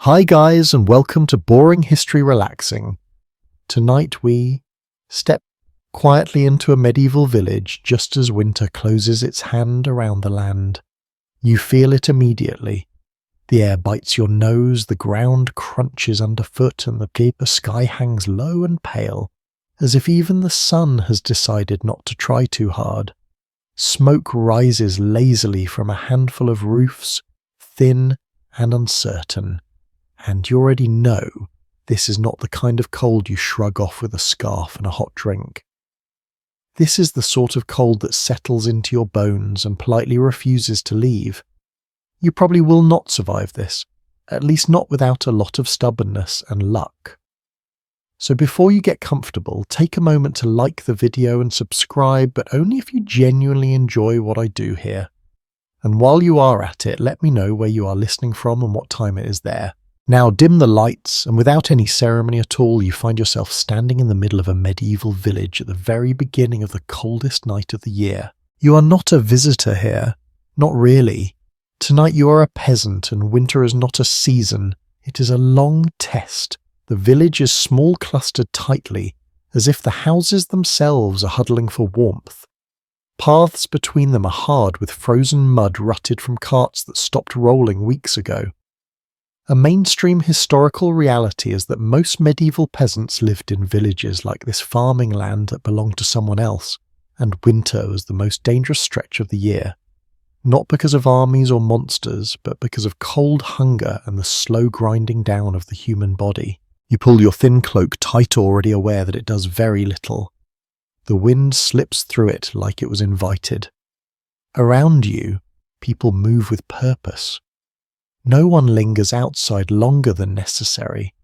Hi guys, and welcome to Boring History Relaxing. Tonight we step quietly into a medieval village just as winter closes its hand around the land. You feel it immediately. The air bites your nose, the ground crunches underfoot, and the sky hangs low and pale, as if even the sun has decided not to try too hard. Smoke rises lazily from a handful of roofs, thin and uncertain. And you already know this is not the kind of cold you shrug off with a scarf and a hot drink. This is the sort of cold that settles into your bones and politely refuses to leave. You probably will not survive this, at least not without a lot of stubbornness and luck. So before you get comfortable, take a moment to like the video and subscribe, but only if you genuinely enjoy what I do here. And while you are at it, let me know where you are listening from and what time it is there. Now dim the lights, and without any ceremony at all, you find yourself standing in the middle of a medieval village at the very beginning of the coldest night of the year. You are not a visitor here. Not really. Tonight you are a peasant, and winter is not a season. It is a long test. The village is small, clustered tightly, as if the houses themselves are huddling for warmth. Paths between them are hard with frozen mud rutted from carts that stopped rolling weeks ago. A mainstream historical reality is that most medieval peasants lived in villages like this farming land that belonged to someone else, and winter was the most dangerous stretch of the year. Not because of armies or monsters, but because of cold hunger and the slow grinding down of the human body. You pull your thin cloak tight, already aware that it does very little. The wind slips through it like it was invited. Around you, people move with purpose. No one lingers outside longer than necessary.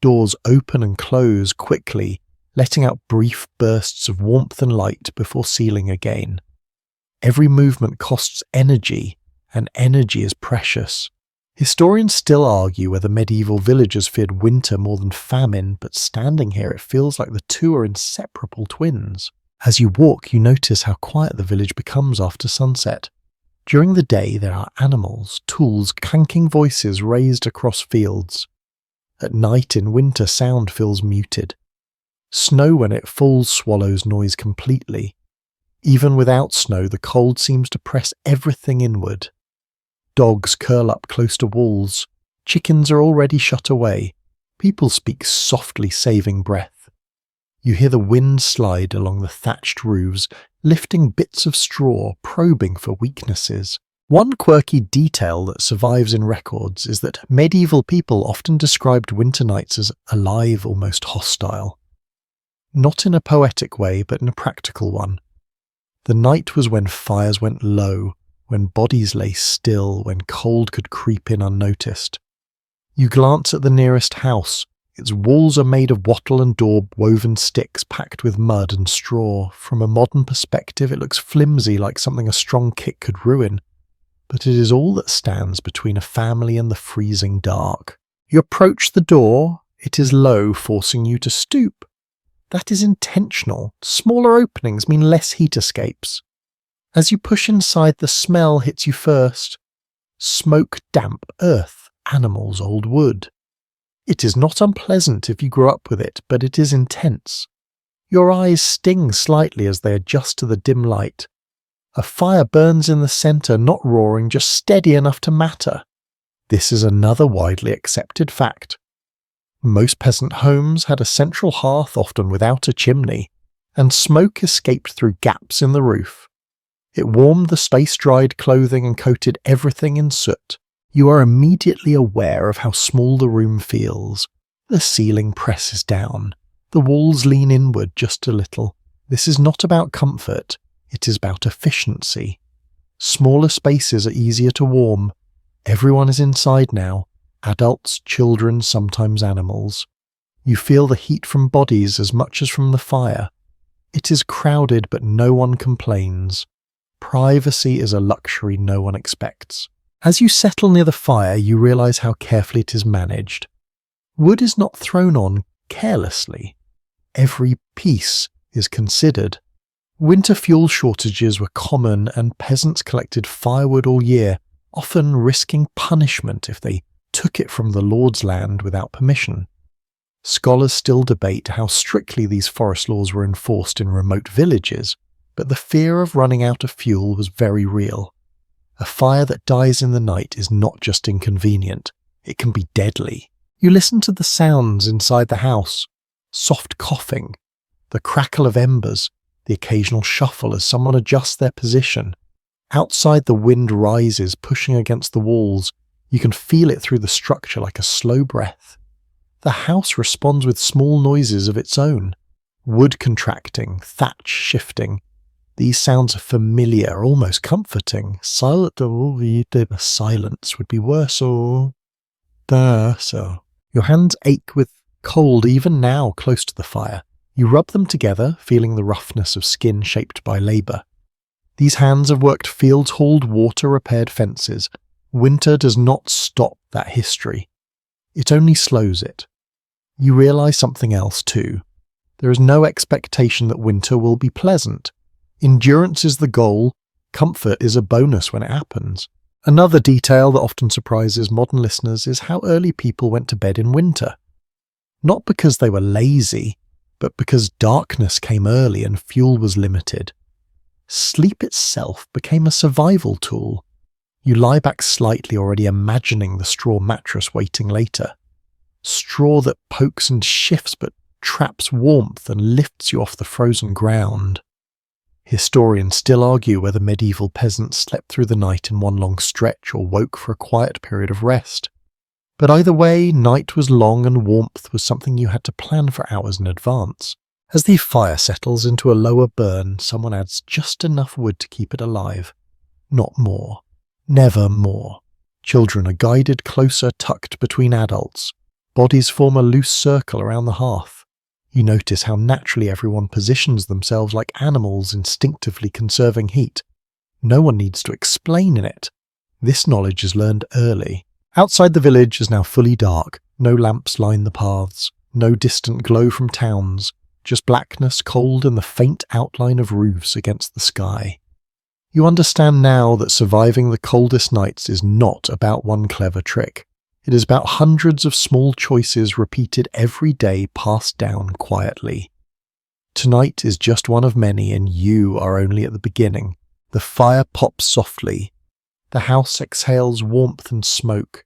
Doors open and close quickly, letting out brief bursts of warmth and light before sealing again. Every movement costs energy, and energy is precious. Historians still argue whether medieval villagers feared winter more than famine, but standing here it feels like the two are inseparable twins. As you walk, you notice how quiet the village becomes after sunset. During the day there are animals, tools, clanking voices raised across fields. At night in winter sound feels muted. Snow when it falls swallows noise completely. Even without snow the cold seems to press everything inward. Dogs curl up close to walls. Chickens are already shut away. People speak softly, saving breath. You hear the wind slide along the thatched roofs, lifting bits of straw, probing for weaknesses. One quirky detail that survives in records is that medieval people often described winter nights as alive, almost hostile. Not in a poetic way, but in a practical one. The night was when fires went low, when bodies lay still, when cold could creep in unnoticed. You glance at the nearest house. Its walls are made of wattle and daub woven sticks packed with mud and straw. From a modern perspective it looks flimsy, like something a strong kick could ruin. But it is all that stands between a family and the freezing dark. You approach the door. It is low, forcing you to stoop. That is intentional. Smaller openings mean less heat escapes. As you push inside, the smell hits you first. Smoke, damp earth, animals, old wood. It is not unpleasant if you grew up with it, but it is intense. Your eyes sting slightly as they adjust to the dim light. A fire burns in the centre, not roaring, just steady enough to matter. This is another widely accepted fact. Most peasant homes had a central hearth, often without a chimney, and smoke escaped through gaps in the roof. It warmed the space-dried clothing and coated everything in soot. You are immediately aware of how small the room feels. The ceiling presses down. The walls lean inward just a little. This is not about comfort. It is about efficiency. Smaller spaces are easier to warm. Everyone is inside now. Adults, children, sometimes animals. You feel the heat from bodies as much as from the fire. It is crowded, but no one complains. Privacy is a luxury no one expects. As you settle near the fire, you realize how carefully it is managed. Wood is not thrown on carelessly. Every piece is considered. Winter fuel shortages were common, and peasants collected firewood all year, often risking punishment if they took it from the Lord's land without permission. Scholars still debate how strictly these forest laws were enforced in remote villages, but the fear of running out of fuel was very real. A fire that dies in the night is not just inconvenient, it can be deadly. You listen to the sounds inside the house: soft coughing, the crackle of embers, the occasional shuffle as someone adjusts their position. Outside, the wind rises, pushing against the walls. You can feel it through the structure like a slow breath. The house responds with small noises of its own: wood contracting, thatch shifting. These sounds are familiar, almost comforting. Silence would be worse, so. Your hands ache with cold even now close to the fire. You rub them together, feeling the roughness of skin shaped by labour. These hands have worked fields, hauled water, repaired fences. Winter does not stop that history. It only slows it. You realise something else too. There is no expectation that winter will be pleasant. Endurance is the goal, comfort is a bonus when it happens. Another detail that often surprises modern listeners is how early people went to bed in winter. Not because they were lazy, but because darkness came early and fuel was limited. Sleep itself became a survival tool. You lie back slightly, already imagining the straw mattress waiting later. Straw that pokes and shifts but traps warmth and lifts you off the frozen ground. Historians still argue whether medieval peasants slept through the night in one long stretch or woke for a quiet period of rest. But either way, night was long and warmth was something you had to plan for hours in advance. As the fire settles into a lower burn, someone adds just enough wood to keep it alive. Not more. Never more. Children are guided closer, tucked between adults. Bodies form a loose circle around the hearth. You notice how naturally everyone positions themselves like animals, instinctively conserving heat. No one needs to explain it. This knowledge is learned early. Outside the village is now fully dark. No lamps line the paths. No distant glow from towns. Just blackness, cold, and the faint outline of roofs against the sky. You understand now that surviving the coldest nights is not about one clever trick. It is about hundreds of small choices repeated every day, passed down quietly. Tonight is just one of many, and you are only at the beginning. The fire pops softly. The house exhales warmth and smoke.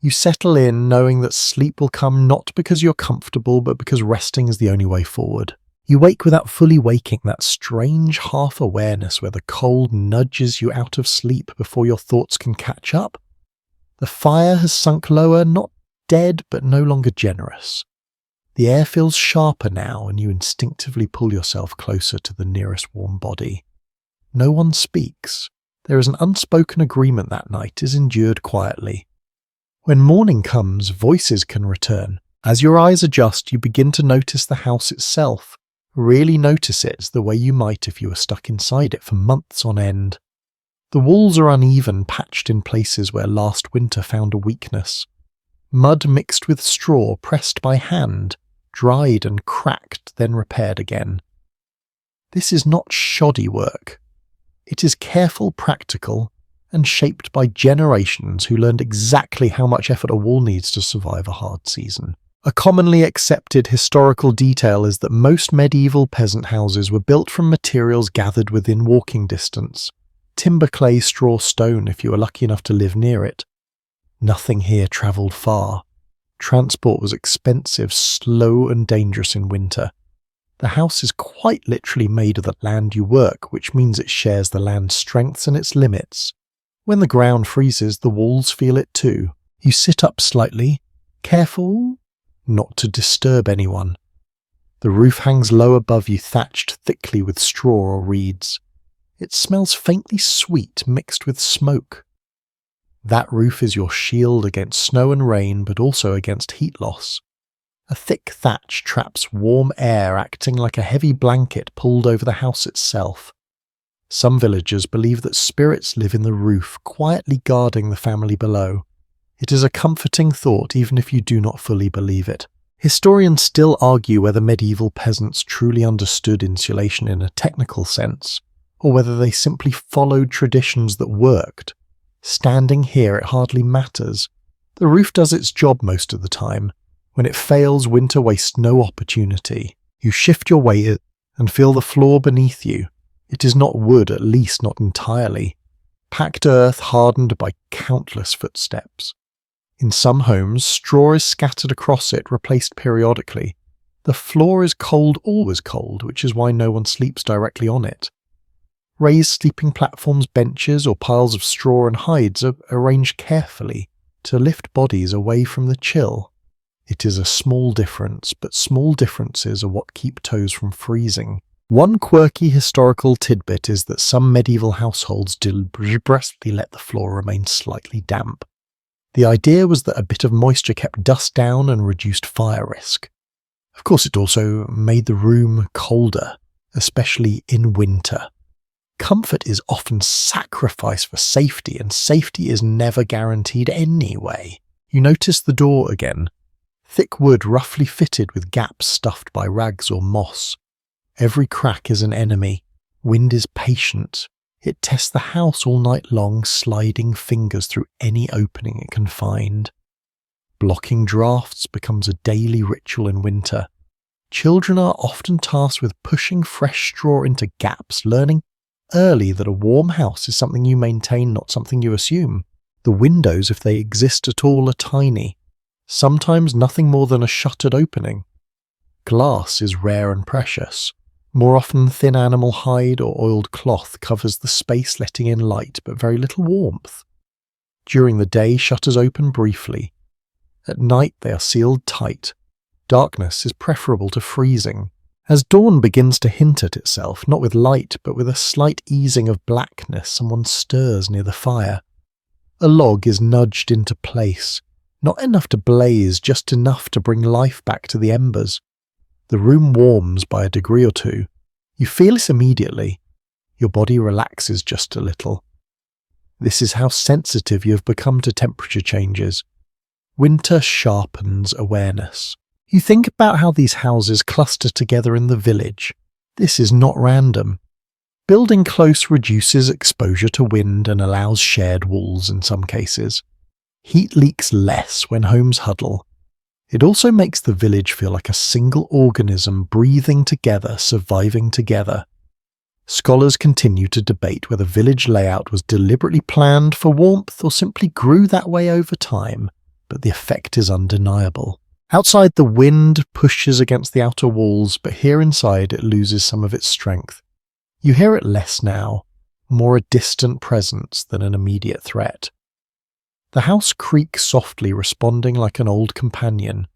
You settle in, knowing that sleep will come not because you're comfortable, but because resting is the only way forward. You wake without fully waking, that strange half-awareness where the cold nudges you out of sleep before your thoughts can catch up. The fire has sunk lower, not dead, but no longer generous. The air feels sharper now, and you instinctively pull yourself closer to the nearest warm body. No one speaks. There is an unspoken agreement that night is endured quietly. When morning comes, voices can return. As your eyes adjust, you begin to notice the house itself. Really notice it the way you might if you were stuck inside it for months on end. The walls are uneven, patched in places where last winter found a weakness. Mud mixed with straw, pressed by hand, dried and cracked, then repaired again. This is not shoddy work. It is careful, practical, and shaped by generations who learned exactly how much effort a wall needs to survive a hard season. A commonly accepted historical detail is that most medieval peasant houses were built from materials gathered within walking distance. Timber, clay, straw, stone if you were lucky enough to live near it. Nothing here travelled far. Transport was expensive, slow and dangerous in winter. The house is quite literally made of the land you work, which means it shares the land's strengths and its limits. When the ground freezes, the walls feel it too. You sit up slightly, careful not to disturb anyone. The roof hangs low above you, thatched thickly with straw or reeds. It smells faintly sweet, mixed with smoke. That roof is your shield against snow and rain, but also against heat loss. A thick thatch traps warm air, acting like a heavy blanket pulled over the house itself. Some villagers believe that spirits live in the roof, quietly guarding the family below. It is a comforting thought, even if you do not fully believe it. Historians still argue whether medieval peasants truly understood insulation in a technical sense, or whether they simply followed traditions that worked. Standing here, it hardly matters. The roof does its job most of the time. When it fails, winter wastes no opportunity. You shift your weight and feel the floor beneath you. It is not wood, at least not entirely. Packed earth hardened by countless footsteps. In some homes, straw is scattered across it, replaced periodically. The floor is cold, always cold, which is why no one sleeps directly on it. Raised sleeping platforms, benches, or piles of straw and hides are arranged carefully to lift bodies away from the chill. It is a small difference, but small differences are what keep toes from freezing. One quirky historical tidbit is that some medieval households deliberately let the floor remain slightly damp. The idea was that a bit of moisture kept dust down and reduced fire risk. Of course, it also made the room colder, especially in winter. Comfort is often sacrificed for safety, and safety is never guaranteed anyway. You notice the door again. Thick wood roughly fitted with gaps stuffed by rags or moss. Every crack is an enemy. Wind is patient. It tests the house all night long, sliding fingers through any opening it can find. Blocking drafts becomes a daily ritual in winter. Children are often tasked with pushing fresh straw into gaps, learning early that a warm house is something you maintain, not something you assume. The windows, if they exist at all, are tiny, sometimes nothing more than a shuttered opening. Glass is rare and precious. More often, thin animal hide or oiled cloth covers the space, letting in light but very little warmth. During the day, shutters open briefly. At night, they are sealed tight. Darkness is preferable to freezing. As dawn begins to hint at itself, not with light but with a slight easing of blackness, someone stirs near the fire. A log is nudged into place. Not enough to blaze, just enough to bring life back to the embers. The room warms by a degree or two. You feel it immediately. Your body relaxes just a little. This is how sensitive you have become to temperature changes. Winter sharpens awareness. You think about how these houses cluster together in the village. This is not random. Building close reduces exposure to wind and allows shared walls in some cases. Heat leaks less when homes huddle. It also makes the village feel like a single organism breathing together, surviving together. Scholars continue to debate whether village layout was deliberately planned for warmth or simply grew that way over time, but the effect is undeniable. Outside, the wind pushes against the outer walls, but here inside it loses some of its strength. You hear it less now, more a distant presence than an immediate threat. The house creaks softly, responding like an old companion.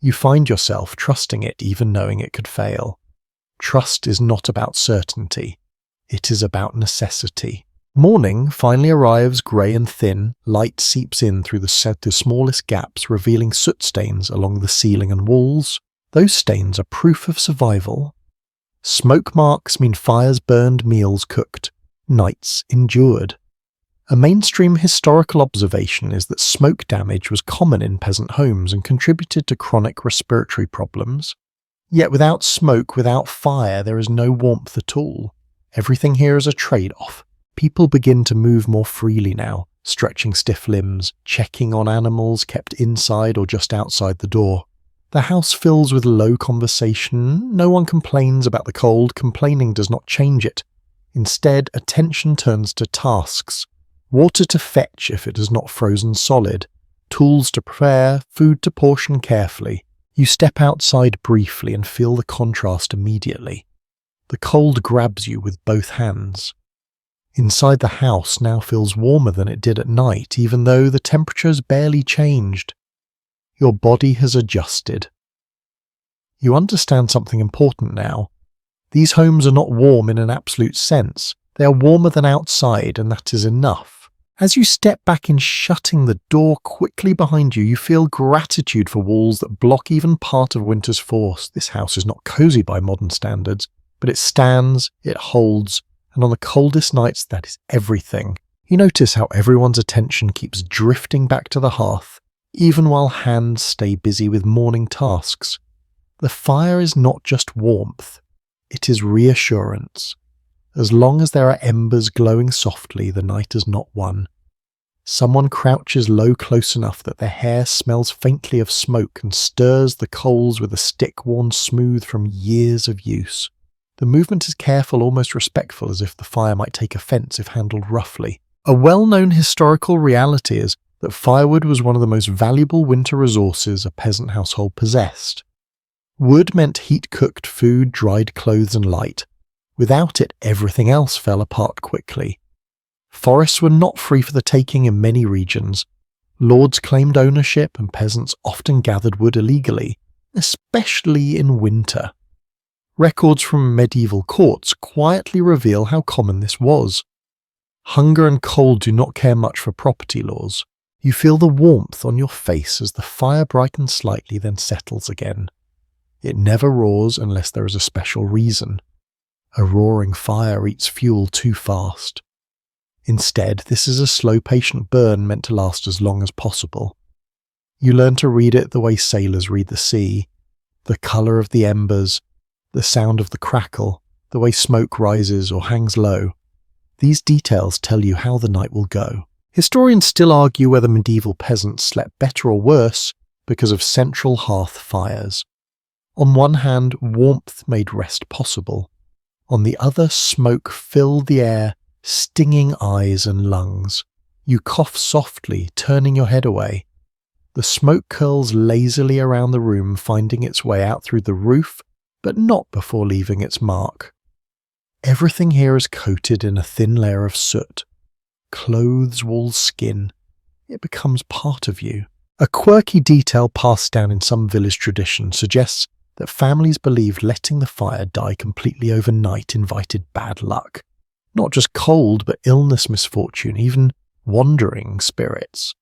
You find yourself trusting it, even knowing it could fail. Trust is not about certainty. It is about necessity. Morning finally arrives, grey and thin. Light seeps in through the smallest gaps, revealing soot stains along the ceiling and walls. Those stains are proof of survival. Smoke marks mean fires burned, meals cooked, nights endured. A mainstream historical observation is that smoke damage was common in peasant homes and contributed to chronic respiratory problems. Yet without smoke, without fire, there is no warmth at all. Everything here is a trade-off. People begin to move more freely now, stretching stiff limbs, checking on animals kept inside or just outside the door. The house fills with low conversation. No one complains about the cold. Complaining does not change it. Instead, attention turns to tasks. Water to fetch if it is not frozen solid. Tools to prepare, food to portion carefully. You step outside briefly and feel the contrast immediately. The cold grabs you with both hands. Inside the house now feels warmer than it did at night, even though the temperature has barely changed. Your body has adjusted. You understand something important now. These homes are not warm in an absolute sense. They are warmer than outside, and that is enough. As you step back in, shutting the door quickly behind you, you feel gratitude for walls that block even part of winter's force. This house is not cozy by modern standards, but it stands, it holds, and on the coldest nights that is everything. You notice how everyone's attention keeps drifting back to the hearth, even while hands stay busy with morning tasks. The fire is not just warmth, it is reassurance. As long as there are embers glowing softly, the night is not won. Someone crouches low close enough that their hair smells faintly of smoke and stirs the coals with a stick worn smooth from years of use. The movement is careful, almost respectful, as if the fire might take offence if handled roughly. A well-known historical reality is that firewood was one of the most valuable winter resources a peasant household possessed. Wood meant heat-cooked food, dried clothes and light. Without it, everything else fell apart quickly. Forests were not free for the taking in many regions. Lords claimed ownership and peasants often gathered wood illegally, especially in winter. Records from medieval courts quietly reveal how common this was. Hunger and cold do not care much for property laws. You feel the warmth on your face as the fire brightens slightly then settles again. It never roars unless there is a special reason. A roaring fire eats fuel too fast. Instead, this is a slow, patient burn meant to last as long as possible. You learn to read it the way sailors read the sea, the colour of the embers, the sound of the crackle, the way smoke rises or hangs low. These details tell you how the night will go. Historians still argue whether medieval peasants slept better or worse because of central hearth fires. On one hand, warmth made rest possible. On the other, smoke filled the air, stinging eyes and lungs. You cough softly, turning your head away. The smoke curls lazily around the room, finding its way out through the roof, but not before leaving its mark. Everything here is coated in a thin layer of soot. Clothes, walls, skin. It becomes part of you. A quirky detail passed down in some village tradition suggests that families believed letting the fire die completely overnight invited bad luck. Not just cold, but illness, misfortune, even wandering spirits.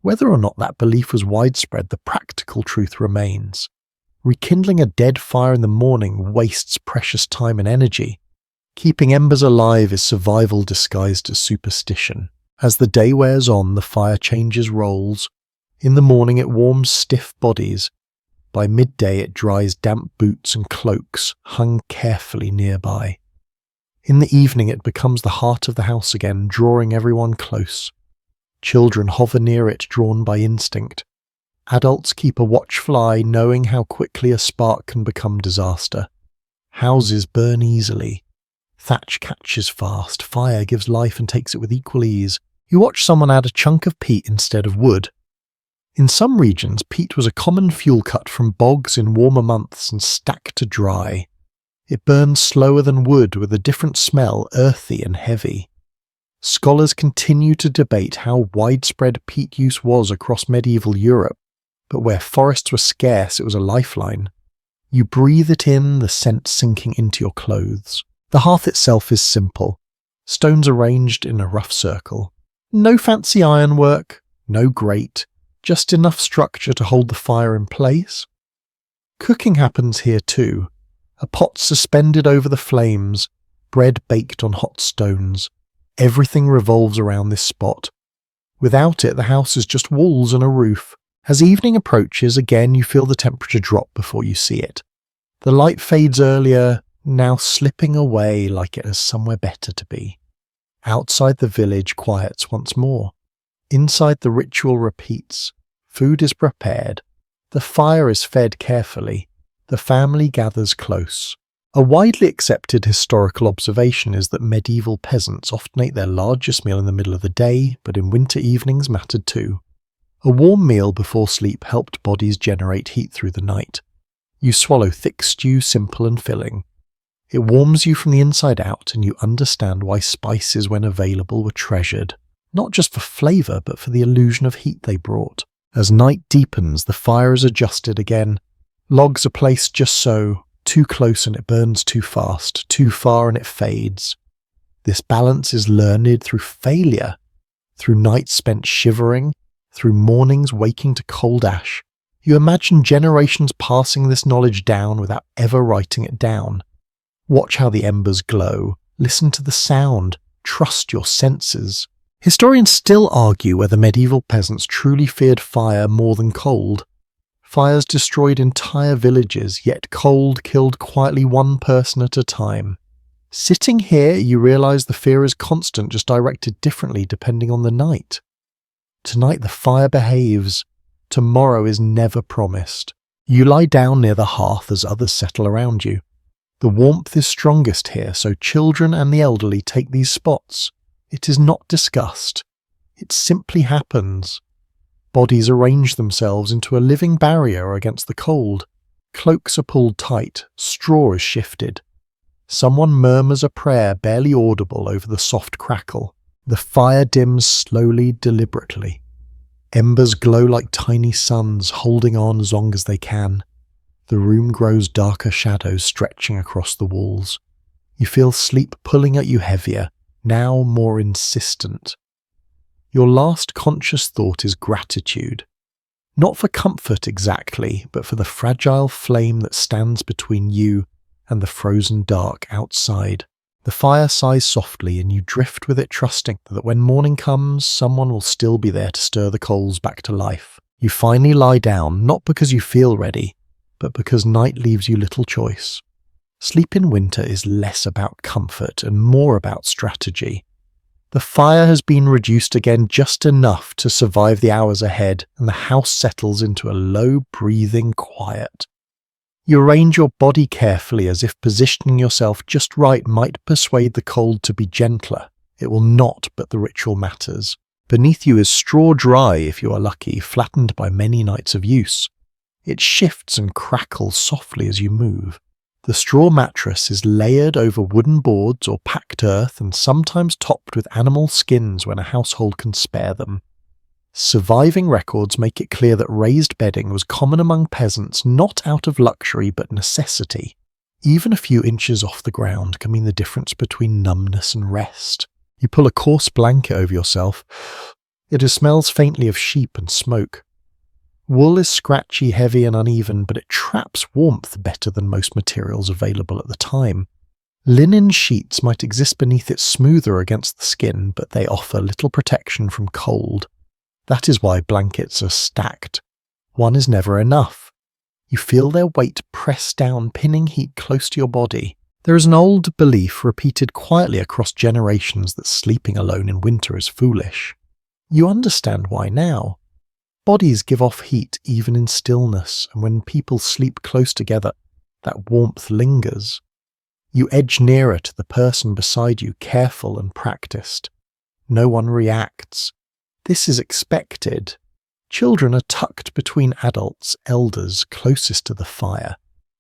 Whether or not that belief was widespread, the practical truth remains. Rekindling a dead fire in the morning wastes precious time and energy. Keeping embers alive is survival disguised as superstition. As the day wears on, the fire changes roles. In the morning it warms stiff bodies. By midday it dries damp boots and cloaks, hung carefully nearby. In the evening it becomes the heart of the house again, drawing everyone close. Children hover near it, drawn by instinct. Adults keep a watchful eye, knowing how quickly a spark can become disaster. Houses burn easily. Thatch catches fast. Fire gives life and takes it with equal ease. You watch someone add a chunk of peat instead of wood. In some regions, peat was a common fuel cut from bogs in warmer months and stacked to dry. It burns slower than wood, with a different smell, earthy and heavy. Scholars continue to debate how widespread peat use was across medieval Europe, but where forests were scarce, it was a lifeline. You breathe it in, the scent sinking into your clothes. The hearth itself is simple. Stones arranged in a rough circle. No fancy ironwork, no grate, just enough structure to hold the fire in place. Cooking happens here too. A pot suspended over the flames, bread baked on hot stones. Everything revolves around this spot. Without it, the house is just walls and a roof. As evening approaches, again you feel the temperature drop before you see it. The light fades earlier, now slipping away like it has somewhere better to be. Outside the village quiets once more. Inside the ritual repeats. Food is prepared. The fire is fed carefully. The family gathers close. A widely accepted historical observation is that medieval peasants often ate their largest meal in the middle of the day, but in winter evenings mattered too. A warm meal before sleep helped bodies generate heat through the night. You swallow thick stew, simple and filling. It warms you from the inside out, and you understand why spices, when available, were treasured, not just for flavour, but for the illusion of heat they brought. As night deepens, the fire is adjusted again. Logs are placed just so, too close and it burns too fast, too far and it fades. This balance is learned through failure, through nights spent shivering, through mornings waking to cold ash. You imagine generations passing this knowledge down without ever writing it down. Watch how the embers glow, listen to the sound, trust your senses. Historians still argue whether medieval peasants truly feared fire more than cold. Fires destroyed entire villages, yet cold killed quietly one person at a time. Sitting here, you realise the fear is constant, just directed differently depending on the night. Tonight the fire behaves. Tomorrow is never promised. You lie down near the hearth as others settle around you. The warmth is strongest here, so children and the elderly take these spots. It is not discussed. It simply happens. Bodies arrange themselves into a living barrier against the cold. Cloaks are pulled tight, straw is shifted. Someone murmurs a prayer barely audible over the soft crackle. The fire dims slowly, deliberately. Embers glow like tiny suns, holding on as long as they can. The room grows darker shadows stretching across the walls. You feel sleep pulling at you heavier, now more insistent. Your last conscious thought is gratitude. Not for comfort exactly, but for the fragile flame that stands between you and the frozen dark outside. The fire sighs softly and you drift with it, trusting that when morning comes, someone will still be there to stir the coals back to life. You finally lie down, not because you feel ready, but because night leaves you little choice. Sleep in winter is less about comfort and more about strategy. The fire has been reduced again just enough to survive the hours ahead, and the house settles into a low, breathing quiet. You arrange your body carefully, as if positioning yourself just right might persuade the cold to be gentler. It will not, but the ritual matters. Beneath you is straw dry, if you are lucky, flattened by many nights of use. It shifts and crackles softly as you move. The straw mattress is layered over wooden boards or packed earth and sometimes topped with animal skins when a household can spare them. Surviving records make it clear that raised bedding was common among peasants, not out of luxury but necessity. Even a few inches off the ground can mean the difference between numbness and rest. You pull a coarse blanket over yourself. It smells faintly of sheep and smoke. Wool is scratchy, heavy and uneven, but it traps warmth better than most materials available at the time. Linen sheets might exist beneath it, smoother against the skin, but they offer little protection from cold. That is why blankets are stacked. One is never enough. You feel their weight press down, pinning heat close to your body. There is an old belief repeated quietly across generations that sleeping alone in winter is foolish. You understand why now. Bodies give off heat even in stillness, and when people sleep close together, that warmth lingers. You edge nearer to the person beside you, careful and practiced. No one reacts. This is expected. Children are tucked between adults, elders, closest to the fire.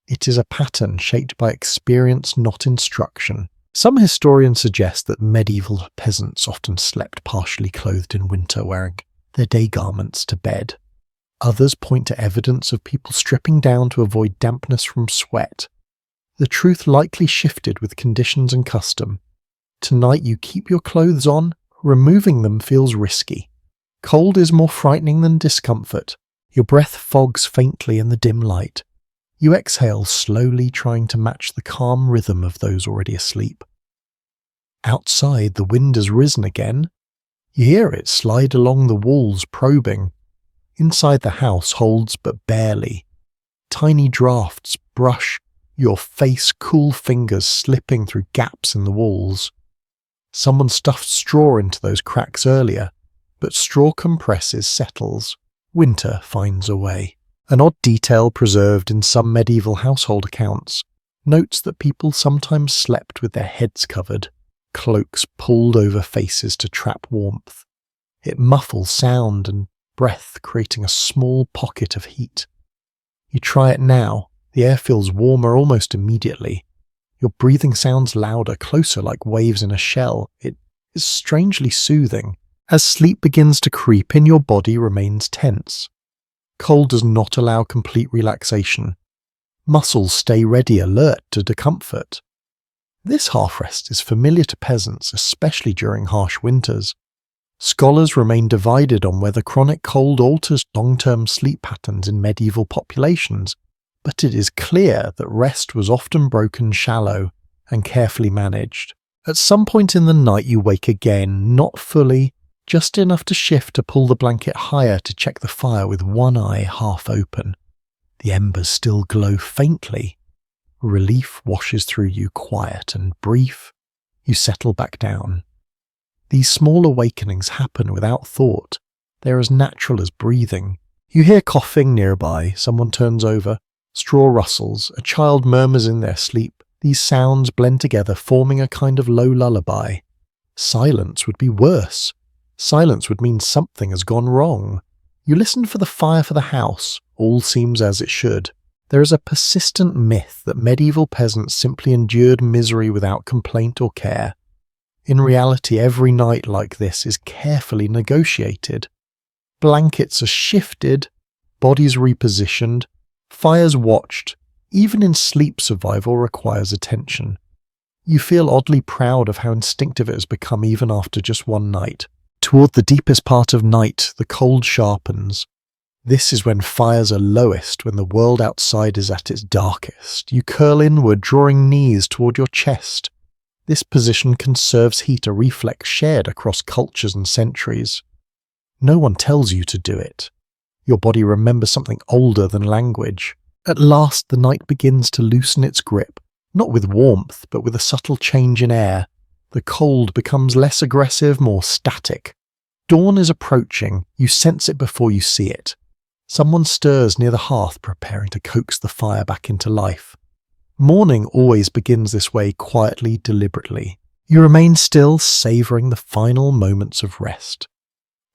It is a pattern shaped by experience, not instruction. Some historians suggest that medieval peasants often slept partially clothed in winter, wearing their day garments to bed. Others point to evidence of people stripping down to avoid dampness from sweat. The truth likely shifted with conditions and custom. Tonight you keep your clothes on. Removing them feels risky. Cold is more frightening than discomfort. Your breath fogs faintly in the dim light. You exhale slowly, trying to match the calm rhythm of those already asleep. Outside, the wind has risen again. You hear it slide along the walls, probing. Inside the house holds but barely. Tiny drafts brush your face, cool fingers slipping through gaps in the walls. Someone stuffed straw into those cracks earlier, but straw compresses, settles. Winter finds a way. An odd detail preserved in some medieval household accounts notes that people sometimes slept with their heads covered, cloaks pulled over faces to trap warmth. It muffles sound and breath, creating a small pocket of heat. You try it now. The air feels warmer almost immediately. Your breathing sounds louder, closer, like waves in a shell. It is strangely soothing. As sleep begins to creep in, your body remains tense. Cold does not allow complete relaxation. Muscles stay ready, alert to discomfort. This half-rest is familiar to peasants, especially during harsh winters. Scholars remain divided on whether chronic cold alters long-term sleep patterns in medieval populations, but it is clear that rest was often broken shallow and carefully managed. At some point in the night you wake again, not fully, just enough to shift to pull the blanket higher to check the fire with one eye half open. The embers still glow faintly. Relief washes through you, quiet and brief. You settle back down. These small awakenings happen without thought. They're as natural as breathing. You hear coughing nearby, someone turns over, straw rustles, a child murmurs in their sleep. These sounds blend together, forming a kind of low lullaby. Silence would be worse. Silence would mean something has gone wrong. You listen for the fire for the house. All seems as it should. There is a persistent myth that medieval peasants simply endured misery without complaint or care. In reality, every night like this is carefully negotiated. Blankets are shifted, bodies repositioned, fires watched. Even in sleep, survival requires attention. You feel oddly proud of how instinctive it has become even after just one night. Toward the deepest part of night, the cold sharpens. This is when fires are lowest, when the world outside is at its darkest. You curl inward, drawing knees toward your chest. This position conserves heat, a reflex shared across cultures and centuries. No one tells you to do it. Your body remembers something older than language. At last, the night begins to loosen its grip, not with warmth, but with a subtle change in air. The cold becomes less aggressive, more static. Dawn is approaching. You sense it before you see it. Someone stirs near the hearth, preparing to coax the fire back into life. Morning always begins this way, quietly, deliberately. You remain still, savouring the final moments of rest.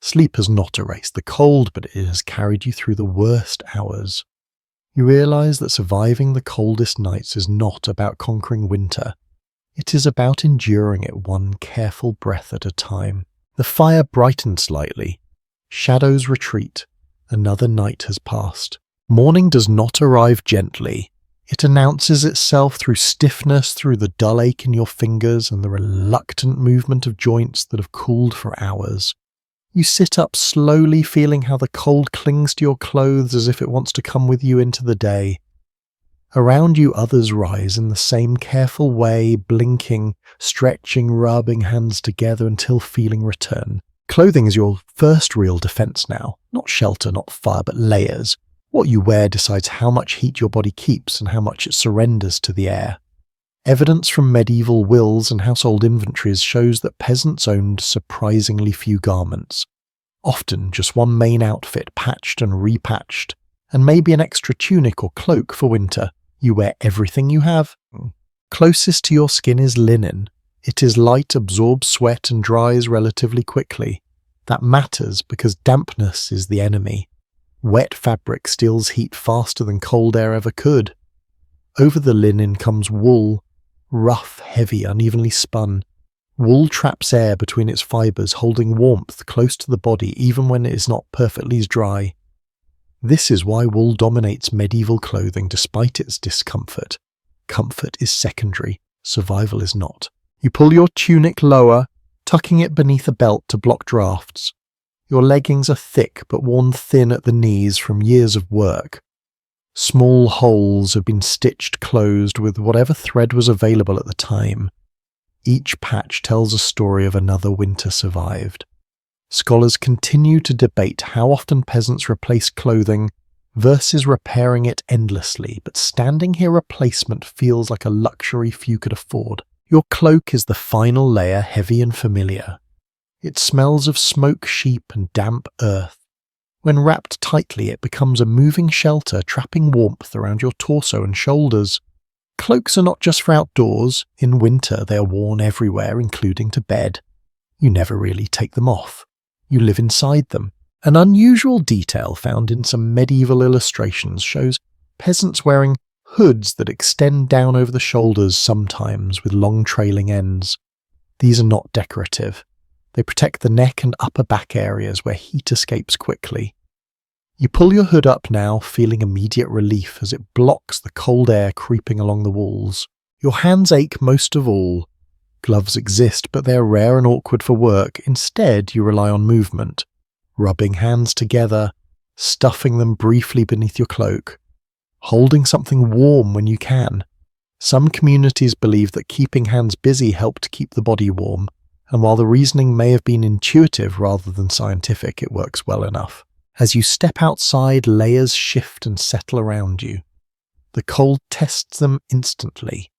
Sleep has not erased the cold, but it has carried you through the worst hours. You realise that surviving the coldest nights is not about conquering winter. It is about enduring it one careful breath at a time. The fire brightens slightly. Shadows retreat. Another night has passed. Morning does not arrive gently. It announces itself through stiffness, through the dull ache in your fingers and the reluctant movement of joints that have cooled for hours. You sit up slowly, feeling how the cold clings to your clothes as if it wants to come with you into the day. Around you others rise in the same careful way, blinking, stretching, rubbing hands together until feeling return. Clothing is your first real defense now. Not shelter, not fire, but layers. What you wear decides how much heat your body keeps and how much it surrenders to the air. Evidence from medieval wills and household inventories shows that peasants owned surprisingly few garments. Often just one main outfit, patched and repatched, and maybe an extra tunic or cloak for winter. You wear everything you have. Closest to your skin is linen. It is light, absorbs sweat, and dries relatively quickly. That matters because dampness is the enemy. Wet fabric steals heat faster than cold air ever could. Over the linen comes wool, rough, heavy, unevenly spun. Wool traps air between its fibres, holding warmth close to the body even when it is not perfectly dry. This is why wool dominates medieval clothing despite its discomfort. Comfort is secondary, survival is not. You pull your tunic lower, tucking it beneath a belt to block drafts. Your leggings are thick but worn thin at the knees from years of work. Small holes have been stitched closed with whatever thread was available at the time. Each patch tells a story of another winter survived. Scholars continue to debate how often peasants replace clothing versus repairing it endlessly, but standing here replacement feels like a luxury few could afford. Your cloak is the final layer, heavy and familiar. It smells of smoke, sheep, and damp earth. When wrapped tightly, it becomes a moving shelter, trapping warmth around your torso and shoulders. Cloaks are not just for outdoors. In winter, they are worn everywhere, including to bed. You never really take them off. You live inside them. An unusual detail found in some medieval illustrations shows peasants wearing hoods that extend down over the shoulders, sometimes with long trailing ends. These are not decorative. They protect the neck and upper back areas where heat escapes quickly. You pull your hood up now, feeling immediate relief as it blocks the cold air creeping along the walls. Your hands ache most of all. Gloves exist, but they are rare and awkward for work. Instead, you rely on movement, rubbing hands together, stuffing them briefly beneath your cloak, holding something warm when you can. Some communities believe that keeping hands busy helped keep the body warm, and while the reasoning may have been intuitive rather than scientific, it works well enough. As you step outside, layers shift and settle around you. The cold tests them instantly.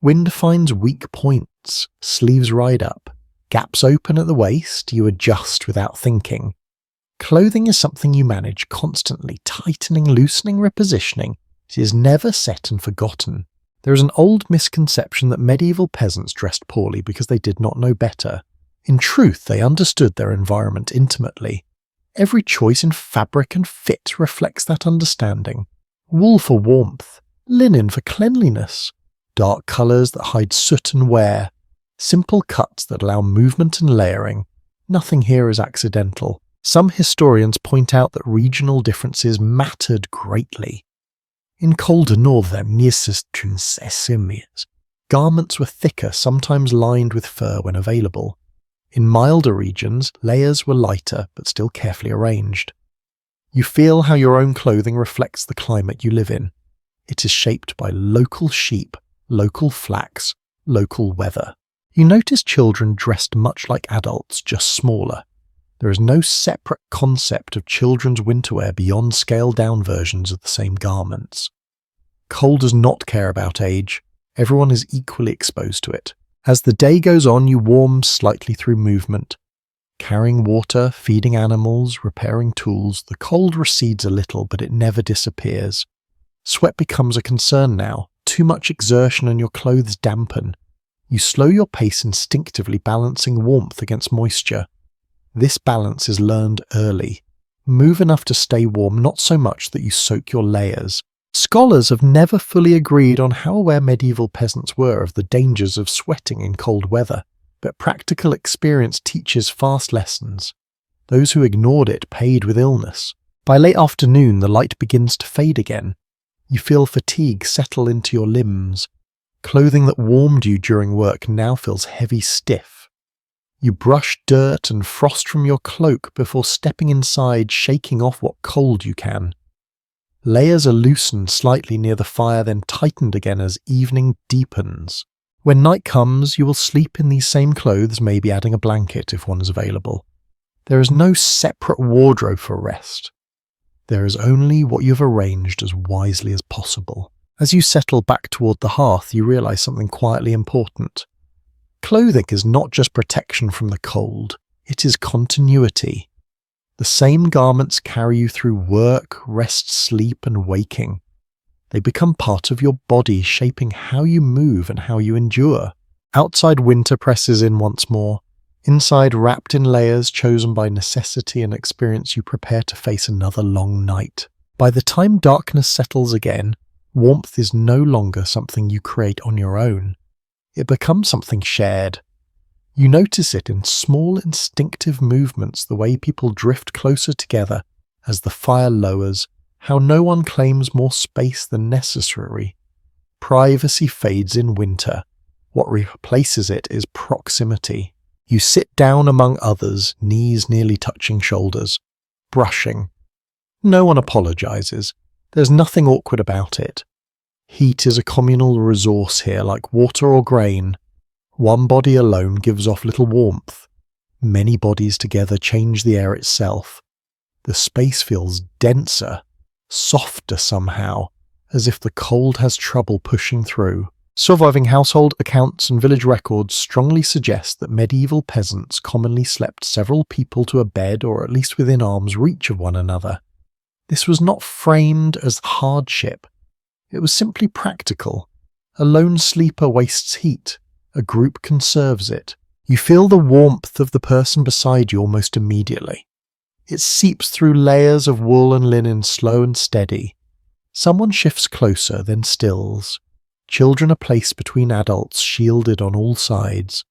Wind finds weak points, sleeves ride up, gaps open at the waist, you adjust without thinking. Clothing is something you manage constantly, tightening, loosening, repositioning. It is never set and forgotten. There is an old misconception that medieval peasants dressed poorly because they did not know better. In truth, they understood their environment intimately. Every choice in fabric and fit reflects that understanding. Wool for warmth, linen for cleanliness, dark colours that hide soot and wear, simple cuts that allow movement and layering. Nothing here is accidental. Some historians point out that regional differences mattered greatly. In colder northern garments were thicker, sometimes lined with fur when available. In milder regions, layers were lighter but still carefully arranged. You feel how your own clothing reflects the climate you live in. It is shaped by local sheep, local flax, local weather. You notice children dressed much like adults, just smaller. There is no separate concept of children's winterwear beyond scaled-down versions of the same garments. Cold does not care about age. Everyone is equally exposed to it. As the day goes on, you warm slightly through movement. Carrying water, feeding animals, repairing tools, the cold recedes a little, but it never disappears. Sweat becomes a concern now. Too much exertion and your clothes dampen. You slow your pace instinctively, balancing warmth against moisture. This balance is learned early. Move enough to stay warm, not so much that you soak your layers. Scholars have never fully agreed on how aware medieval peasants were of the dangers of sweating in cold weather, but practical experience teaches fast lessons. Those who ignored it paid with illness. By late afternoon, the light begins to fade again. You feel fatigue settle into your limbs. Clothing that warmed you during work now feels heavy, stiff. You brush dirt and frost from your cloak before stepping inside, shaking off what cold you can. Layers are loosened slightly near the fire, then tightened again as evening deepens. When night comes, you will sleep in these same clothes, maybe adding a blanket if one is available. There is no separate wardrobe for rest. There is only what you have arranged as wisely as possible. As you settle back toward the hearth, you realize something quietly important. Clothing is not just protection from the cold, it is continuity. The same garments carry you through work, rest, sleep, and waking. They become part of your body, shaping how you move and how you endure. Outside winter presses in once more. Inside, wrapped in layers chosen by necessity and experience, you prepare to face another long night. By the time darkness settles again, warmth is no longer something you create on your own. It becomes something shared. You notice it in small instinctive movements, the way people drift closer together as the fire lowers, how no one claims more space than necessary. Privacy fades in winter. What replaces it is proximity. You sit down among others, knees nearly touching shoulders, brushing. No one apologizes. There's nothing awkward about it. Heat is a communal resource here, like water or grain. One body alone gives off little warmth. Many bodies together change the air itself. The space feels denser, softer somehow, as if the cold has trouble pushing through. Surviving household accounts and village records strongly suggest that medieval peasants commonly slept several people to a bed or at least within arm's reach of one another. This was not framed as hardship. It was simply practical. A lone sleeper wastes heat. A group conserves it. You feel the warmth of the person beside you almost immediately. It seeps through layers of wool and linen, slow and steady. Someone shifts closer, then stills. Children are placed between adults, shielded on all sides.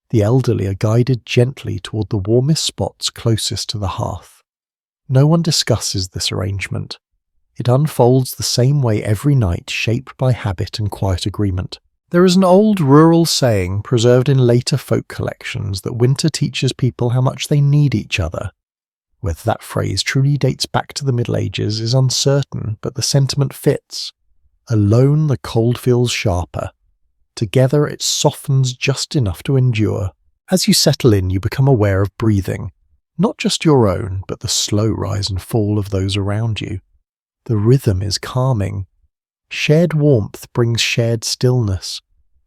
The elderly are guided gently toward the warmest spots closest to the hearth. No one discusses this arrangement. It unfolds the same way every night, shaped by habit and quiet agreement. There is an old rural saying, preserved in later folk collections, that winter teaches people how much they need each other. Whether that phrase truly dates back to the Middle Ages is uncertain, but the sentiment fits. Alone, the cold feels sharper. Together, it softens just enough to endure. As you settle in, you become aware of breathing. Not just your own, but the slow rise and fall of those around you. The rhythm is calming. Shared warmth brings shared stillness.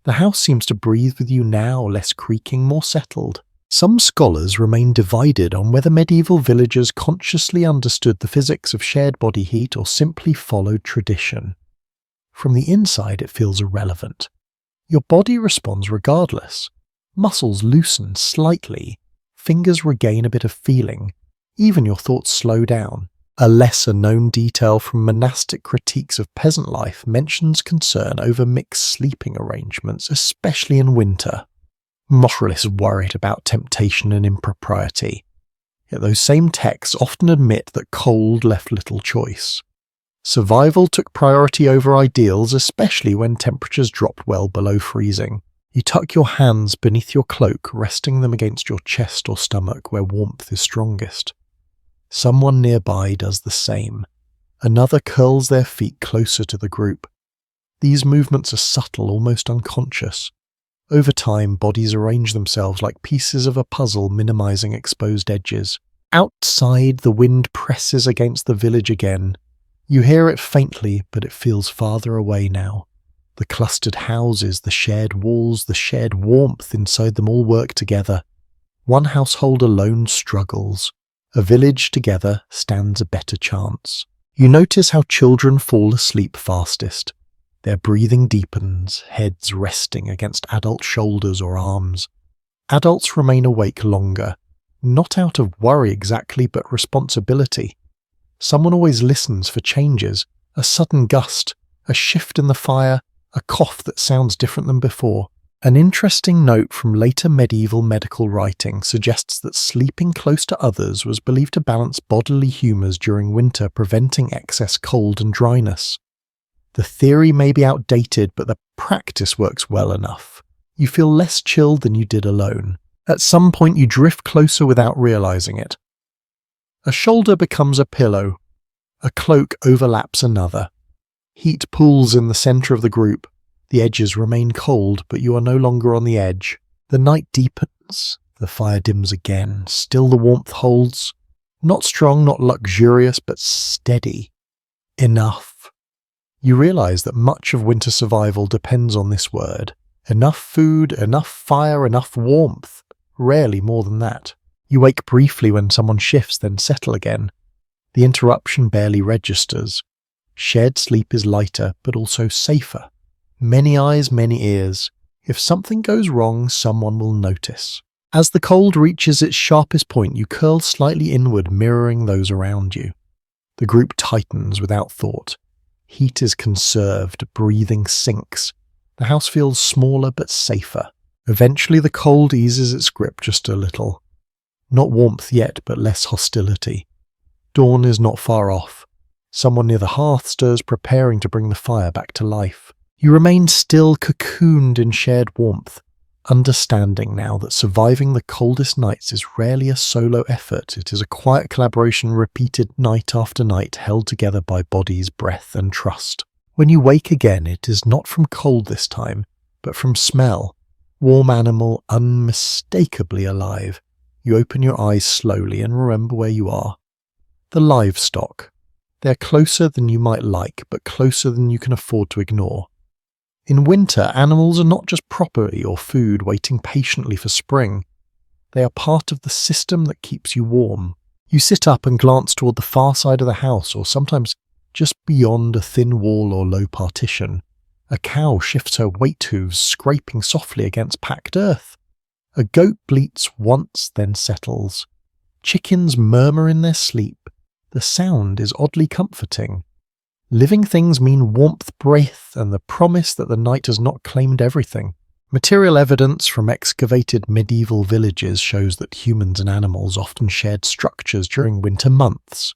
The house seems to breathe with you now, less creaking, more settled. Some scholars remain divided on whether medieval villagers consciously understood the physics of shared body heat or simply followed tradition. From the inside, it feels irrelevant. Your body responds regardless. Muscles loosen slightly, fingers regain a bit of feeling, even your thoughts slow down. A lesser-known detail from monastic critiques of peasant life mentions concern over mixed sleeping arrangements, especially in winter. Moralists worried about temptation and impropriety. Yet those same texts often admit that cold left little choice. Survival took priority over ideals, especially when temperatures dropped well below freezing. You tuck your hands beneath your cloak, resting them against your chest or stomach where warmth is strongest. Someone nearby does the same. Another curls their feet closer to the group. These movements are subtle, almost unconscious. Over time, bodies arrange themselves like pieces of a puzzle, minimizing exposed edges. Outside, the wind presses against the village again. You hear it faintly, but it feels farther away now. The clustered houses, the shared walls, the shared warmth inside them all work together. One household alone struggles. A village together stands a better chance. You notice how children fall asleep fastest. Their breathing deepens, heads resting against adult shoulders or arms. Adults remain awake longer, not out of worry exactly, but responsibility. Someone always listens for changes, a sudden gust, a shift in the fire, a cough that sounds different than before. An interesting note from later medieval medical writing suggests that sleeping close to others was believed to balance bodily humours during winter, preventing excess cold and dryness. The theory may be outdated, but the practice works well enough. You feel less chilled than you did alone. At some point you drift closer without realising it. A shoulder becomes a pillow. A cloak overlaps another. Heat pools in the centre of the group. The edges remain cold, but you are no longer on the edge. The night deepens. The fire dims again. Still the warmth holds. Not strong, not luxurious, but steady. Enough. You realise that much of winter survival depends on this word. Enough food, enough fire, enough warmth. Rarely more than that. You wake briefly when someone shifts, then settle again. The interruption barely registers. Shared sleep is lighter, but also safer. Many eyes, many ears. If something goes wrong, someone will notice. As the cold reaches its sharpest point, you curl slightly inward, mirroring those around you. The group tightens without thought. Heat is conserved, breathing sinks. The house feels smaller but safer. Eventually the cold eases its grip just a little. Not warmth yet, but less hostility. Dawn is not far off. Someone near the hearth stirs, preparing to bring the fire back to life. You remain still, cocooned in shared warmth, understanding now that surviving the coldest nights is rarely a solo effort. It is a quiet collaboration repeated night after night, held together by bodies, breath and trust. When you wake again, it is not from cold this time, but from smell. Warm animal, unmistakably alive. You open your eyes slowly and remember where you are. The livestock. They're closer than you might like, but closer than you can afford to ignore. In winter, animals are not just property or food waiting patiently for spring. They are part of the system that keeps you warm. You sit up and glance toward the far side of the house, or sometimes just beyond a thin wall or low partition. A cow shifts her weight hooves, scraping softly against packed earth. A goat bleats once, then settles. Chickens murmur in their sleep. The sound is oddly comforting. Living things mean warmth, breath, and the promise that the night has not claimed everything. Material evidence from excavated medieval villages shows that humans and animals often shared structures during winter months.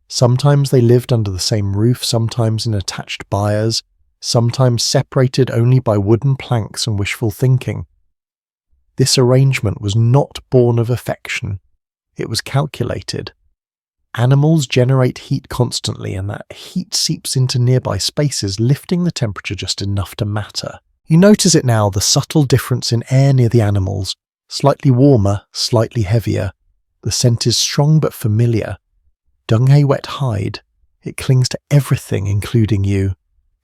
Sometimes they lived under the same roof, sometimes in attached byres, sometimes separated only by wooden planks and wishful thinking. This arrangement was not born of affection. It was calculated. Animals generate heat constantly, and that heat seeps into nearby spaces, lifting the temperature just enough to matter. You notice it now, the subtle difference in air near the animals. Slightly warmer, slightly heavier. The scent is strong but familiar. Dung hay wet hide. It clings to everything, including you.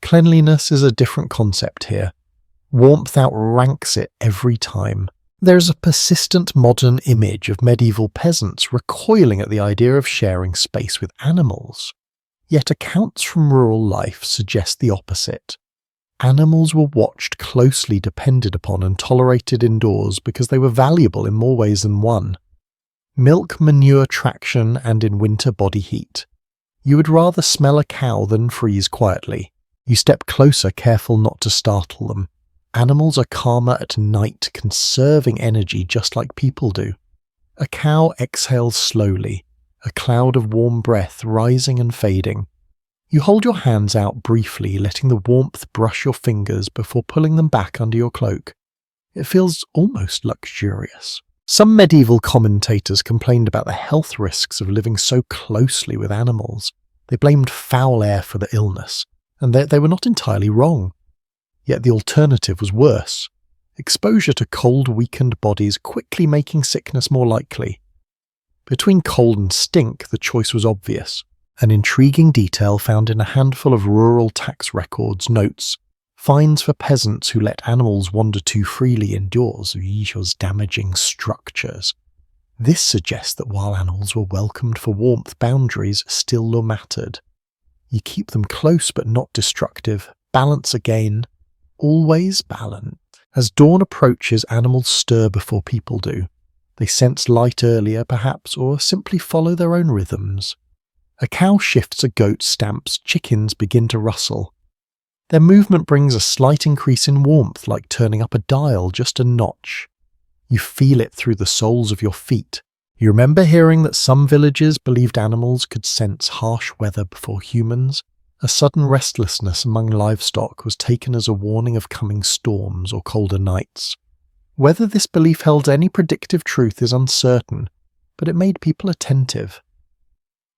Cleanliness is a different concept here. Warmth outranks it every time. There's a persistent modern image of medieval peasants recoiling at the idea of sharing space with animals. Yet accounts from rural life suggest the opposite. Animals were watched closely, depended upon, and tolerated indoors because they were valuable in more ways than one. Milk, manure, traction, and in winter body heat. You would rather smell a cow than freeze quietly. You step closer, careful not to startle them. Animals are calmer at night, conserving energy just like people do. A cow exhales slowly, a cloud of warm breath rising and fading. You hold your hands out briefly, letting the warmth brush your fingers before pulling them back under your cloak. It feels almost luxurious. Some medieval commentators complained about the health risks of living so closely with animals. They blamed foul air for the illness, and they were not entirely wrong. Yet the alternative was worse. Exposure to cold, weakened bodies quickly making sickness more likely. Between cold and stink, the choice was obvious. An intriguing detail found in a handful of rural tax records notes fines for peasants who let animals wander too freely indoors, damaging structures. This suggests that while animals were welcomed for warmth, boundaries still mattered. You keep them close but not destructive. Balance again. Always balance. As dawn approaches, animals stir before people do. They sense light earlier, perhaps, or simply follow their own rhythms. A cow shifts, a goat stamps, chickens begin to rustle. Their movement brings a slight increase in warmth, like turning up a dial just a notch. You feel it through the soles of your feet. You remember hearing that some villages believed animals could sense harsh weather before humans. A sudden restlessness among livestock was taken as a warning of coming storms or colder nights. Whether this belief held any predictive truth is uncertain, but it made people attentive.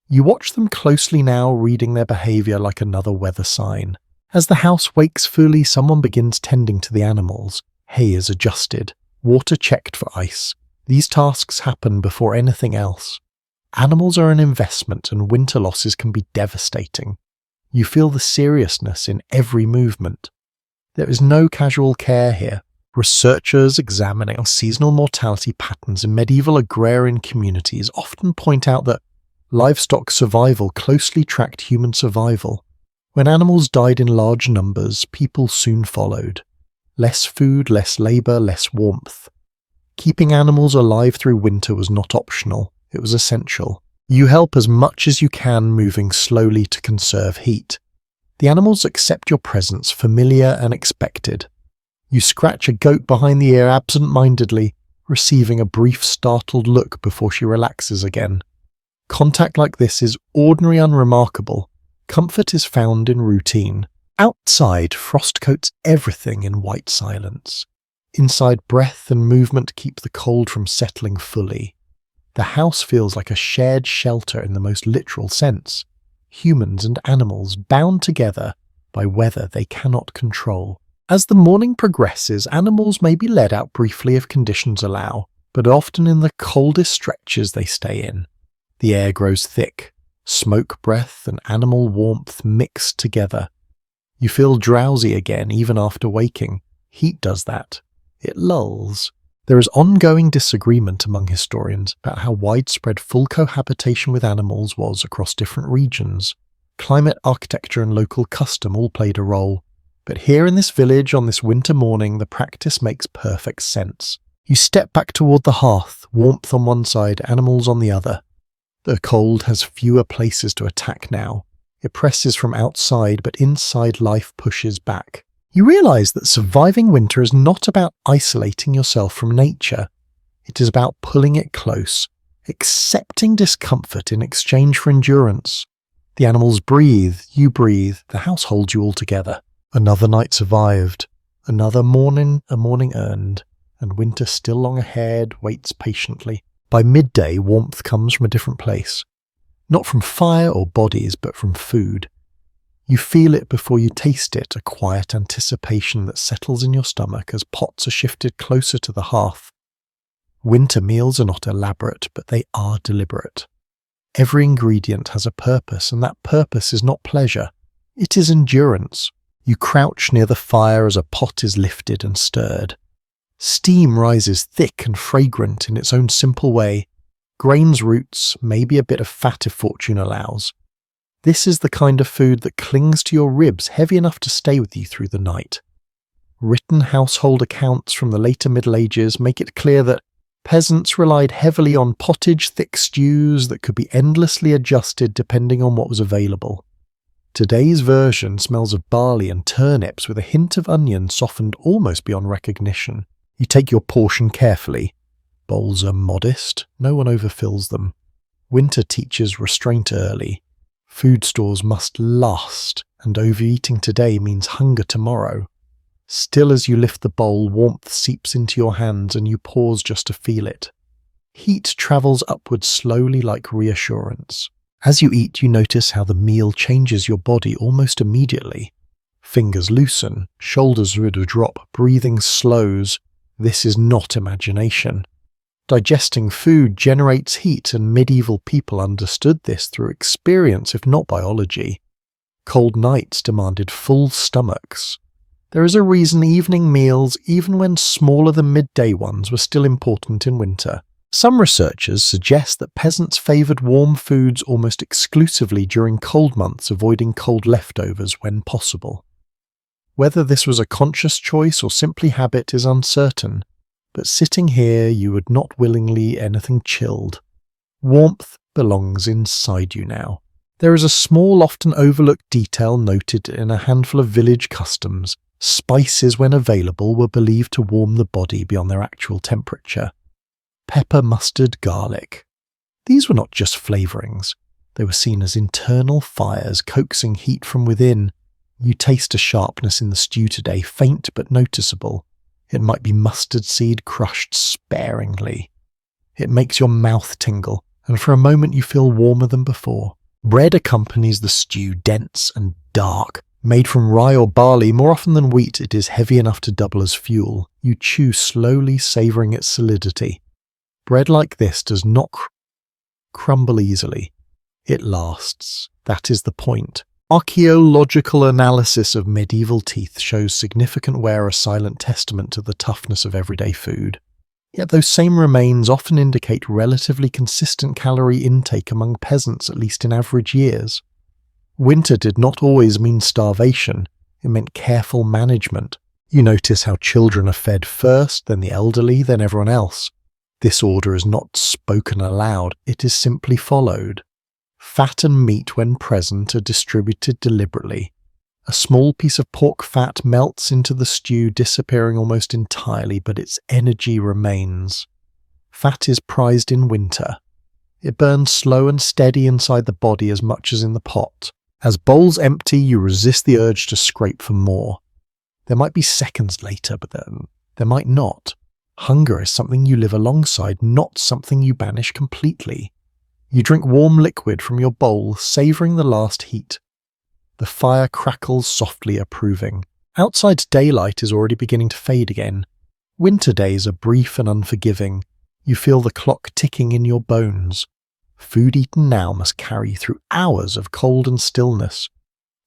You watch them closely now, reading their behaviour like another weather sign. As the house wakes fully, someone begins tending to the animals. Hay is adjusted, water checked for ice. These tasks happen before anything else. Animals are an investment, and winter losses can be devastating. You feel the seriousness in every movement. There is no casual care here. Researchers examining seasonal mortality patterns in medieval agrarian communities often point out that livestock survival closely tracked human survival. When animals died in large numbers, people soon followed. Less food, less labour, less warmth. Keeping animals alive through winter was not optional, it was essential. You help as much as you can, moving slowly to conserve heat. The animals accept your presence, familiar and expected. You scratch a goat behind the ear absent-mindedly, receiving a brief startled look before she relaxes again. Contact like this is ordinary, unremarkable. Comfort is found in routine. Outside, frost coats everything in white silence. Inside, breath and movement keep the cold from settling fully. The house feels like a shared shelter in the most literal sense. Humans and animals bound together by weather they cannot control. As the morning progresses, animals may be led out briefly if conditions allow, but often in the coldest stretches they stay in. The air grows thick. Smoke breath and animal warmth mix together. You feel drowsy again even after waking. Heat does that. It lulls. There is ongoing disagreement among historians about how widespread full cohabitation with animals was across different regions. Climate, architecture, and local custom all played a role. But here in this village on this winter morning, the practice makes perfect sense. You step back toward the hearth, warmth on one side, animals on the other. The cold has fewer places to attack now. It presses from outside, but inside life pushes back. You realise that surviving winter is not about isolating yourself from nature. It is about pulling it close, accepting discomfort in exchange for endurance. The animals breathe, you breathe, the house holds you all together. Another night survived, another morning, a morning earned, and winter still long ahead waits patiently. By midday, warmth comes from a different place. Not from fire or bodies, but from food. You feel it before you taste it, a quiet anticipation that settles in your stomach as pots are shifted closer to the hearth. Winter meals are not elaborate, but they are deliberate. Every ingredient has a purpose, and that purpose is not pleasure. It is endurance. You crouch near the fire as a pot is lifted and stirred. Steam rises thick and fragrant in its own simple way. Grains, roots, maybe a bit of fat if fortune allows. This is the kind of food that clings to your ribs heavy enough to stay with you through the night. Written household accounts from the later Middle Ages make it clear that peasants relied heavily on pottage, thick stews that could be endlessly adjusted depending on what was available. Today's version smells of barley and turnips with a hint of onion softened almost beyond recognition. You take your portion carefully. Bowls are modest, no one overfills them. Winter teaches restraint early. Food stores must last, and overeating today means hunger tomorrow. Still as you lift the bowl, warmth seeps into your hands and you pause just to feel it. Heat travels upwards slowly like reassurance. As you eat, you notice how the meal changes your body almost immediately. Fingers loosen, shoulders drop, breathing slows. This is not imagination. Digesting food generates heat, and medieval people understood this through experience, if not biology. Cold nights demanded full stomachs. There is a reason evening meals, even when smaller than midday ones, were still important in winter. Some researchers suggest that peasants favoured warm foods almost exclusively during cold months, avoiding cold leftovers when possible. Whether this was a conscious choice or simply habit is uncertain, but sitting here you would not willingly anything chilled. Warmth belongs inside you now. There is a small, often overlooked detail noted in a handful of village customs. Spices, when available, were believed to warm the body beyond their actual temperature. Pepper, mustard, garlic. These were not just flavourings. They were seen as internal fires coaxing heat from within. You taste a sharpness in the stew today, faint but noticeable. It might be mustard seed crushed sparingly. It makes your mouth tingle, and for a moment you feel warmer than before. Bread accompanies the stew, dense and dark. Made from rye or barley, more often than wheat, it is heavy enough to double as fuel. You chew slowly, savouring its solidity. Bread like this does not crumble easily. It lasts. That is the point. Archaeological analysis of medieval teeth shows significant wear, a silent testament to the toughness of everyday food. Yet those same remains often indicate relatively consistent calorie intake among peasants, at least in average years. Winter did not always mean starvation. It meant careful management. You notice how children are fed first, then the elderly, then everyone else. This order is not spoken aloud, it is simply followed. Fat and meat, when present, are distributed deliberately. A small piece of pork fat melts into the stew, disappearing almost entirely, but its energy remains. Fat is prized in winter. It burns slow and steady inside the body as much as in the pot. As bowls empty, you resist the urge to scrape for more. There might be seconds later, but then there might not. Hunger is something you live alongside, not something you banish completely. You drink warm liquid from your bowl, savouring the last heat. The fire crackles softly, approving. Outside daylight is already beginning to fade again. Winter days are brief and unforgiving. You feel the clock ticking in your bones. Food eaten now must carry through hours of cold and stillness.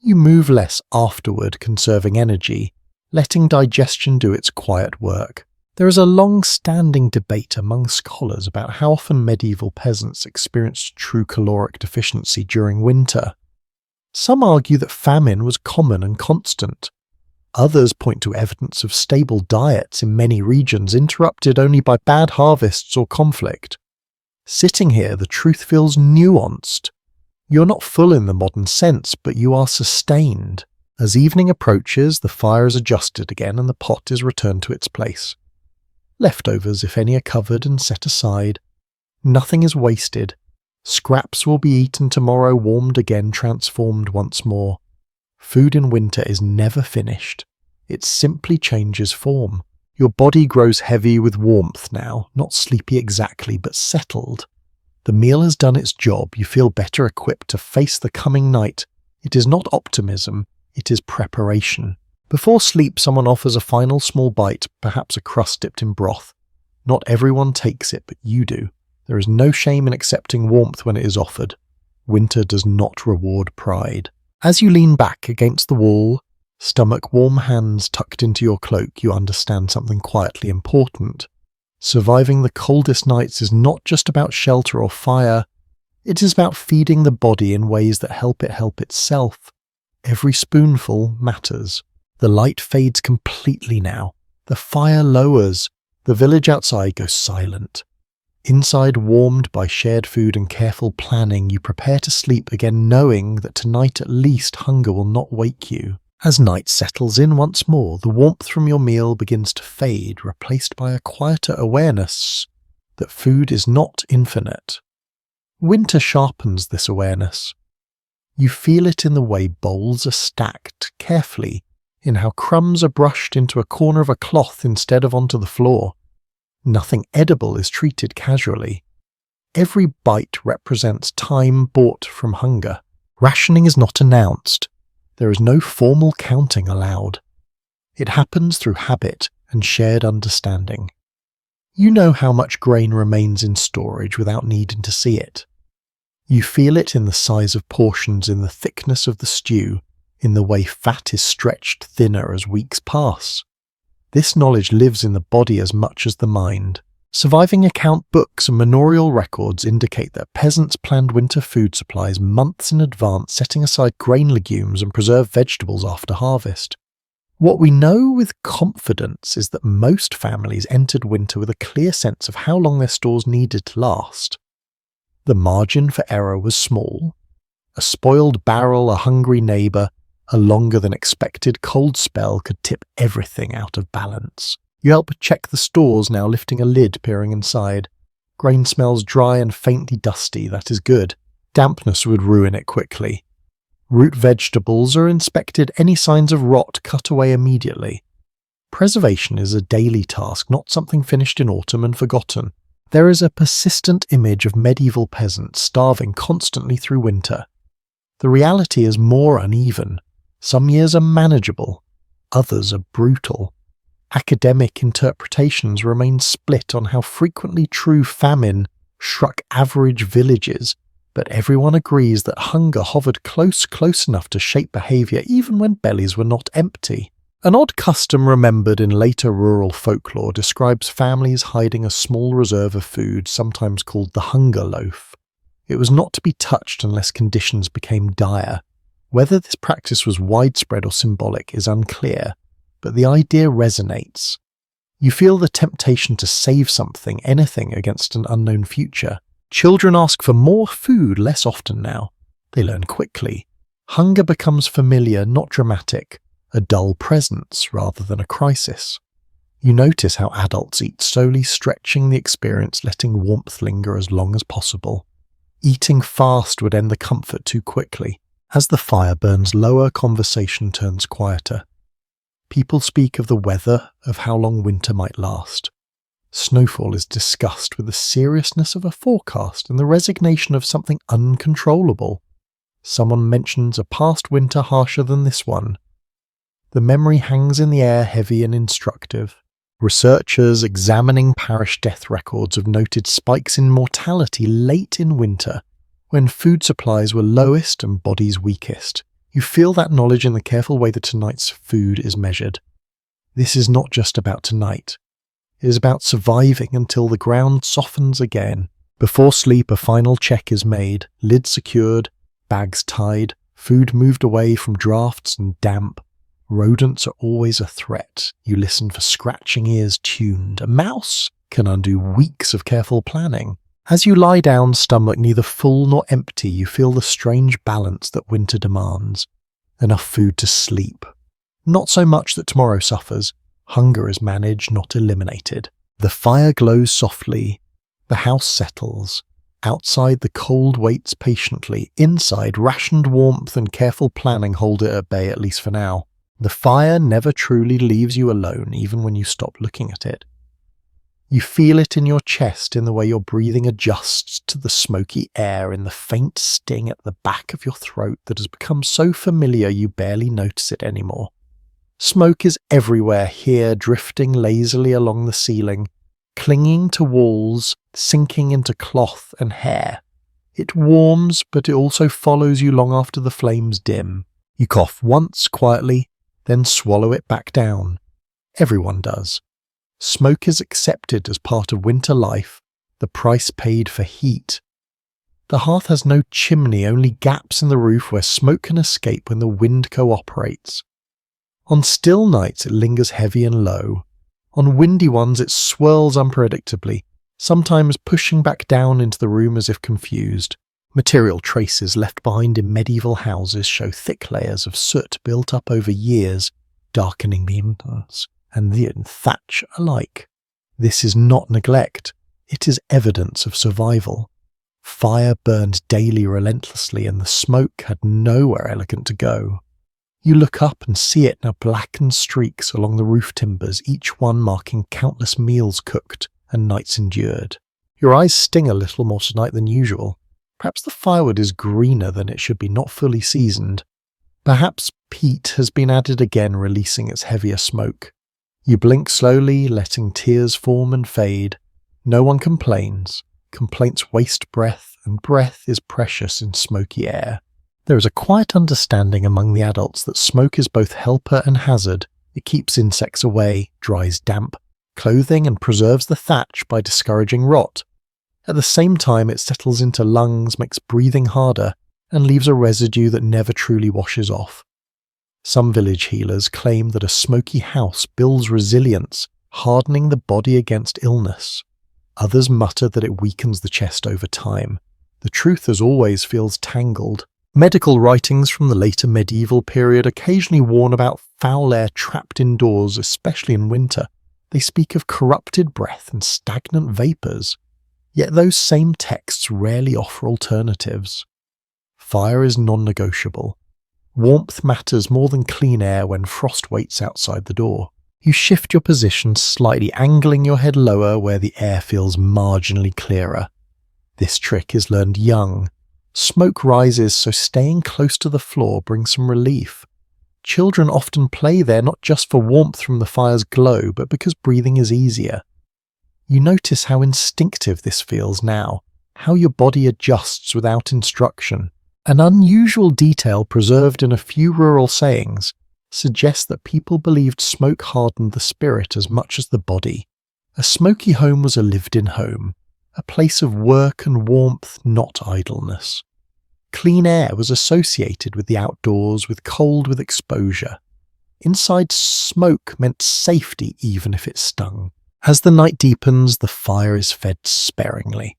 You move less afterward, conserving energy, letting digestion do its quiet work. There is a long-standing debate among scholars about how often medieval peasants experienced true caloric deficiency during winter. Some argue that famine was common and constant. Others point to evidence of stable diets in many regions, interrupted only by bad harvests or conflict. Sitting here, the truth feels nuanced. You're not full in the modern sense, but you are sustained. As evening approaches, the fire is adjusted again and the pot is returned to its place. Leftovers, if any, are covered and set aside. Nothing is wasted. Scraps will be eaten tomorrow, warmed again, transformed once more. Food in winter is never finished. It simply changes form. Your body grows heavy with warmth now, not sleepy exactly, but settled. The meal has done its job. You feel better equipped to face the coming night. It is not optimism, it is preparation. Before sleep, someone offers a final small bite, perhaps a crust dipped in broth. Not everyone takes it, but you do. There is no shame in accepting warmth when it is offered. Winter does not reward pride. As you lean back against the wall, Stomach warm hands tucked into your cloak, you understand something quietly important. Surviving the coldest nights is not just about shelter or fire, it is about feeding the body in ways that help it help itself. Every spoonful matters. The light fades completely now. The fire lowers. The village outside goes silent. Inside, warmed by shared food and careful planning, you prepare to sleep again, knowing that tonight at least hunger will not wake you. As night settles in once more, the warmth from your meal begins to fade, replaced by a quieter awareness that food is not infinite. Winter sharpens this awareness. You feel it in the way bowls are stacked carefully, in how crumbs are brushed into a corner of a cloth instead of onto the floor. Nothing edible is treated casually. Every bite represents time bought from hunger. Rationing is not announced. There is no formal counting allowed. It happens through habit and shared understanding. You know how much grain remains in storage without needing to see it. You feel it in the size of portions, in the thickness of the stew, in the way fat is stretched thinner as weeks pass. This knowledge lives in the body as much as the mind. Surviving account books and manorial records indicate that peasants planned winter food supplies months in advance, setting aside grain, legumes and preserved vegetables after harvest. What we know with confidence is that most families entered winter with a clear sense of how long their stores needed to last. The margin for error was small. A spoiled barrel, a hungry neighbour, a longer than expected cold spell could tip everything out of balance. You help check the stores, now lifting a lid, peering inside. Grain smells dry and faintly dusty, that is good. Dampness would ruin it quickly. Root vegetables are inspected, any signs of rot cut away immediately. Preservation is a daily task, not something finished in autumn and forgotten. There is a persistent image of medieval peasants starving constantly through winter. The reality is more uneven. Some years are manageable, others are brutal. Academic interpretations remain split on how frequently true famine struck average villages, but everyone agrees that hunger hovered close enough to shape behaviour even when bellies were not empty. An odd custom remembered in later rural folklore describes families hiding a small reserve of food, sometimes called the hunger loaf. It was not to be touched unless conditions became dire. Whether this practice was widespread or symbolic is unclear, but the idea resonates. You feel the temptation to save something, anything, against an unknown future. Children ask for more food less often now. They learn quickly. Hunger becomes familiar, not dramatic, a dull presence rather than a crisis. You notice how adults eat slowly, stretching the experience, letting warmth linger as long as possible. Eating fast would end the comfort too quickly. As the fire burns lower, conversation turns quieter. People speak of the weather, of how long winter might last. Snowfall is discussed with the seriousness of a forecast and the resignation of something uncontrollable. Someone mentions a past winter harsher than this one. The memory hangs in the air, heavy and instructive. Researchers examining parish death records have noted spikes in mortality late in winter, when food supplies were lowest and bodies weakest. You feel that knowledge in the careful way that tonight's food is measured. This is not just about tonight. It is about surviving until the ground softens again. Before sleep, a final check is made, lid secured, bags tied, food moved away from drafts and damp. Rodents are always a threat. You listen for scratching ears tuned. A mouse can undo weeks of careful planning. As you lie down, stomach neither full nor empty, you feel the strange balance that winter demands. Enough food to sleep. Not so much that tomorrow suffers. Hunger is managed, not eliminated. The fire glows softly. The house settles. Outside, the cold waits patiently. Inside, rationed warmth and careful planning hold it at bay, at least for now. The fire never truly leaves you alone, even when you stop looking at it. You feel it in your chest, in the way your breathing adjusts to the smoky air, in the faint sting at the back of your throat that has become so familiar you barely notice it anymore. Smoke is everywhere here, drifting lazily along the ceiling, clinging to walls, sinking into cloth and hair. It warms, but it also follows you long after the flames dim. You cough once quietly, then swallow it back down. Everyone does. Smoke is accepted as part of winter life, the price paid for heat. The hearth has no chimney, only gaps in the roof where smoke can escape when the wind cooperates. On still nights it lingers heavy and low. On windy ones it swirls unpredictably, sometimes pushing back down into the room as if confused. Material traces left behind in medieval houses show thick layers of soot built up over years, darkening the insides and the thatch alike. This is not neglect, it is evidence of survival. Fire burned daily relentlessly and the smoke had nowhere elegant to go. You look up and see it now blackened streaks along the roof timbers, each one marking countless meals cooked and nights endured. Your eyes sting a little more tonight than usual. Perhaps the firewood is greener than it should be, not fully seasoned. Perhaps peat has been added again, releasing its heavier smoke. You blink slowly, letting tears form and fade. No one complains. Complaints waste breath, and breath is precious in smoky air. There is a quiet understanding among the adults that smoke is both helper and hazard. It keeps insects away, dries damp clothing, and preserves the thatch by discouraging rot. At the same time, it settles into lungs, makes breathing harder, and leaves a residue that never truly washes off. Some village healers claim that a smoky house builds resilience, hardening the body against illness. Others mutter that it weakens the chest over time. The truth, as always, feels tangled. Medical writings from the later medieval period occasionally warn about foul air trapped indoors, especially in winter. They speak of corrupted breath and stagnant vapours. Yet those same texts rarely offer alternatives. Fire is non-negotiable. Warmth matters more than clean air when frost waits outside the door. You shift your position slightly, angling your head lower where the air feels marginally clearer. This trick is learned young. Smoke rises, so staying close to the floor brings some relief. Children often play there not just for warmth from the fire's glow, but because breathing is easier. You notice how instinctive this feels now, how your body adjusts without instruction. An unusual detail preserved in a few rural sayings suggests that people believed smoke hardened the spirit as much as the body. A smoky home was a lived-in home, a place of work and warmth, not idleness. Clean air was associated with the outdoors, with cold, with exposure. Inside smoke meant safety even if it stung. As the night deepens, the fire is fed sparingly.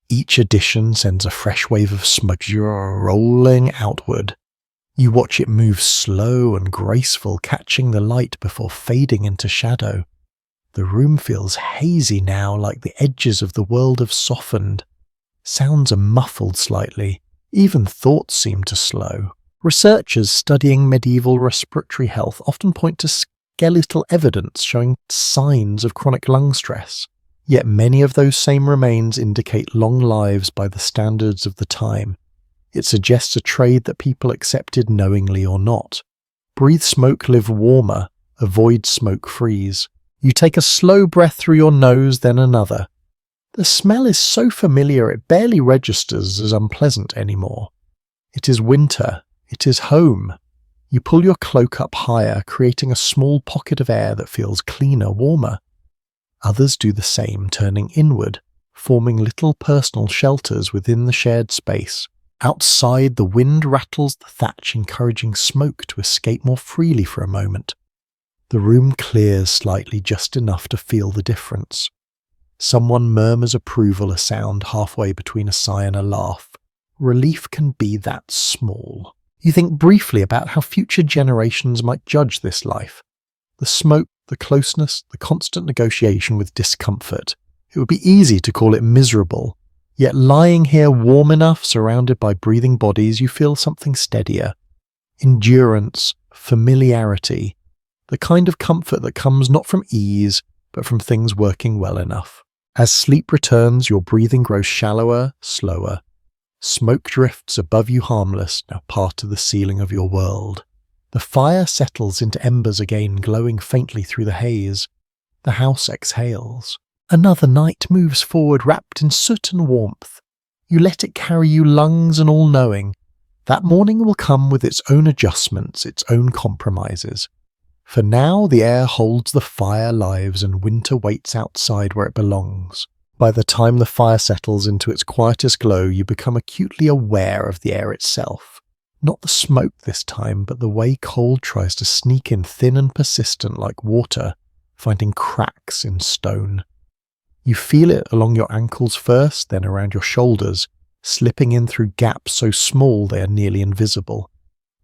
Each addition sends a fresh wave of smoke rolling outward. You watch it move slow and graceful, catching the light before fading into shadow. The room feels hazy now, like the edges of the world have softened. Sounds are muffled slightly. Even thoughts seem to slow. Researchers studying medieval respiratory health often point to skeletal evidence showing signs of chronic lung stress. Yet many of those same remains indicate long lives by the standards of the time. It suggests a trade that people accepted knowingly or not. Breathe smoke, live warmer. Avoid smoke, freeze. You take a slow breath through your nose, then another. The smell is so familiar it barely registers as unpleasant anymore. It is winter. It is home. You pull your cloak up higher, creating a small pocket of air that feels cleaner, warmer. Others do the same, turning inward, forming little personal shelters within the shared space. Outside, the wind rattles the thatch, encouraging smoke to escape more freely for a moment. The room clears slightly, just enough to feel the difference. Someone murmurs approval, a sound halfway between a sigh and a laugh. Relief can be that small. You think briefly about how future generations might judge this life. The smoke, the closeness, the constant negotiation with discomfort. It would be easy to call it miserable. Yet lying here warm enough, surrounded by breathing bodies, you feel something steadier. Endurance, familiarity. The kind of comfort that comes not from ease, but from things working well enough. As sleep returns, your breathing grows shallower, slower. Smoke drifts above you harmless, now part of the ceiling of your world. The fire settles into embers again, glowing faintly through the haze. The house exhales. Another night moves forward, wrapped in soot and warmth. You let it carry you, lungs and all-knowing. That morning will come with its own adjustments, its own compromises. For now, the air holds the fire lives and winter waits outside where it belongs. By the time the fire settles into its quietest glow, you become acutely aware of the air itself. Not the smoke this time, but the way cold tries to sneak in thin and persistent like water, finding cracks in stone. You feel it along your ankles first, then around your shoulders, slipping in through gaps so small they are nearly invisible.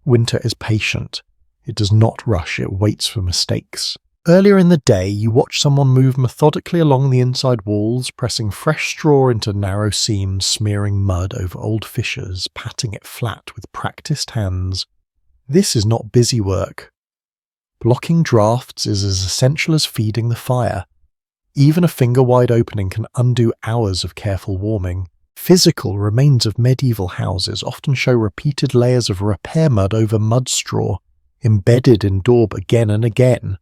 Winter is patient. It does not rush, it waits for mistakes. Earlier in the day, you watch someone move methodically along the inside walls, pressing fresh straw into narrow seams, smearing mud over old fissures, patting it flat with practiced hands. This is not busy work. Blocking drafts is as essential as feeding the fire. Even a finger-wide opening can undo hours of careful warming. Physical remains of medieval houses often show repeated layers of repair mud over mud straw, embedded in daub again and again.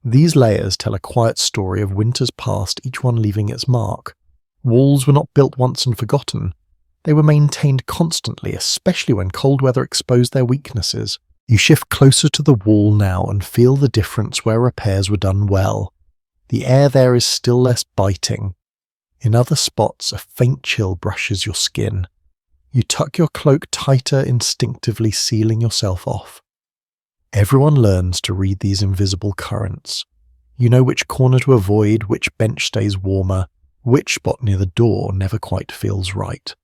These layers tell a quiet story of winters past, each one leaving its mark. Walls were not built once and forgotten. They were maintained constantly, especially when cold weather exposed their weaknesses. You shift closer to the wall now and feel the difference where repairs were done well. The air there is still less biting. In other spots, a faint chill brushes your skin. You tuck your cloak tighter, instinctively sealing yourself off. Everyone learns to read these invisible currents. You know which corner to avoid, which bench stays warmer, which spot near the door never quite feels right.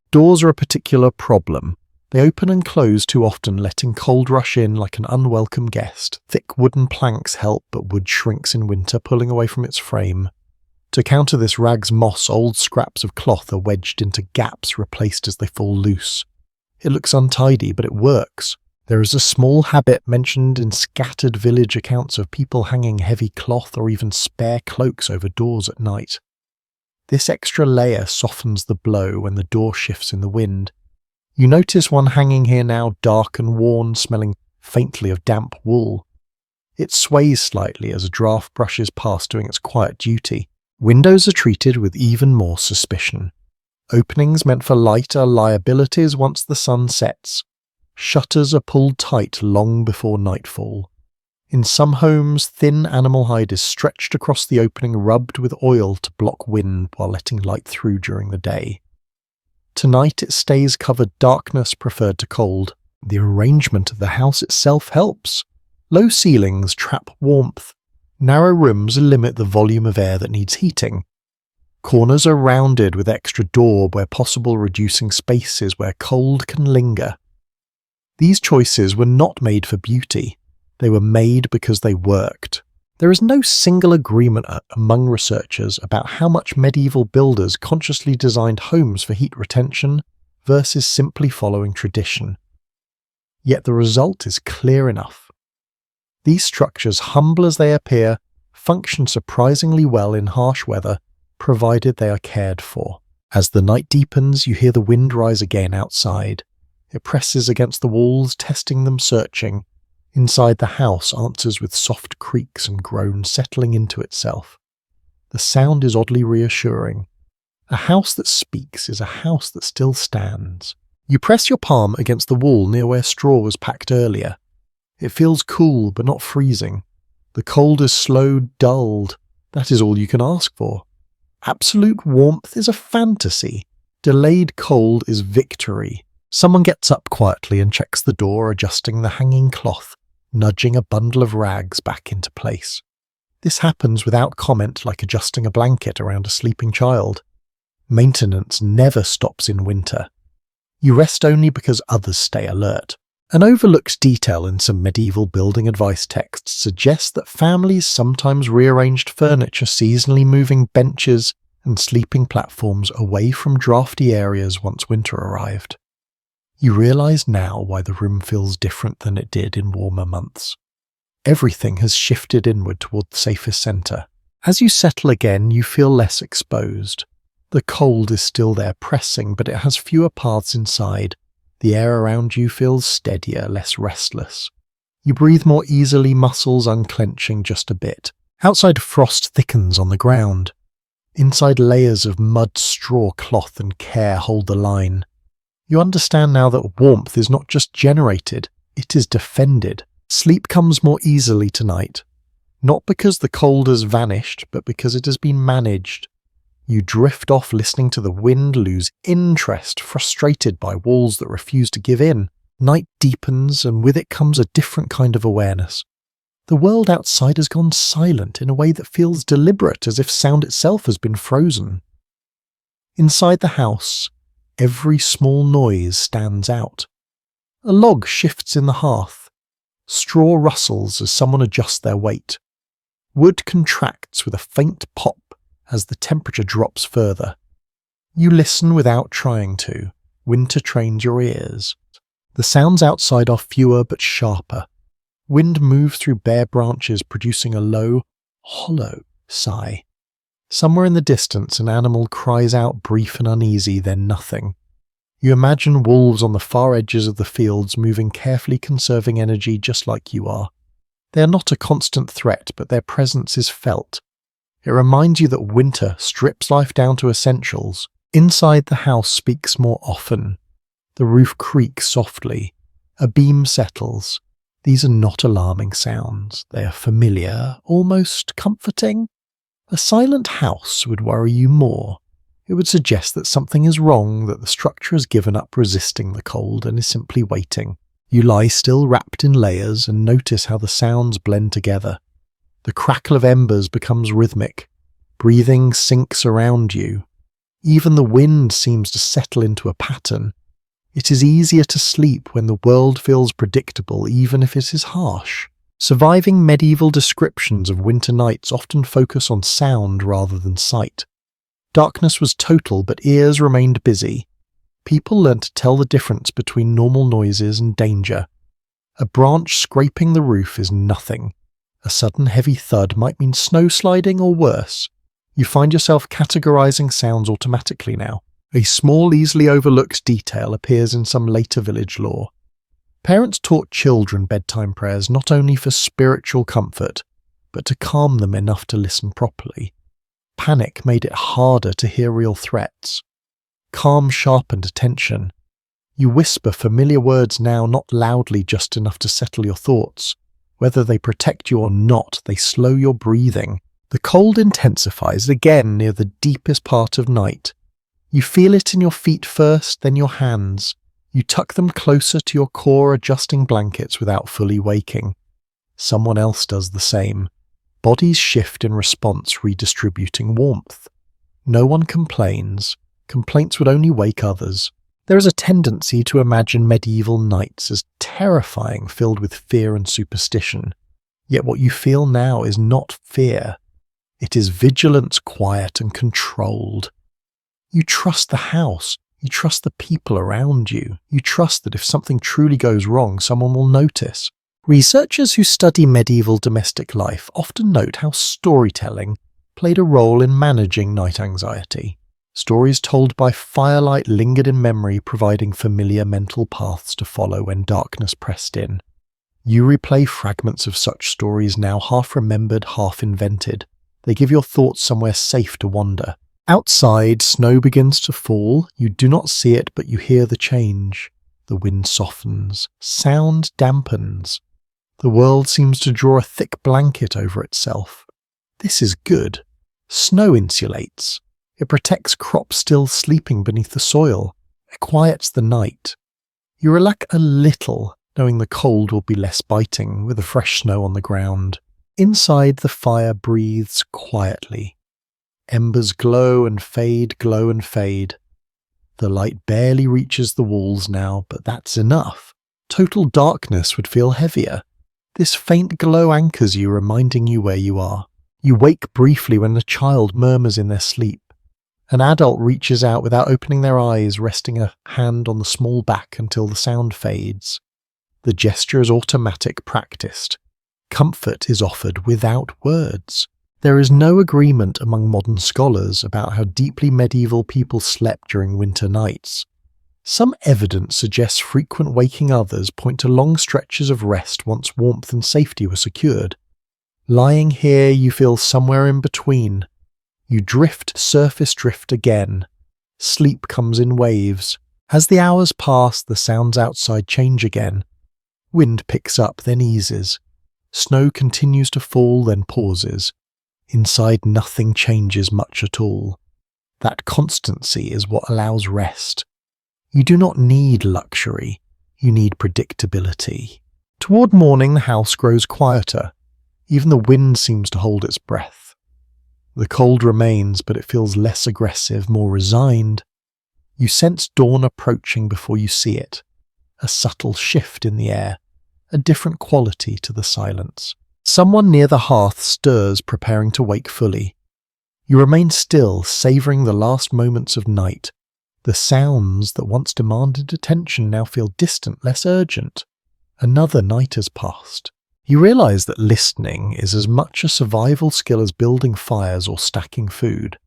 Doors are a particular problem. They open and close too often, letting cold rush in like an unwelcome guest. Thick wooden planks help, but wood shrinks in winter, pulling away from its frame. To counter this rags moss, old scraps of cloth are wedged into gaps, replaced as they fall loose. It looks untidy, but it works. There is a small habit mentioned in scattered village accounts of people hanging heavy cloth or even spare cloaks over doors at night. This extra layer softens the blow when the door shifts in the wind. You notice one hanging here now, dark and worn, smelling faintly of damp wool. It sways slightly as a draft brushes past, doing its quiet duty. Windows are treated with even more suspicion. Openings meant for light are liabilities once the sun sets. Shutters are pulled tight long before nightfall. In some homes, thin animal hide is stretched across the opening, rubbed with oil to block wind while letting light through during the day. Tonight it stays covered, darkness preferred to cold. The arrangement of the house itself helps. Low ceilings trap warmth. Narrow rooms limit the volume of air that needs heating. Corners are rounded with extra daub where possible, reducing spaces where cold can linger. These choices were not made for beauty. They were made because they worked. There is no single agreement among researchers about how much medieval builders consciously designed homes for heat retention versus simply following tradition. Yet the result is clear enough. These structures, humble as they appear, function surprisingly well in harsh weather, provided they are cared for. As the night deepens, you hear the wind rise again outside. It presses against the walls, testing them, searching. Inside the house answers with soft creaks and groans, settling into itself. The sound is oddly reassuring. A house that speaks is a house that still stands. You press your palm against the wall near where straw was packed earlier. It feels cool, but not freezing. The cold is slowed, dulled. That is all you can ask for. Absolute warmth is a fantasy. Delayed cold is victory. Someone gets up quietly and checks the door, adjusting the hanging cloth, nudging a bundle of rags back into place. This happens without comment, like adjusting a blanket around a sleeping child. Maintenance never stops in winter. You rest only because others stay alert. An overlooked detail in some medieval building advice texts suggests that families sometimes rearranged furniture, seasonally moving benches and sleeping platforms away from drafty areas once winter arrived. You realize now why the room feels different than it did in warmer months. Everything has shifted inward toward the safest center. As you settle again, you feel less exposed. The cold is still there pressing, but it has fewer paths inside. The air around you feels steadier, less restless. You breathe more easily, muscles unclenching just a bit. Outside, frost thickens on the ground. Inside, layers of mud, straw, cloth and care hold the line. You understand now that warmth is not just generated, it is defended. Sleep comes more easily tonight, not because the cold has vanished, but because it has been managed. You drift off listening to the wind, lose interest, frustrated by walls that refuse to give in. Night deepens, and with it comes a different kind of awareness. The world outside has gone silent in a way that feels deliberate, as if sound itself has been frozen. Inside the house, every small noise stands out. A log shifts in the hearth. Straw rustles as someone adjusts their weight. Wood contracts with a faint pop as the temperature drops further. You listen without trying to. Winter trains your ears. The sounds outside are fewer but sharper. Wind moves through bare branches, producing a low, hollow sigh. Somewhere in the distance, an animal cries out, brief and uneasy, then nothing. You imagine wolves on the far edges of the fields, moving carefully, conserving energy just like you are. They are not a constant threat, but their presence is felt. It reminds you that winter strips life down to essentials. Inside the house speaks more often. The roof creaks softly. A beam settles. These are not alarming sounds. They are familiar, almost comforting. A silent house would worry you more. It would suggest that something is wrong, that the structure has given up resisting the cold and is simply waiting. You lie still, wrapped in layers, and notice how the sounds blend together. The crackle of embers becomes rhythmic. Breathing sinks around you. Even the wind seems to settle into a pattern. It is easier to sleep when the world feels predictable, even if it is harsh. Surviving medieval descriptions of winter nights often focus on sound rather than sight. Darkness was total, but ears remained busy. People learned to tell the difference between normal noises and danger. A branch scraping the roof is nothing. A sudden heavy thud might mean snow sliding or worse. You find yourself categorizing sounds automatically now. A small, easily overlooked detail appears in some later village lore. Parents taught children bedtime prayers not only for spiritual comfort, but to calm them enough to listen properly. Panic made it harder to hear real threats. Calm sharpened attention. You whisper familiar words now, not loudly, just enough to settle your thoughts. Whether they protect you or not, they slow your breathing. The cold intensifies again near the deepest part of night. You feel it in your feet first, then your hands. You tuck them closer to your core, adjusting blankets without fully waking. Someone else does the same. Bodies shift in response, redistributing warmth. No one complains. Complaints would only wake others. There is a tendency to imagine medieval nights as terrifying, filled with fear and superstition. Yet what you feel now is not fear. It is vigilance, quiet and controlled. You trust the house. You trust the people around you. You trust that if something truly goes wrong, someone will notice. Researchers who study medieval domestic life often note how storytelling played a role in managing night anxiety. Stories told by firelight lingered in memory, providing familiar mental paths to follow when darkness pressed in. You replay fragments of such stories now, half remembered, half invented. They give your thoughts somewhere safe to wander. Outside, snow begins to fall. You do not see it, but you hear the change. The wind softens. Sound dampens. The world seems to draw a thick blanket over itself. This is good. Snow insulates. It protects crops still sleeping beneath the soil. It quiets the night. You relax a little, knowing the cold will be less biting with the fresh snow on the ground. Inside, the fire breathes quietly. Embers glow and fade, glow and fade. The light barely reaches the walls now, but that's enough. Total darkness would feel heavier. This faint glow anchors you, reminding you where you are. You wake briefly when a child murmurs in their sleep. An adult reaches out without opening their eyes, resting a hand on the small back until the sound fades. The gesture is automatic, practiced. Comfort is offered without words. There is no agreement among modern scholars about how deeply medieval people slept during winter nights. Some evidence suggests frequent waking, others point to long stretches of rest once warmth and safety were secured. Lying here, you feel somewhere in between. You drift, surface drift again. Sleep comes in waves. As the hours pass, the sounds outside change again. Wind picks up, then eases. Snow continues to fall, then pauses. Inside, nothing changes much at all. That constancy is what allows rest. You do not need luxury. You need predictability. Toward morning, the house grows quieter. Even the wind seems to hold its breath. The cold remains, but it feels less aggressive, more resigned. You sense dawn approaching before you see it. A subtle shift in the air. A different quality to the silence. Someone near the hearth stirs, preparing to wake fully. You remain still, savouring the last moments of night. The sounds that once demanded attention now feel distant, less urgent. Another night has passed. You realise that listening is as much a survival skill as building fires or stacking food.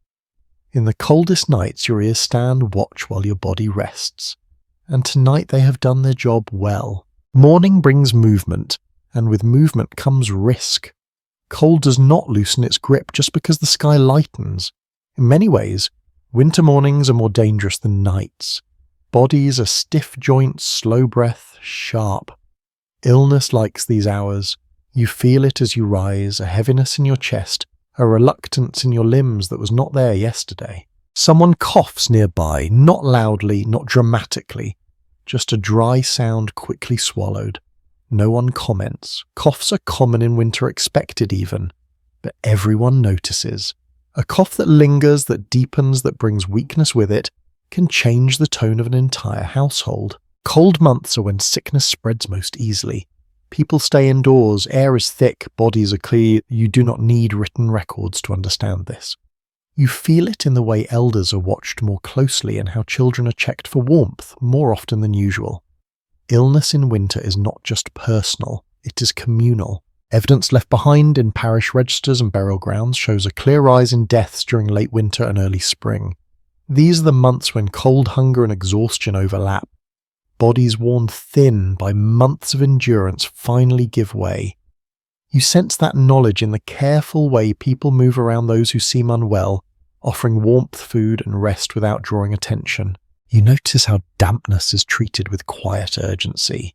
In the coldest nights, your ears stand watch while your body rests. And tonight they have done their job well. Morning brings movement, and with movement comes risk. Cold does not loosen its grip just because the sky lightens. In many ways, winter mornings are more dangerous than nights. Bodies are stiff joints, slow breath, sharp. Illness likes these hours. You feel it as you rise, a heaviness in your chest, a reluctance in your limbs that was not there yesterday. Someone coughs nearby, not loudly, not dramatically, just a dry sound quickly swallowed. No one comments. Coughs are common in winter, expected even, but everyone notices. A cough that lingers, that deepens, that brings weakness with it, can change the tone of an entire household. Cold months are when sickness spreads most easily. People stay indoors, air is thick, bodies are clear. You do not need written records to understand this. You feel it in the way elders are watched more closely and how children are checked for warmth more often than usual. Illness in winter is not just personal, it is communal. Evidence left behind in parish registers and burial grounds shows a clear rise in deaths during late winter and early spring. These are the months when cold, hunger and exhaustion overlap. Bodies worn thin by months of endurance finally give way. You sense that knowledge in the careful way people move around those who seem unwell, offering warmth, food and rest without drawing attention. You notice how dampness is treated with quiet urgency.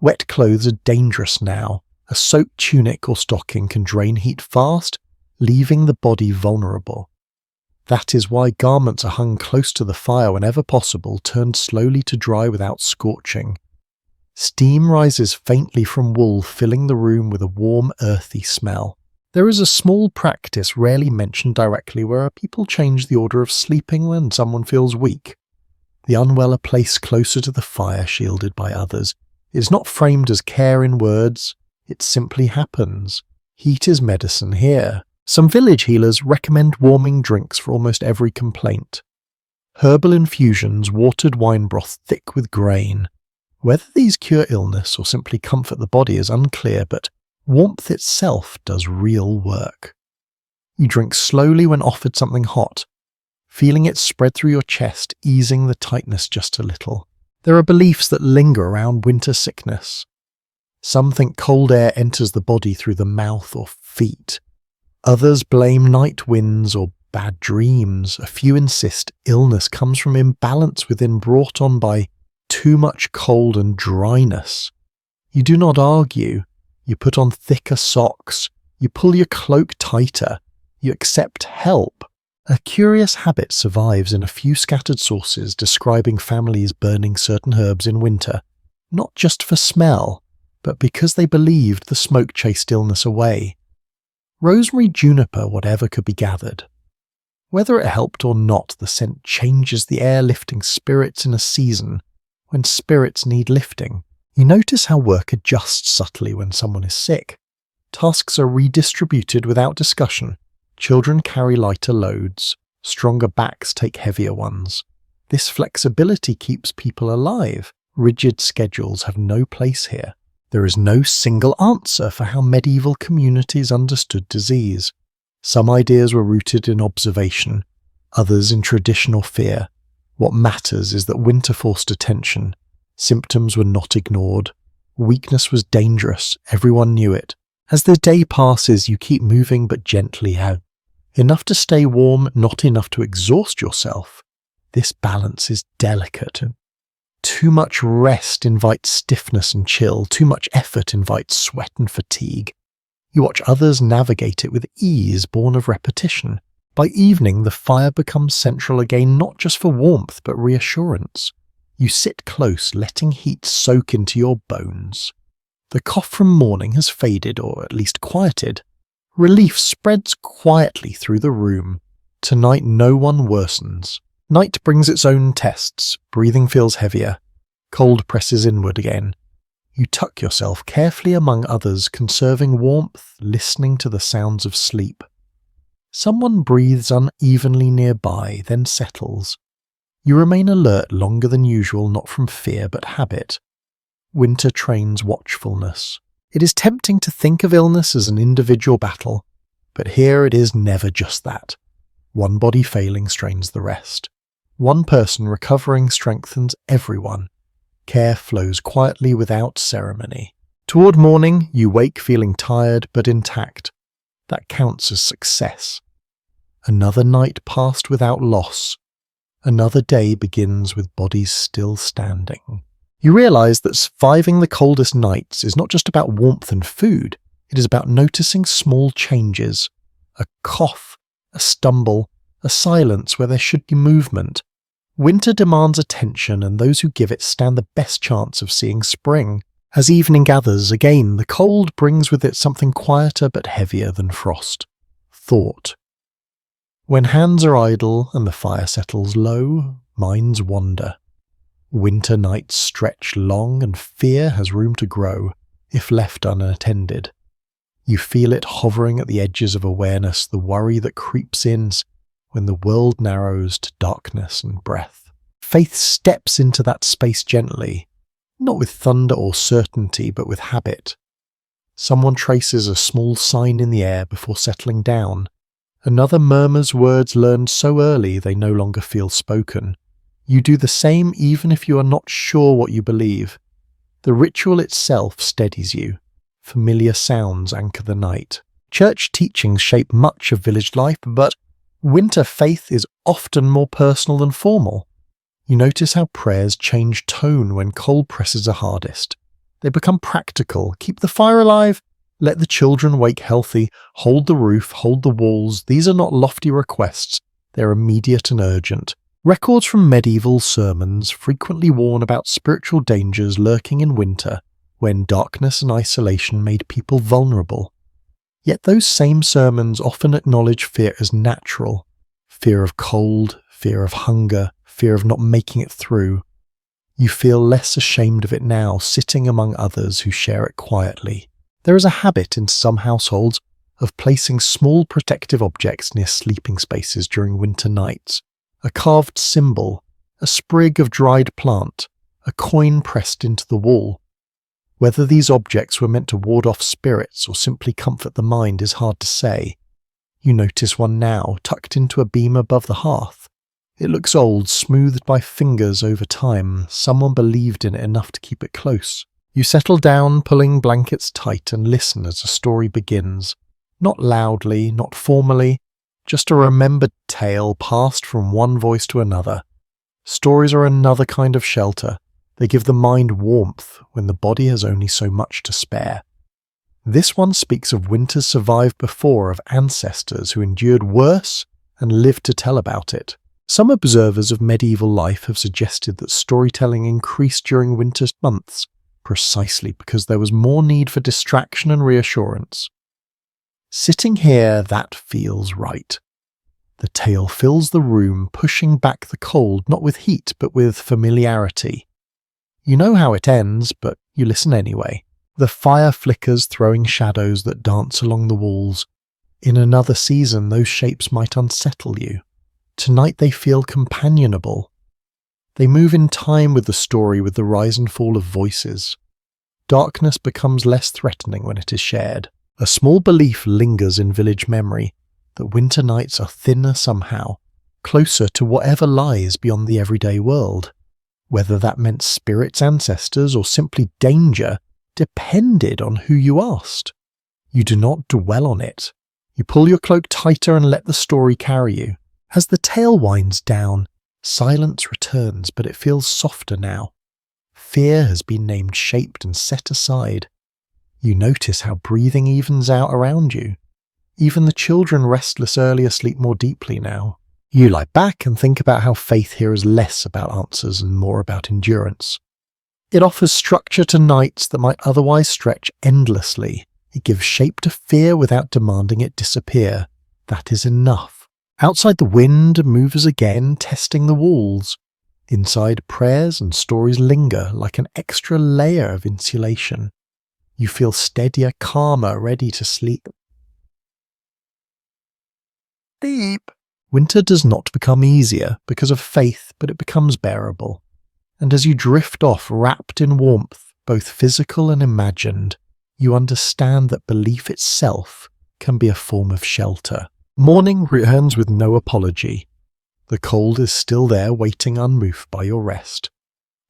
Wet clothes are dangerous now. A soaked tunic or stocking can drain heat fast, leaving the body vulnerable. That is why garments are hung close to the fire whenever possible, turned slowly to dry without scorching. Steam rises faintly from wool, filling the room with a warm, earthy smell. There is a small practice rarely mentioned directly where people change the order of sleeping when someone feels weak. The unwell are placed closer to the fire, shielded by others. It is not framed as care in words, it simply happens. Heat is medicine here. Some village healers recommend warming drinks for almost every complaint. Herbal infusions, watered wine broth thick with grain. Whether these cure illness or simply comfort the body is unclear, but warmth itself does real work. You drink slowly when offered something hot, feeling it spread through your chest, easing the tightness just a little. There are beliefs that linger around winter sickness. Some think cold air enters the body through the mouth or feet. Others blame night winds or bad dreams. A few insist illness comes from imbalance within brought on by too much cold and dryness. You do not argue. You put on thicker socks. You pull your cloak tighter. You accept help. A curious habit survives in a few scattered sources describing families burning certain herbs in winter, not just for smell, but because they believed the smoke chased illness away. Rosemary, juniper, whatever could be gathered. Whether it helped or not, the scent changes the air, lifting spirits in a season when spirits need lifting. You notice how work adjusts subtly when someone is sick. Tasks are redistributed without discussion. Children carry lighter loads. Stronger backs take heavier ones. This flexibility keeps people alive. Rigid schedules have no place here. There is no single answer for how medieval communities understood disease. Some ideas were rooted in observation, others in traditional fear. What matters is that winter forced attention. Symptoms were not ignored. Weakness was dangerous. Everyone knew it. As the day passes, you keep moving but gently out. Enough to stay warm, not enough to exhaust yourself. This balance is delicate. Too much rest invites stiffness and chill. Too much effort invites sweat and fatigue. You watch others navigate it with ease born of repetition. By evening, the fire becomes central again, not just for warmth, but reassurance. You sit close, letting heat soak into your bones. The cough from morning has faded, or at least quieted. Relief spreads quietly through the room. Tonight no one worsens. Night brings its own tests. Breathing feels heavier. Cold presses inward again. You tuck yourself carefully among others, conserving warmth, listening to the sounds of sleep. Someone breathes unevenly nearby, then settles. You remain alert longer than usual, not from fear but habit. Winter trains watchfulness. It is tempting to think of illness as an individual battle, but here it is never just that. One body failing strains the rest. One person recovering strengthens everyone. Care flows quietly without ceremony. Toward morning, you wake feeling tired but intact. That counts as success. Another night passed without loss. Another day begins with bodies still standing. You realize that surviving the coldest nights is not just about warmth and food. It is about noticing small changes. A cough, a stumble, a silence where there should be movement. Winter demands attention, and those who give it stand the best chance of seeing spring. As evening gathers, again, the cold brings with it something quieter but heavier than frost. Thought. When hands are idle and the fire settles low, minds wander. Winter nights stretch long and fear has room to grow, if left unattended. You feel it hovering at the edges of awareness, the worry that creeps in when the world narrows to darkness and breath. Faith steps into that space gently, not with thunder or certainty, but with habit. Someone traces a small sign in the air before settling down. Another murmurs words learned so early they no longer feel spoken. You do the same even if you are not sure what you believe. The ritual itself steadies you. Familiar sounds anchor the night. Church teachings shape much of village life, but winter faith is often more personal than formal. You notice how prayers change tone when cold presses are hardest. They become practical. Keep the fire alive. Let the children wake healthy. Hold the roof. Hold the walls. These are not lofty requests. They're immediate and urgent. Records from medieval sermons frequently warn about spiritual dangers lurking in winter, when darkness and isolation made people vulnerable. Yet those same sermons often acknowledge fear as natural. Fear of cold, fear of hunger, fear of not making it through. You feel less ashamed of it now, sitting among others who share it quietly. There is a habit in some households of placing small protective objects near sleeping spaces during winter nights. A carved symbol, a sprig of dried plant, a coin pressed into the wall. Whether these objects were meant to ward off spirits or simply comfort the mind is hard to say. You notice one now, tucked into a beam above the hearth. It looks old, smoothed by fingers over time. Someone believed in it enough to keep it close. You settle down, pulling blankets tight, and listen as a story begins. Not loudly, not formally, just a remembered tale passed from one voice to another. Stories are another kind of shelter. They give the mind warmth when the body has only so much to spare. This one speaks of winters survived before, of ancestors who endured worse and lived to tell about it. Some observers of medieval life have suggested that storytelling increased during winter months, precisely because there was more need for distraction and reassurance. Sitting here, that feels right. The tale fills the room, pushing back the cold, not with heat, but with familiarity. You know how it ends, but you listen anyway. The fire flickers, throwing shadows that dance along the walls. In another season, those shapes might unsettle you. Tonight they feel companionable. They move in time with the story, with the rise and fall of voices. Darkness becomes less threatening when it is shared. A small belief lingers in village memory that winter nights are thinner somehow, closer to whatever lies beyond the everyday world. Whether that meant spirits, ancestors, or simply danger depended on who you asked. You do not dwell on it. You pull your cloak tighter and let the story carry you. As the tale winds down, silence returns, but it feels softer now. Fear has been named, shaped, and set aside. You notice how breathing evens out around you. Even the children restless earlier sleep more deeply now. You lie back and think about how faith here is less about answers and more about endurance. It offers structure to nights that might otherwise stretch endlessly. It gives shape to fear without demanding it disappear. That is enough. Outside, the wind moves again, testing the walls. Inside, prayers and stories linger like an extra layer of insulation. You feel steadier, calmer, ready to sleep. Sleep. Winter does not become easier because of faith, but it becomes bearable. And as you drift off, wrapped in warmth, both physical and imagined, you understand that belief itself can be a form of shelter. Morning returns with no apology. The cold is still there, waiting unmoved by your rest.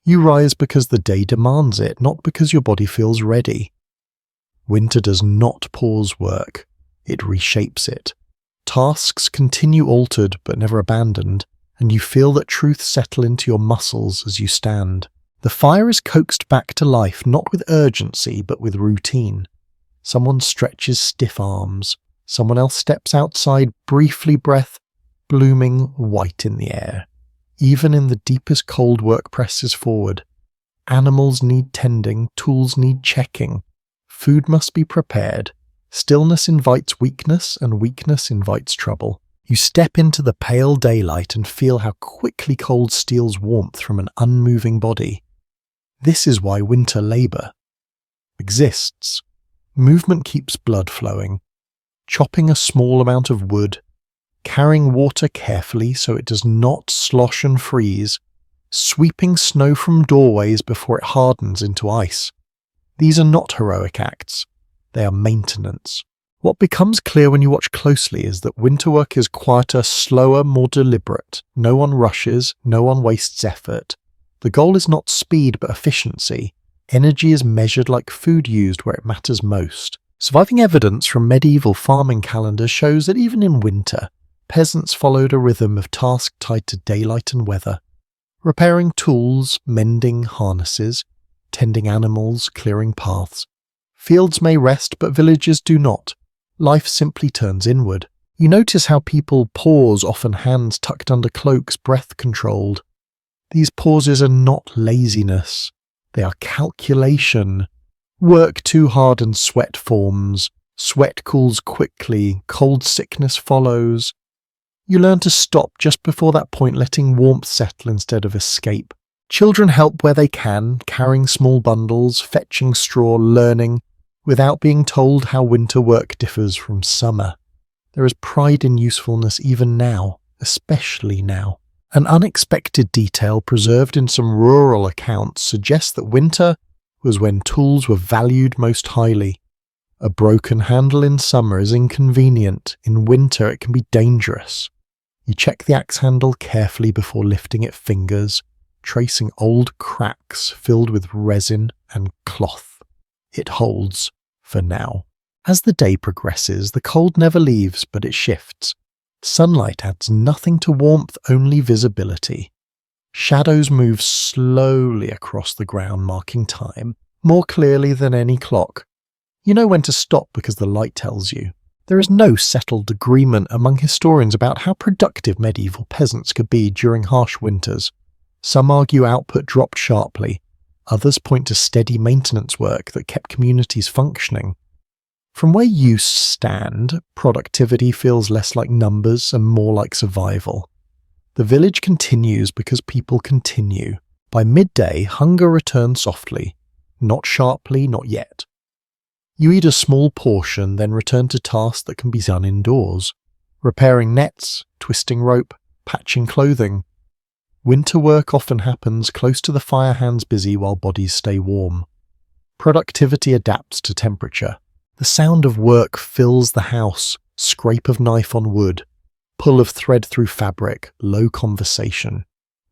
You rise because the day demands it, not because your body feels ready. Winter does not pause work, it reshapes it. Tasks continue altered but never abandoned, and you feel that truth settle into your muscles as you stand. The fire is coaxed back to life, not with urgency but with routine. Someone stretches stiff arms. Someone else steps outside, briefly, breath blooming white in the air. Even in the deepest cold, work presses forward. Animals need tending, tools need checking. Food must be prepared. Stillness invites weakness, and weakness invites trouble. You step into the pale daylight and feel how quickly cold steals warmth from an unmoving body. This is why winter labour exists. Movement keeps blood flowing. Chopping a small amount of wood, carrying water carefully so it does not slosh and freeze, sweeping snow from doorways before it hardens into ice. These are not heroic acts. They are maintenance. What becomes clear when you watch closely is that winter work is quieter, slower, more deliberate. No one rushes, no one wastes effort. The goal is not speed but efficiency. Energy is measured like food used where it matters most. Surviving evidence from medieval farming calendars shows that even in winter, peasants followed a rhythm of tasks tied to daylight and weather. Repairing tools, mending harnesses, tending animals, clearing paths. Fields may rest, but villages do not. Life simply turns inward. You notice how people pause, often hands tucked under cloaks, breath controlled. These pauses are not laziness. They are calculation. Work too hard and sweat forms. Sweat cools quickly. Cold sickness follows. You learn to stop just before that point, letting warmth settle instead of escape. Children help where they can, carrying small bundles, fetching straw, learning, without being told how winter work differs from summer. There is pride in usefulness even now, especially now. An unexpected detail preserved in some rural accounts suggests that winter was when tools were valued most highly. A broken handle in summer is inconvenient. In winter it can be dangerous. You check the axe handle carefully before lifting it fingers, tracing old cracks filled with resin and cloth. It holds for now. As the day progresses, the cold never leaves, but it shifts. Sunlight adds nothing to warmth, only visibility. Shadows move slowly across the ground, marking time, more clearly than any clock. You know when to stop because the light tells you. There is no settled agreement among historians about how productive medieval peasants could be during harsh winters. Some argue output dropped sharply. Others point to steady maintenance work that kept communities functioning. From where you stand, productivity feels less like numbers and more like survival. The village continues because people continue. By midday, hunger returns softly. Not sharply, not yet. You eat a small portion, then return to tasks that can be done indoors. Repairing nets, twisting rope, patching clothing. Winter work often happens close to the fire, hands busy while bodies stay warm. Productivity adapts to temperature. The sound of work fills the house, scrape of knife on wood, pull of thread through fabric, low conversation.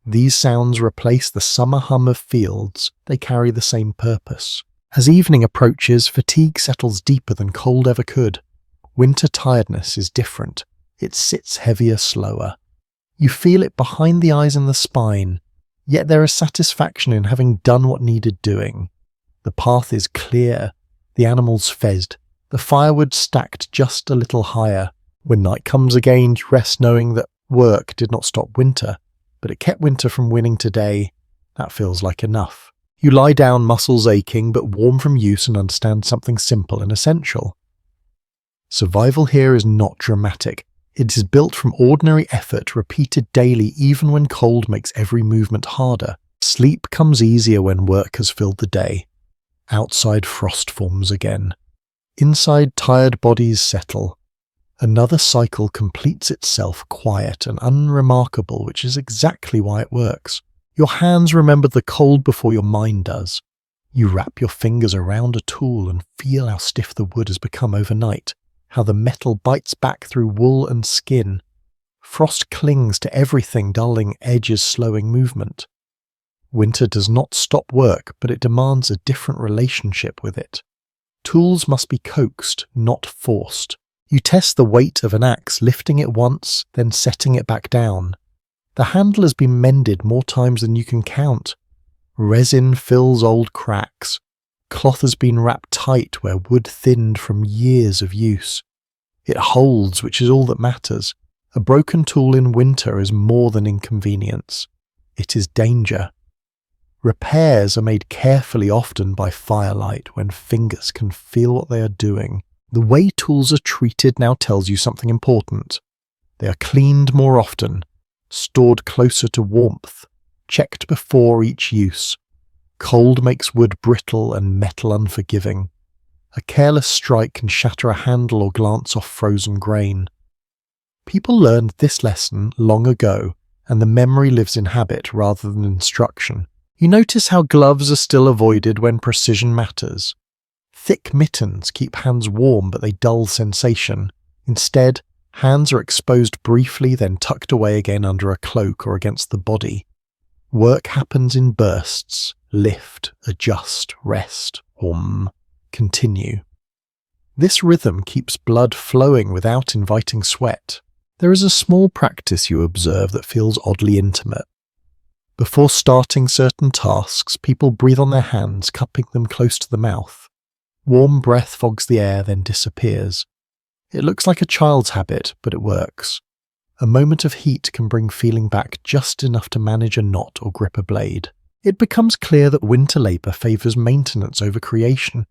These sounds replace the summer hum of fields. They carry the same purpose. As evening approaches, fatigue settles deeper than cold ever could. Winter tiredness is different. It sits heavier, slower. You feel it behind the eyes and the spine. Yet there is satisfaction in having done what needed doing. The path is clear, the animals fed, the firewood stacked just a little higher. When night comes again, you rest knowing that work did not stop winter, but it kept winter from winning today. That feels like enough. You lie down, muscles aching, but warm from use, and understand something simple and essential. Survival here is not dramatic. It is built from ordinary effort repeated daily, even when cold makes every movement harder. Sleep comes easier when work has filled the day. Outside frost forms again. Inside tired bodies settle. Another cycle completes itself, quiet and unremarkable, which is exactly why it works. Your hands remember the cold before your mind does. You wrap your fingers around a tool and feel how stiff the wood has become overnight, how the metal bites back through wool and skin. Frost clings to everything, dulling edges, slowing movement. Winter does not stop work, but it demands a different relationship with it. Tools must be coaxed, not forced. You test the weight of an axe, lifting it once, then setting it back down. The handle has been mended more times than you can count. Resin fills old cracks. Cloth has been wrapped tight where wood thinned from years of use. It holds, which is all that matters. A broken tool in winter is more than inconvenience. It is danger. Repairs are made carefully, often by firelight, when fingers can feel what they are doing. The way tools are treated now tells you something important. They are cleaned more often, stored closer to warmth, checked before each use. Cold makes wood brittle and metal unforgiving. A careless strike can shatter a handle or glance off frozen grain. People learned this lesson long ago, and the memory lives in habit rather than instruction. You notice how gloves are still avoided when precision matters. Thick mittens keep hands warm, but they dull sensation. Instead, hands are exposed briefly, then tucked away again under a cloak or against the body. Work happens in bursts. Lift, adjust, rest, continue. This rhythm keeps blood flowing without inviting sweat. There is a small practice you observe that feels oddly intimate. Before starting certain tasks, people breathe on their hands, cupping them close to the mouth. Warm breath fogs the air, then disappears. It looks like a child's habit, but it works. A moment of heat can bring feeling back just enough to manage a knot or grip a blade. It becomes clear that winter labour favours maintenance over creation.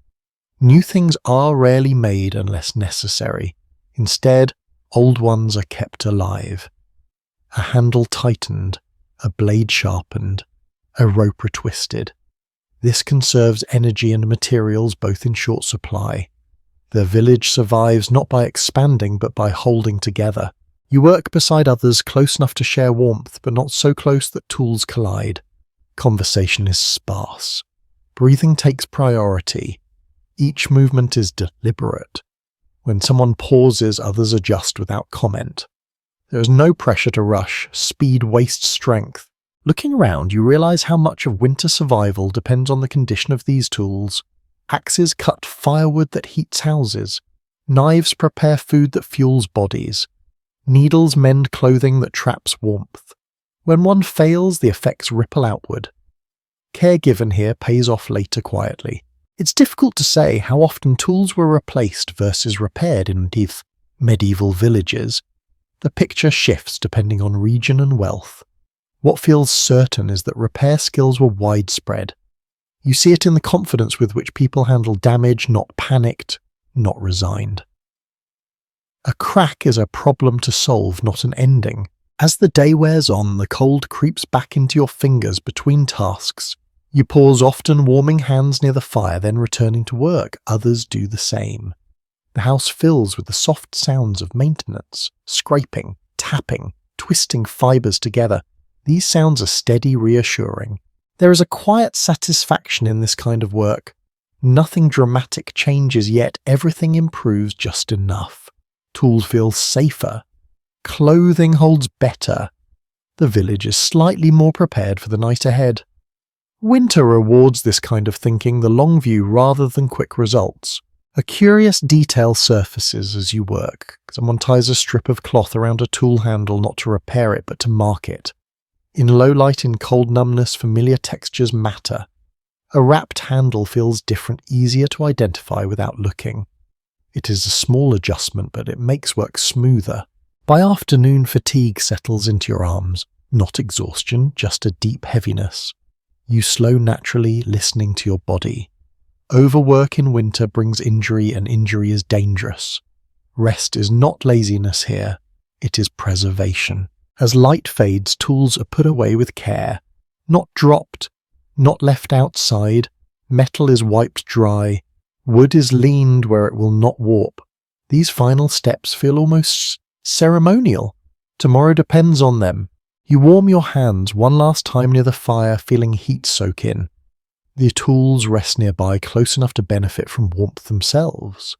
New things are rarely made unless necessary. Instead, old ones are kept alive. A handle tightened, a blade sharpened, a rope retwisted. This conserves energy and materials both in short supply. The village survives not by expanding but by holding together. You work beside others close enough to share warmth, but not so close that tools collide. Conversation is sparse. Breathing takes priority. Each movement is deliberate. When someone pauses, others adjust without comment. There is no pressure to rush. Speed wastes strength. Looking around, you realize how much of winter survival depends on the condition of these tools. Axes cut firewood that heats houses. Knives prepare food that fuels bodies. Needles mend clothing that traps warmth. When one fails, the effects ripple outward. Care given here pays off later quietly. It's difficult to say how often tools were replaced versus repaired in these medieval villages. The picture shifts depending on region and wealth. What feels certain is that repair skills were widespread. You see it in the confidence with which people handle damage, not panicked, not resigned. A crack is a problem to solve, not an ending. As the day wears on, the cold creeps back into your fingers between tasks. You pause, often warming hands near the fire, then returning to work. Others do the same. The house fills with the soft sounds of maintenance, scraping, tapping, twisting fibres together. These sounds are steady, reassuring. There is a quiet satisfaction in this kind of work. Nothing dramatic changes, yet everything improves just enough. Tools feel safer. Clothing holds better. The village is slightly more prepared for the night ahead. Winter rewards this kind of thinking, the long view rather than quick results. A curious detail surfaces as you work. Someone ties a strip of cloth around a tool handle not to repair it but to mark it. In low light, in cold numbness, familiar textures matter. A wrapped handle feels different, easier to identify without looking. It is a small adjustment, but it makes work smoother. By afternoon, fatigue settles into your arms. Not exhaustion, just a deep heaviness. You slow naturally, listening to your body. Overwork in winter brings injury, and injury is dangerous. Rest is not laziness here, it is preservation. As light fades, tools are put away with care. Not dropped, not left outside. Metal is wiped dry. Wood is leaned where it will not warp. These final steps feel almost ceremonial. Tomorrow depends on them. You warm your hands one last time near the fire, feeling heat soak in. The tools rest nearby, close enough to benefit from warmth themselves.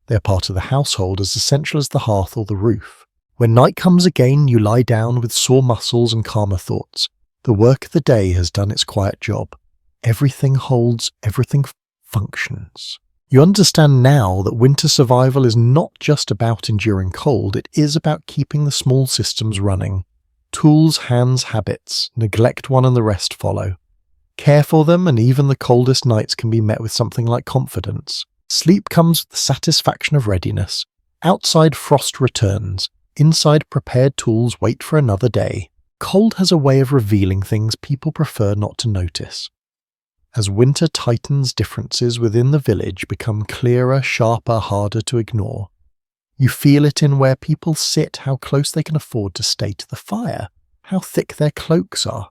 They are part of the household, as essential as the hearth or the roof. When night comes again, you lie down with sore muscles and calmer thoughts. The work of the day has done its quiet job. Everything holds, everything functions. You understand now that winter survival is not just about enduring cold, it is about keeping the small systems running. Tools, hands, habits. Neglect one and the rest follow. Care for them, and even the coldest nights can be met with something like confidence. Sleep comes with the satisfaction of readiness. Outside frost returns. Inside prepared tools wait for another day. Cold has a way of revealing things people prefer not to notice. As winter tightens, differences within the village become clearer, sharper, harder to ignore. You feel it in where people sit, how close they can afford to stay to the fire, how thick their cloaks are.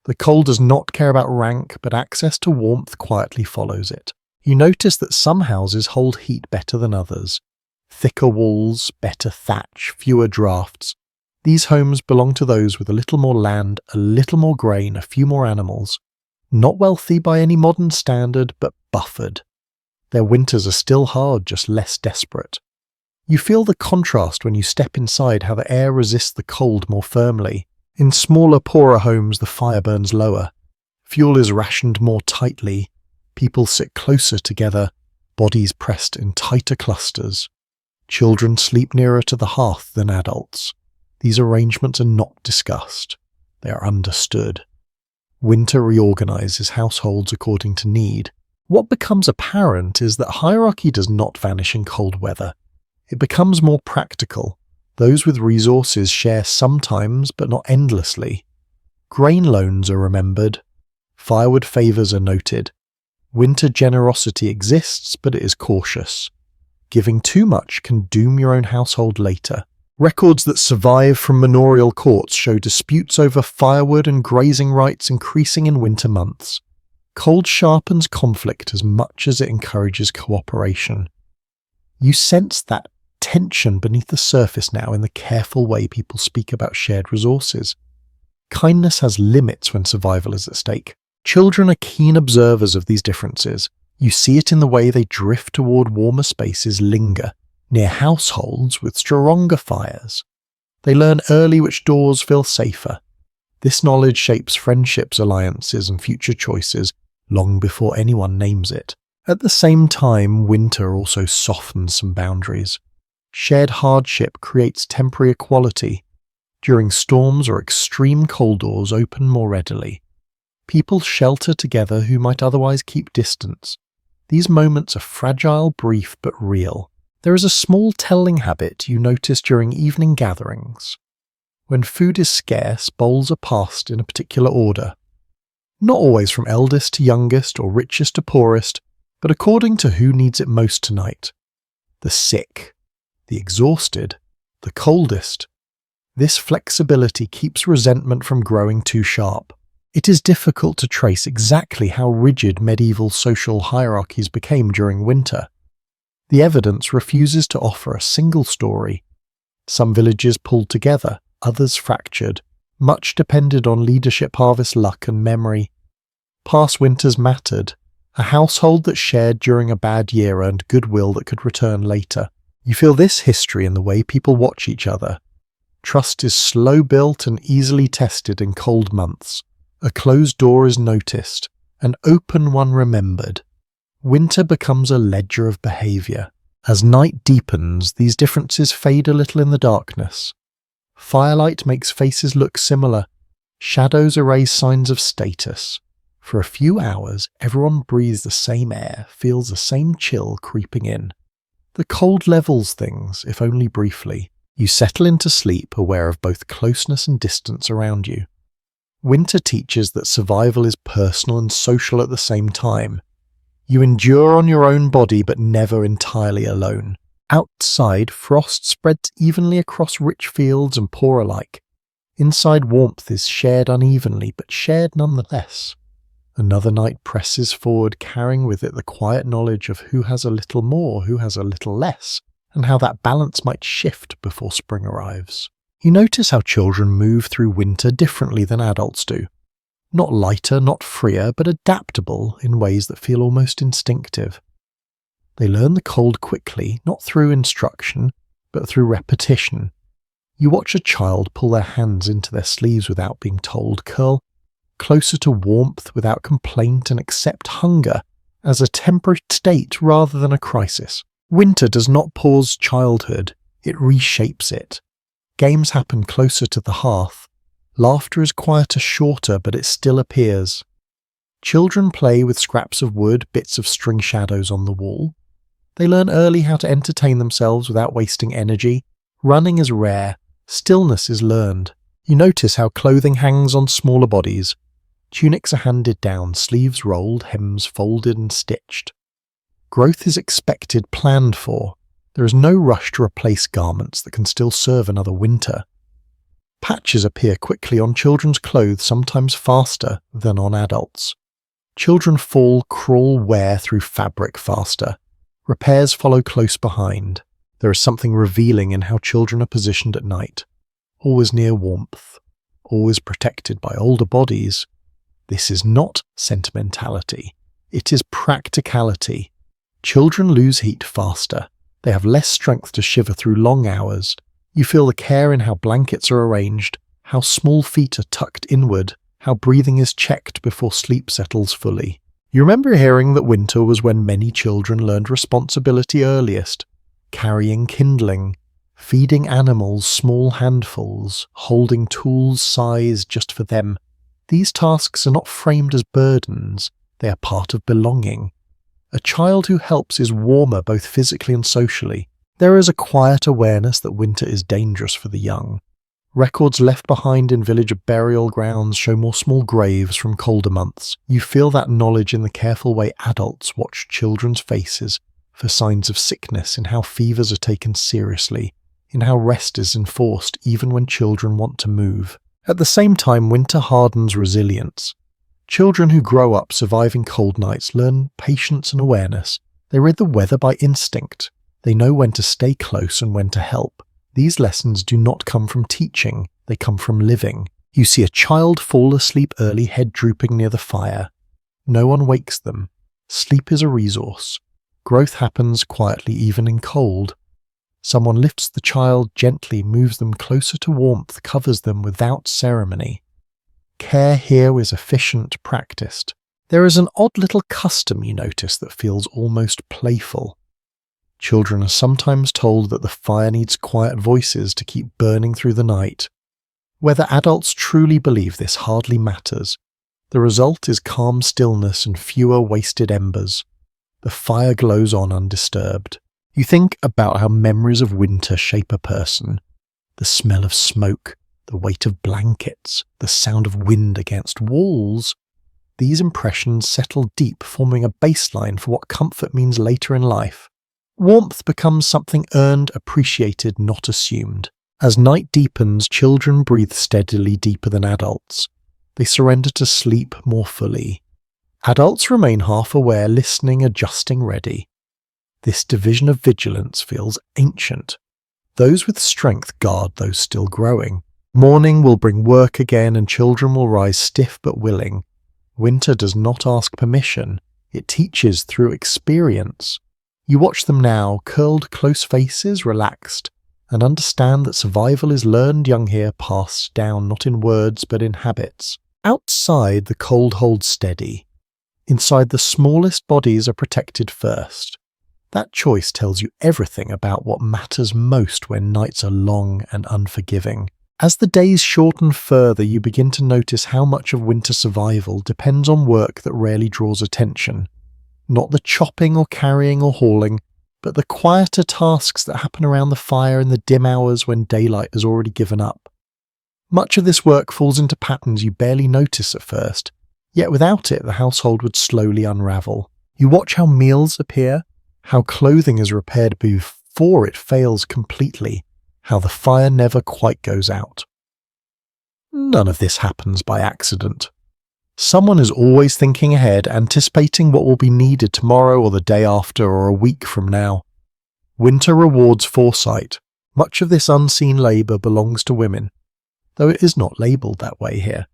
The cold does not care about rank, but access to warmth quietly follows it. You notice that some houses hold heat better than others. Thicker walls, better thatch, fewer drafts. These homes belong to those with a little more land, a little more grain, a few more animals. Not wealthy by any modern standard, but buffered. Their winters are still hard, just less desperate. You feel the contrast when you step inside, how the air resists the cold more firmly. In smaller, poorer homes, the fire burns lower. Fuel is rationed more tightly. People sit closer together, bodies pressed in tighter clusters. Children sleep nearer to the hearth than adults. These arrangements are not discussed. They are understood. Winter reorganizes households according to need. What becomes apparent is that hierarchy does not vanish in cold weather. It becomes more practical. Those with resources share sometimes, but not endlessly. Grain loans are remembered. Firewood favors are noted. Winter generosity exists, but it is cautious. Giving too much can doom your own household later. Records that survive from manorial courts show disputes over firewood and grazing rights increasing in winter months. Cold sharpens conflict as much as it encourages cooperation. You sense that tension beneath the surface now in the careful way people speak about shared resources. Kindness has limits when survival is at stake. Children are keen observers of these differences. You see it in the way they drift toward warmer spaces, linger, near households with stronger fires. They learn early which doors feel safer. This knowledge shapes friendships, alliances, and future choices long before anyone names it. At the same time, winter also softens some boundaries. Shared hardship creates temporary equality. During storms or extreme cold doors open more readily. People shelter together who might otherwise keep distance. These moments are fragile, brief, but real. There is a small telling habit you notice during evening gatherings. When food is scarce, bowls are passed in a particular order. Not always from eldest to youngest or richest to poorest, but according to who needs it most tonight. The sick, the exhausted, the coldest. This flexibility keeps resentment from growing too sharp. It is difficult to trace exactly how rigid medieval social hierarchies became during winter. The evidence refuses to offer a single story. Some villages pulled together, others fractured. Much depended on leadership, harvest luck, and memory. Past winters mattered. A household that shared during a bad year earned goodwill that could return later. You feel this history in the way people watch each other. Trust is slow built and easily tested in cold months. A closed door is noticed, an open one remembered. Winter becomes a ledger of behaviour. As night deepens, these differences fade a little in the darkness. Firelight makes faces look similar. Shadows erase signs of status. For a few hours, everyone breathes the same air, feels the same chill creeping in. The cold levels things, if only briefly. You settle into sleep, aware of both closeness and distance around you. Winter teaches that survival is personal and social at the same time. You endure on your own body, but never entirely alone. Outside, frost spreads evenly across rich fields and poor alike. Inside, warmth is shared unevenly, but shared nonetheless. Another night presses forward, carrying with it the quiet knowledge of who has a little more, who has a little less, and how that balance might shift before spring arrives. You notice how children move through winter differently than adults do. Not lighter, not freer, but adaptable in ways that feel almost instinctive. They learn the cold quickly, not through instruction, but through repetition. You watch a child pull their hands into their sleeves without being told, curl closer to warmth without complaint, and accept hunger as a temporary state rather than a crisis. Winter does not pause childhood, it reshapes it. Games happen closer to the hearth. Laughter is quieter, shorter, but it still appears. Children play with scraps of wood, bits of string shadows on the wall. They learn early how to entertain themselves without wasting energy. Running is rare. Stillness is learned. You notice how clothing hangs on smaller bodies. Tunics are handed down, sleeves rolled, hems folded and stitched. Growth is expected, planned for. There is no rush to replace garments that can still serve another winter. Patches appear quickly on children's clothes, sometimes faster than on adults. Children fall, crawl, wear through fabric faster. Repairs follow close behind. There is something revealing in how children are positioned at night. Always near warmth. Always protected by older bodies. This is not sentimentality. It is practicality. Children lose heat faster. They have less strength to shiver through long hours. You feel the care in how blankets are arranged, how small feet are tucked inward, how breathing is checked before sleep settles fully. You remember hearing that winter was when many children learned responsibility earliest, carrying kindling, feeding animals small handfuls, holding tools sized just for them. These tasks are not framed as burdens, they are part of belonging. A child who helps is warmer both physically and socially. There is a quiet awareness that winter is dangerous for the young. Records left behind in village burial grounds show more small graves from colder months. You feel that knowledge in the careful way adults watch children's faces for signs of sickness, in how fevers are taken seriously, in how rest is enforced even when children want to move. At the same time, winter hardens resilience. Children who grow up surviving cold nights learn patience and awareness. They read the weather by instinct. They know when to stay close and when to help. These lessons do not come from teaching, they come from living. You see a child fall asleep early, head drooping near the fire. No one wakes them. Sleep is a resource. Growth happens quietly even in cold. Someone lifts the child gently, moves them closer to warmth, covers them without ceremony. Care here is efficient, practiced. There is an odd little custom you notice that feels almost playful. Children are sometimes told that the fire needs quiet voices to keep burning through the night. Whether adults truly believe this hardly matters. The result is calm stillness and fewer wasted embers. The fire glows on undisturbed. You think about how memories of winter shape a person. The smell of smoke, the weight of blankets, the sound of wind against walls. These impressions settle deep, forming a baseline for what comfort means later in life. Warmth becomes something earned, appreciated, not assumed. As night deepens, children breathe steadily deeper than adults. They surrender to sleep more fully. Adults remain half-aware, listening, adjusting, ready. This division of vigilance feels ancient. Those with strength guard those still growing. Morning will bring work again, and children will rise stiff but willing. Winter does not ask permission. It teaches through experience. You watch them now, curled close faces, relaxed, and understand that survival is learned young here, passed down not in words but in habits. Outside, the cold holds steady. Inside, the smallest bodies are protected first. That choice tells you everything about what matters most when nights are long and unforgiving. As the days shorten further, you begin to notice how much of winter survival depends on work that rarely draws attention. Not the chopping or carrying or hauling, but the quieter tasks that happen around the fire in the dim hours when daylight has already given up. Much of this work falls into patterns you barely notice at first, yet without it the household would slowly unravel. You watch how meals appear, how clothing is repaired before it fails completely, how the fire never quite goes out. None of this happens by accident. Someone is always thinking ahead, anticipating what will be needed tomorrow or the day after or a week from now. Winter rewards foresight. Much of this unseen labour belongs to women, though it is not labelled that way here.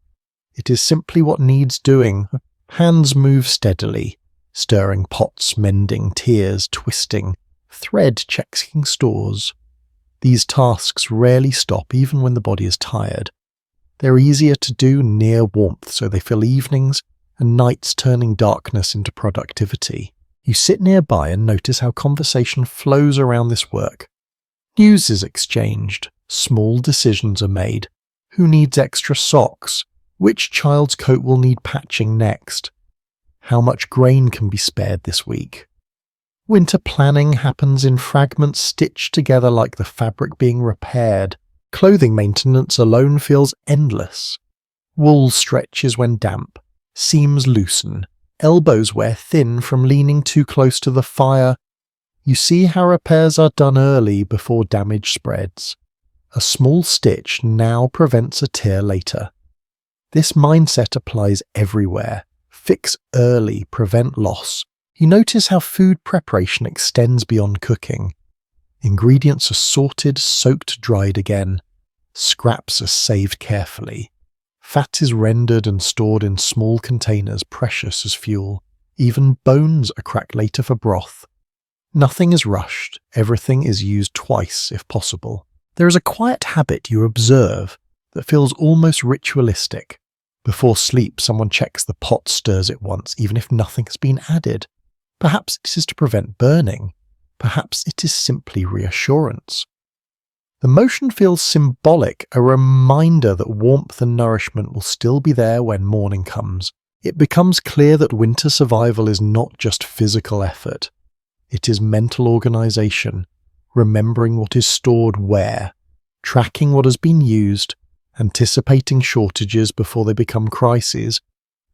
It is simply what needs doing. Hands move steadily, stirring pots, mending tiers, twisting, thread checking stores. These tasks rarely stop even when the body is tired. They're easier to do near warmth, so they fill evenings and nights, turning darkness into productivity. You sit nearby and notice how conversation flows around this work. News is exchanged, small decisions are made. Who needs extra socks? Which child's coat will need patching next? How much grain can be spared this week? Winter planning happens in fragments stitched together like the fabric being repaired. Clothing maintenance alone feels endless. Wool stretches when damp, seams loosen, elbows wear thin from leaning too close to the fire. You see how repairs are done early before damage spreads. A small stitch now prevents a tear later. This mindset applies everywhere. Fix early, prevent loss. You notice how food preparation extends beyond cooking. Ingredients are sorted, soaked, dried again. Scraps are saved carefully. Fat is rendered and stored in small containers, precious as fuel. Even bones are cracked later for broth. Nothing is rushed. Everything is used twice, if possible. There is a quiet habit you observe that feels almost ritualistic. Before sleep, someone checks the pot, stirs it once, even if nothing has been added. Perhaps it is to prevent burning. Perhaps it is simply reassurance. The motion feels symbolic, a reminder that warmth and nourishment will still be there when morning comes. It becomes clear that winter survival is not just physical effort. It is mental organization, remembering what is stored where, tracking what has been used, anticipating shortages before they become crises.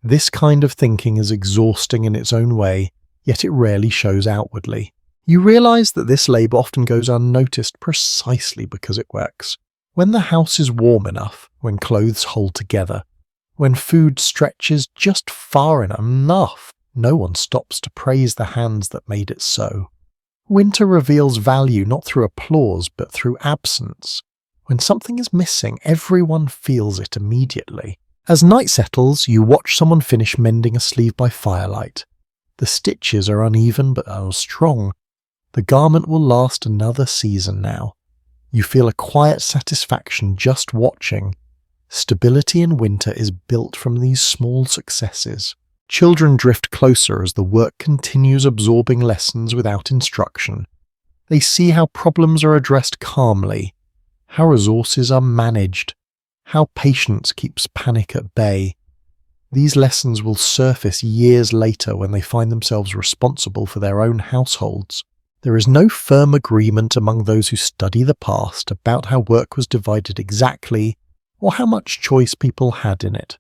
This kind of thinking is exhausting in its own way, yet it rarely shows outwardly. You realize that this labor often goes unnoticed precisely because it works. When the house is warm enough, when clothes hold together, when food stretches just far enough, no one stops to praise the hands that made it so. Winter reveals value not through applause but through absence. When something is missing, everyone feels it immediately. As night settles, you watch someone finish mending a sleeve by firelight. The stitches are uneven but are strong. The garment will last another season now. You feel a quiet satisfaction just watching. Stability in winter is built from these small successes. Children drift closer as the work continues, absorbing lessons without instruction. They see how problems are addressed calmly, how resources are managed, how patience keeps panic at bay. These lessons will surface years later when they find themselves responsible for their own households. There is no firm agreement among those who study the past about how work was divided exactly or how much choice people had in it.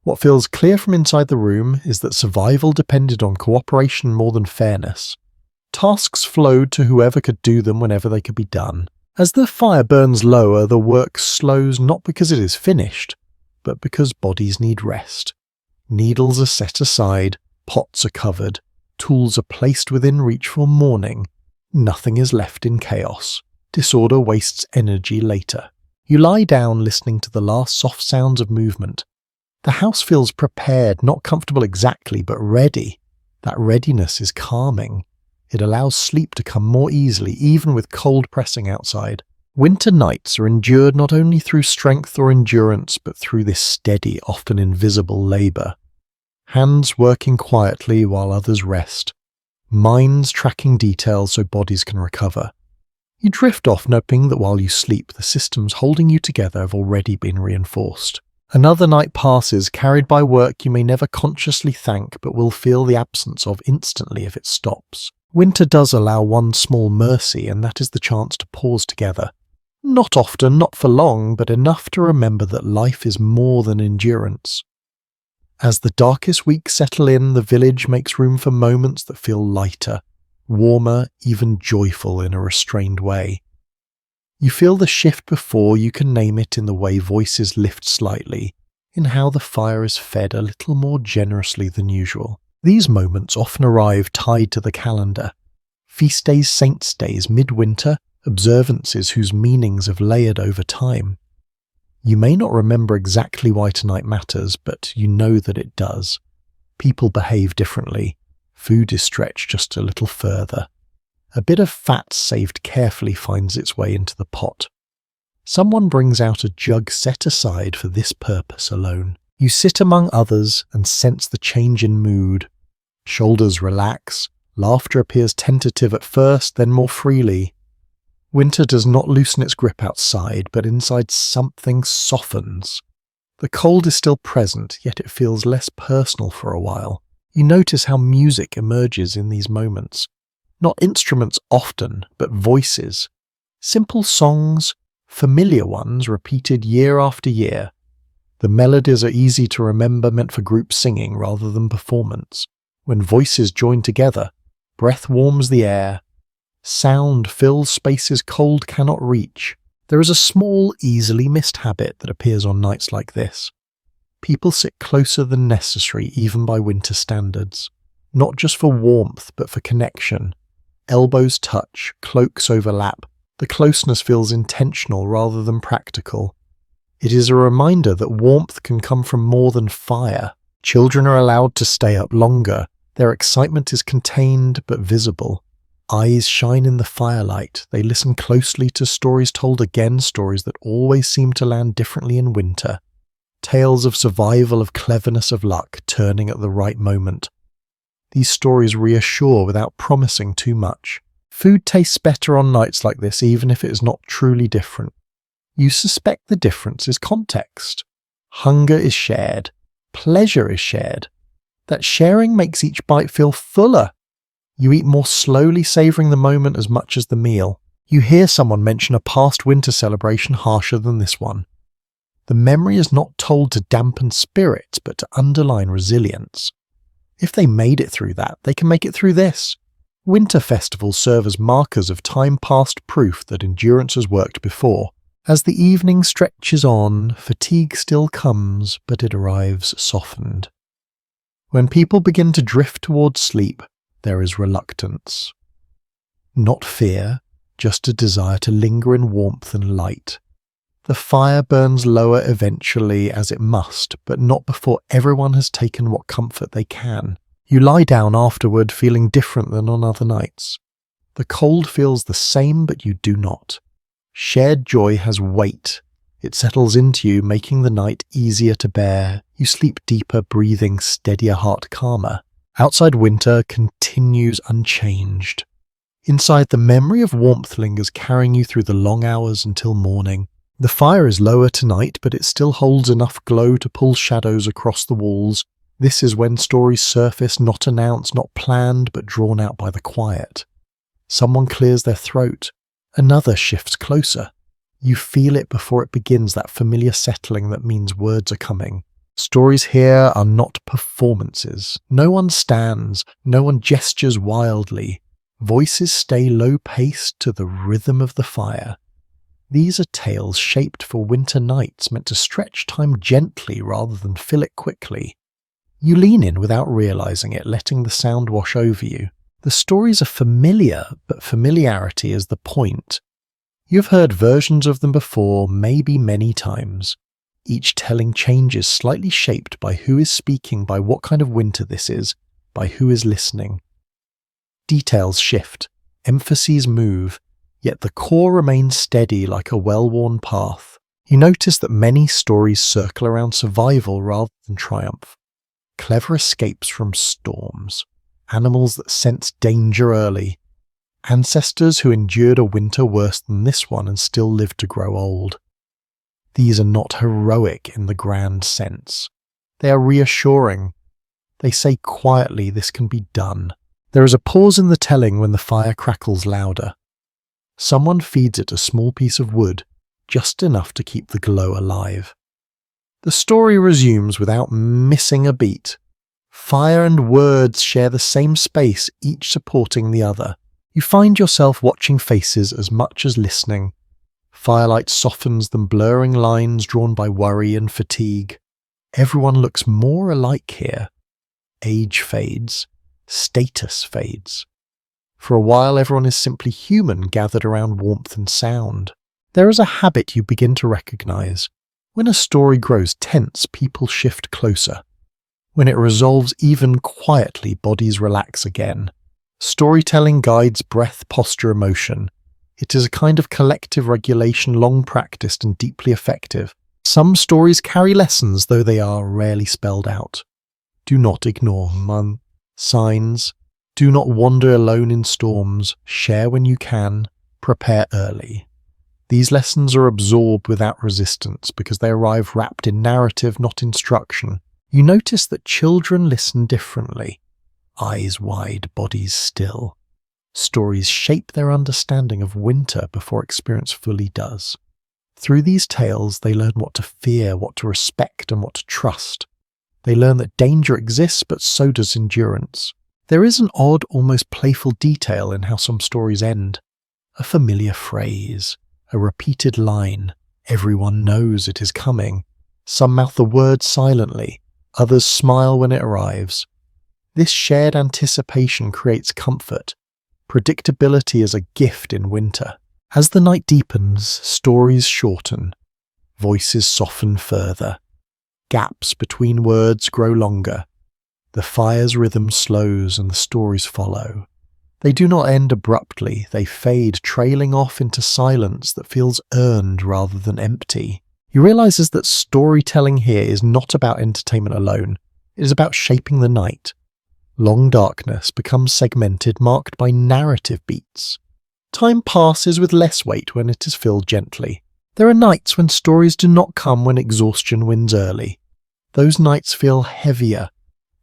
What feels clear from inside the room is that survival depended on cooperation more than fairness. Tasks flowed to whoever could do them whenever they could be done. As the fire burns lower, the work slows not because it is finished, but because bodies need rest. Needles are set aside, pots are covered, tools are placed within reach for morning. Nothing is left in chaos. Disorder wastes energy later. You lie down listening to the last soft sounds of movement. The house feels prepared, not comfortable exactly, but ready. That readiness is calming. It allows sleep to come more easily, even with cold pressing outside. Winter nights are endured not only through strength or endurance, but through this steady, often invisible labour. Hands working quietly while others rest. Minds tracking details so bodies can recover. You drift off, knowing that while you sleep, the systems holding you together have already been reinforced. Another night passes, carried by work you may never consciously thank but will feel the absence of instantly if it stops. Winter does allow one small mercy, and that is the chance to pause together. Not often, not for long, but enough to remember that life is more than endurance. As the darkest weeks settle in, the village makes room for moments that feel lighter, warmer, even joyful in a restrained way. You feel the shift before you can name it in the way voices lift slightly, in how the fire is fed a little more generously than usual. These moments often arrive tied to the calendar. Feast days, saints' days, midwinter, observances whose meanings have layered over time. You may not remember exactly why tonight matters, but you know that it does. People behave differently. Food is stretched just a little further. A bit of fat saved carefully finds its way into the pot. Someone brings out a jug set aside for this purpose alone. You sit among others and sense the change in mood. Shoulders relax, laughter appears tentative at first, then more freely. Winter does not loosen its grip outside, but inside something softens. The cold is still present, yet it feels less personal for a while. You notice how music emerges in these moments. Not instruments often, but voices. Simple songs, familiar ones repeated year after year. The melodies are easy to remember, meant for group singing rather than performance. When voices join together, breath warms the air. Sound fills spaces cold cannot reach. There is a small, easily missed habit that appears on nights like this. People sit closer than necessary even by winter standards. Not just for warmth, but for connection. Elbows touch, cloaks overlap. The closeness feels intentional rather than practical. It is a reminder that warmth can come from more than fire. Children are allowed to stay up longer. Their excitement is contained but visible. Eyes shine in the firelight. They listen closely to stories told again, stories that always seem to land differently in winter. Tales of survival, of cleverness, of luck, turning at the right moment. These stories reassure without promising too much. Food tastes better on nights like this, even if it is not truly different. You suspect the difference is context. Hunger is shared. Pleasure is shared. That sharing makes each bite feel fuller. You eat more slowly, savouring the moment as much as the meal. You hear someone mention a past winter celebration harsher than this one. The memory is not told to dampen spirits, but to underline resilience. If they made it through that, they can make it through this. Winter festivals serve as markers of time past, proof that endurance has worked before. As the evening stretches on, fatigue still comes, but it arrives softened. When people begin to drift towards sleep, there is reluctance. Not fear, just a desire to linger in warmth and light. The fire burns lower eventually, as it must, but not before everyone has taken what comfort they can. You lie down afterward feeling different than on other nights. The cold feels the same, but you do not. Shared joy has weight. It settles into you, making the night easier to bear. You sleep deeper, breathing steadier, heart calmer. Outside winter continues unchanged. Inside, the memory of warmth lingers, carrying you through the long hours until morning. The fire is lower tonight, but it still holds enough glow to pull shadows across the walls. This is when stories surface, not announced, not planned, but drawn out by the quiet. Someone clears their throat. Another shifts closer. You feel it before it begins, that familiar settling that means words are coming. Stories here are not performances. No one stands, no one gestures wildly. Voices stay low-paced to the rhythm of the fire. These are tales shaped for winter nights, meant to stretch time gently rather than fill it quickly. You lean in without realizing it, letting the sound wash over you. The stories are familiar, but familiarity is the point. You've heard versions of them before, maybe many times. Each telling changes, slightly shaped by who is speaking, by what kind of winter this is, by who is listening. Details shift, emphases move, yet the core remains steady like a well-worn path. You notice that many stories circle around survival rather than triumph. Clever escapes from storms, animals that sense danger early, ancestors who endured a winter worse than this one and still lived to grow old. These are not heroic in the grand sense. They are reassuring. They say quietly this can be done. There is a pause in the telling when the fire crackles louder. Someone feeds it a small piece of wood, just enough to keep the glow alive. The story resumes without missing a beat. Fire and words share the same space, each supporting the other. You find yourself watching faces as much as listening. Firelight softens them blurring lines drawn by worry and fatigue. Everyone looks more alike here. Age fades. Status fades. For a while everyone is simply human, gathered around warmth and sound. There is a habit you begin to recognize. When a story grows tense, people shift closer. When it resolves even quietly, bodies relax again. Storytelling guides breath, posture, emotion. It is a kind of collective regulation long practiced and deeply effective. Some stories carry lessons, though they are rarely spelled out. Do not ignore signs. Do not wander alone in storms. Share when you can. Prepare early. These lessons are absorbed without resistance because they arrive wrapped in narrative, not instruction. You notice that children listen differently. Eyes wide, bodies still. Stories shape their understanding of winter before experience fully does. Through these tales, they learn what to fear, what to respect, and what to trust. They learn that danger exists, but so does endurance. There is an odd, almost playful detail in how some stories end. A familiar phrase, a repeated line. Everyone knows it is coming. Some mouth the word silently, others smile when it arrives. This shared anticipation creates comfort. Predictability is a gift in winter. As the night deepens, stories shorten. Voices soften further. Gaps between words grow longer. The fire's rhythm slows and the stories follow. They do not end abruptly, they fade, trailing off into silence that feels earned rather than empty. You realize that storytelling here is not about entertainment alone. It is about shaping the night. Long darkness becomes segmented, marked by narrative beats. Time passes with less weight when it is filled gently. There are nights when stories do not come when exhaustion wins early. Those nights feel heavier.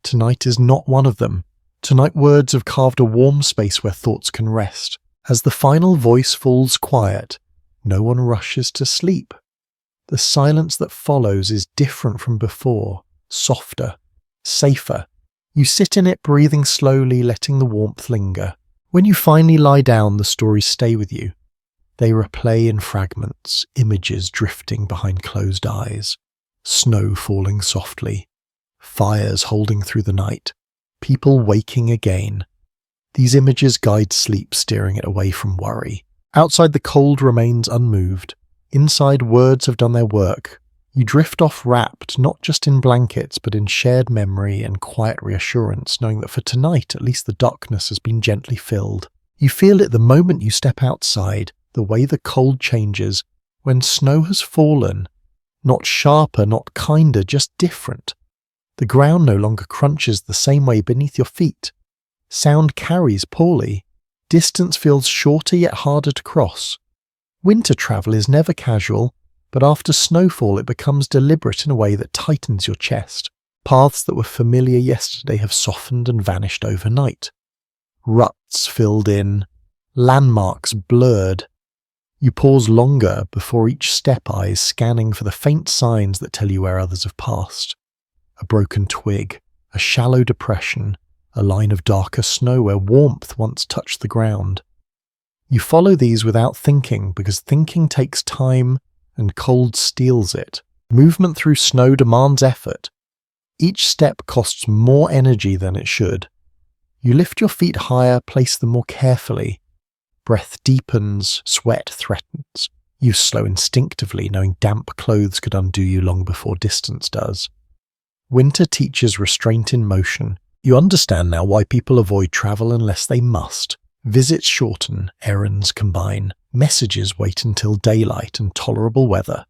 Tonight is not one of them. Tonight words have carved a warm space where thoughts can rest. As the final voice falls quiet, no one rushes to sleep. The silence that follows is different from before, softer, safer. You sit in it, breathing slowly, letting the warmth linger. When you finally lie down, the stories stay with you. They replay in fragments, images drifting behind closed eyes. Snow falling softly. Fires holding through the night. People waking again. These images guide sleep, steering it away from worry. Outside, the cold remains unmoved. Inside, words have done their work. You drift off wrapped, not just in blankets, but in shared memory and quiet reassurance, knowing that for tonight, at least the darkness has been gently filled. You feel it the moment you step outside, the way the cold changes, when snow has fallen. Not sharper, not kinder, just different. The ground no longer crunches the same way beneath your feet. Sound carries poorly. Distance feels shorter yet harder to cross. Winter travel is never casual, but after snowfall it becomes deliberate in a way that tightens your chest. Paths that were familiar yesterday have softened and vanished overnight. Ruts filled in, landmarks blurred. You pause longer before each step, eyes scanning for the faint signs that tell you where others have passed. A broken twig, a shallow depression, a line of darker snow where warmth once touched the ground. You follow these without thinking, because thinking takes time and cold steals it. Movement through snow demands effort. Each step costs more energy than it should. You lift your feet higher, place them more carefully. Breath deepens, sweat threatens. You slow instinctively, knowing damp clothes could undo you long before distance does. Winter teaches restraint in motion. You understand now why people avoid travel unless they must. Visits shorten, errands combine, messages wait until daylight and tolerable weather.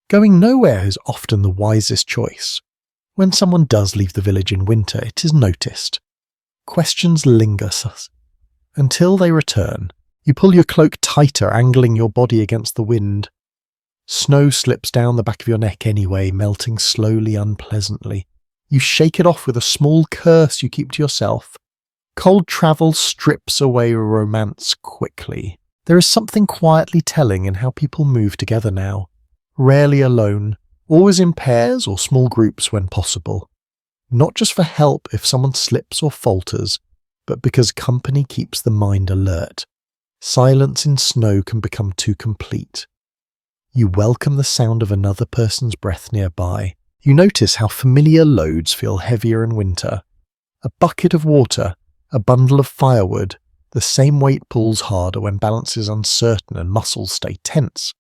Going nowhere is often the wisest choice. When someone does leave the village in winter, it is noticed. Questions linger. until they return. You pull your cloak tighter, angling your body against the wind. Snow slips down the back of your neck anyway, melting slowly, unpleasantly. You shake it off with a small curse you keep to yourself. Cold travel strips away romance quickly. There is something quietly telling in how people move together now. Rarely alone, always in pairs or small groups when possible. Not just for help if someone slips or falters, but because company keeps the mind alert. Silence in snow can become too complete. You welcome the sound of another person's breath nearby. You notice how familiar loads feel heavier in winter. A bucket of water, a bundle of firewood, the same weight pulls harder when balance is uncertain and muscles stay tense.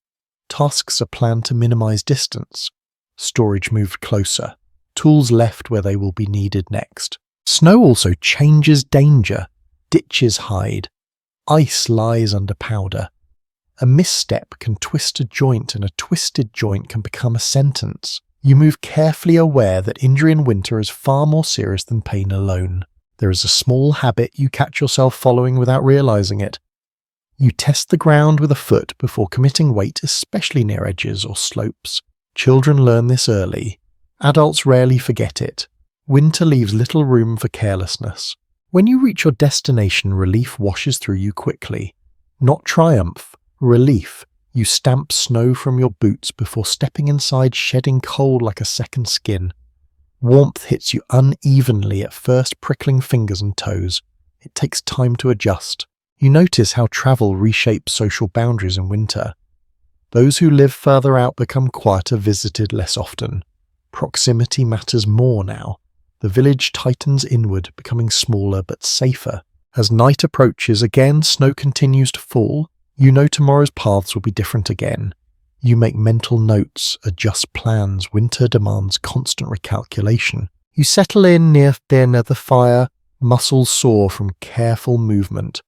Tasks are planned to minimize distance. Storage moved closer. Tools left where they will be needed next. Snow also changes danger. Ditches hide. Ice lies under powder. A misstep can twist a joint, and a twisted joint can become a sentence. You move carefully, aware that injury in winter is far more serious than pain alone. There is a small habit you catch yourself following without realizing it. You test the ground with a foot before committing weight, especially near edges or slopes. Children learn this early. Adults rarely forget it. Winter leaves little room for carelessness. When you reach your destination, relief washes through you quickly. Not triumph, relief. You stamp snow from your boots before stepping inside, shedding cold like a second skin. Warmth hits you unevenly at first, prickling fingers and toes. It takes time to adjust. You notice how travel reshapes social boundaries in winter. Those who live further out become quieter, visited less often. Proximity matters more now. The village tightens inward, becoming smaller but safer. As night approaches, again snow continues to fall. You know tomorrow's paths will be different again. You make mental notes, adjust plans. Winter demands constant recalculation. You settle in near the fire, muscles sore from careful movement.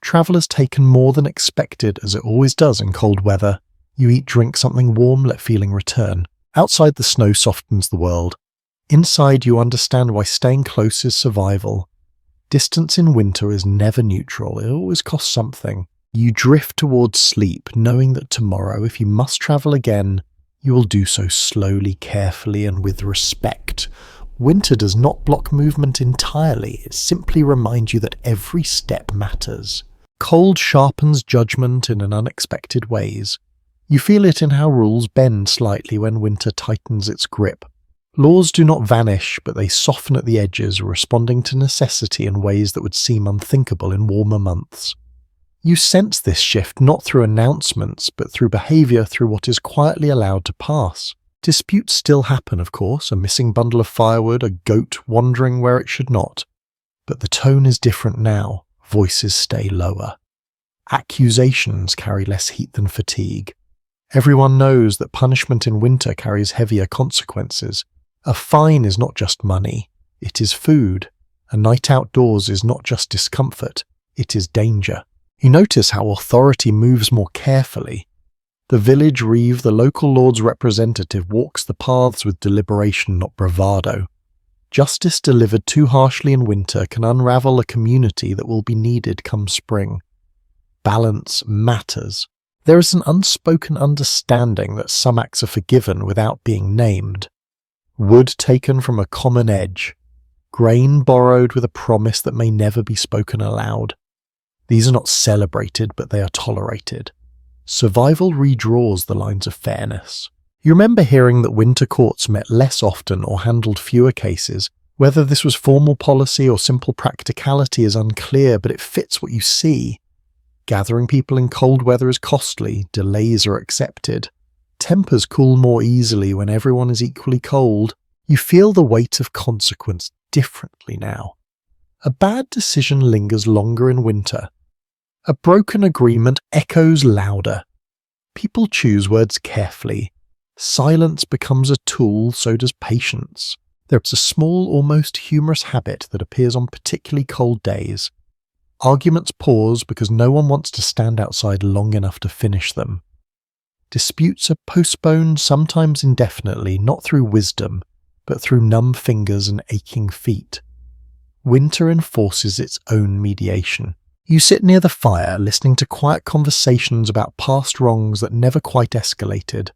Travel has taken more than expected, as it always does in cold weather. You eat, drink something warm, let feeling return. Outside, the snow softens the world. Inside, you understand why staying close is survival. Distance in winter is never neutral. It always costs something. You drift towards sleep, knowing that tomorrow, if you must travel again, you will do so slowly, carefully, and with respect. Winter does not block movement entirely. It simply reminds you that every step matters. Cold sharpens judgment in an unexpected ways. You feel it in how rules bend slightly when winter tightens its grip. Laws do not vanish, but they soften at the edges, responding to necessity in ways that would seem unthinkable in warmer months. You sense this shift not through announcements, but through behaviour, through what is quietly allowed to pass. Disputes still happen, of course, a missing bundle of firewood, a goat wandering where it should not. But the tone is different now. Voices stay lower. Accusations carry less heat than fatigue. Everyone knows that punishment in winter carries heavier consequences. A fine is not just money, it is food. A night outdoors is not just discomfort, it is danger. You notice how authority moves more carefully. The village reeve, the local lord's representative, walks the paths with deliberation, not bravado. Justice delivered too harshly in winter can unravel a community that will be needed come spring. Balance matters. There is an unspoken understanding that some acts are forgiven without being named. Wood taken from a common edge. Grain borrowed with a promise that may never be spoken aloud. These are not celebrated, but they are tolerated. Survival redraws the lines of fairness. You remember hearing that winter courts met less often or handled fewer cases. Whether this was formal policy or simple practicality is unclear, but it fits what you see. Gathering people in cold weather is costly, delays are accepted. Tempers cool more easily when everyone is equally cold. You feel the weight of consequence differently now. A bad decision lingers longer in winter. A broken agreement echoes louder. People choose words carefully. Silence becomes a tool, so does patience. There's a small, almost humorous habit that appears on particularly cold days. Arguments pause because no one wants to stand outside long enough to finish them. Disputes are postponed, sometimes indefinitely, not through wisdom, but through numb fingers and aching feet. Winter enforces its own mediation. You sit near the fire, listening to quiet conversations about past wrongs that never quite escalated.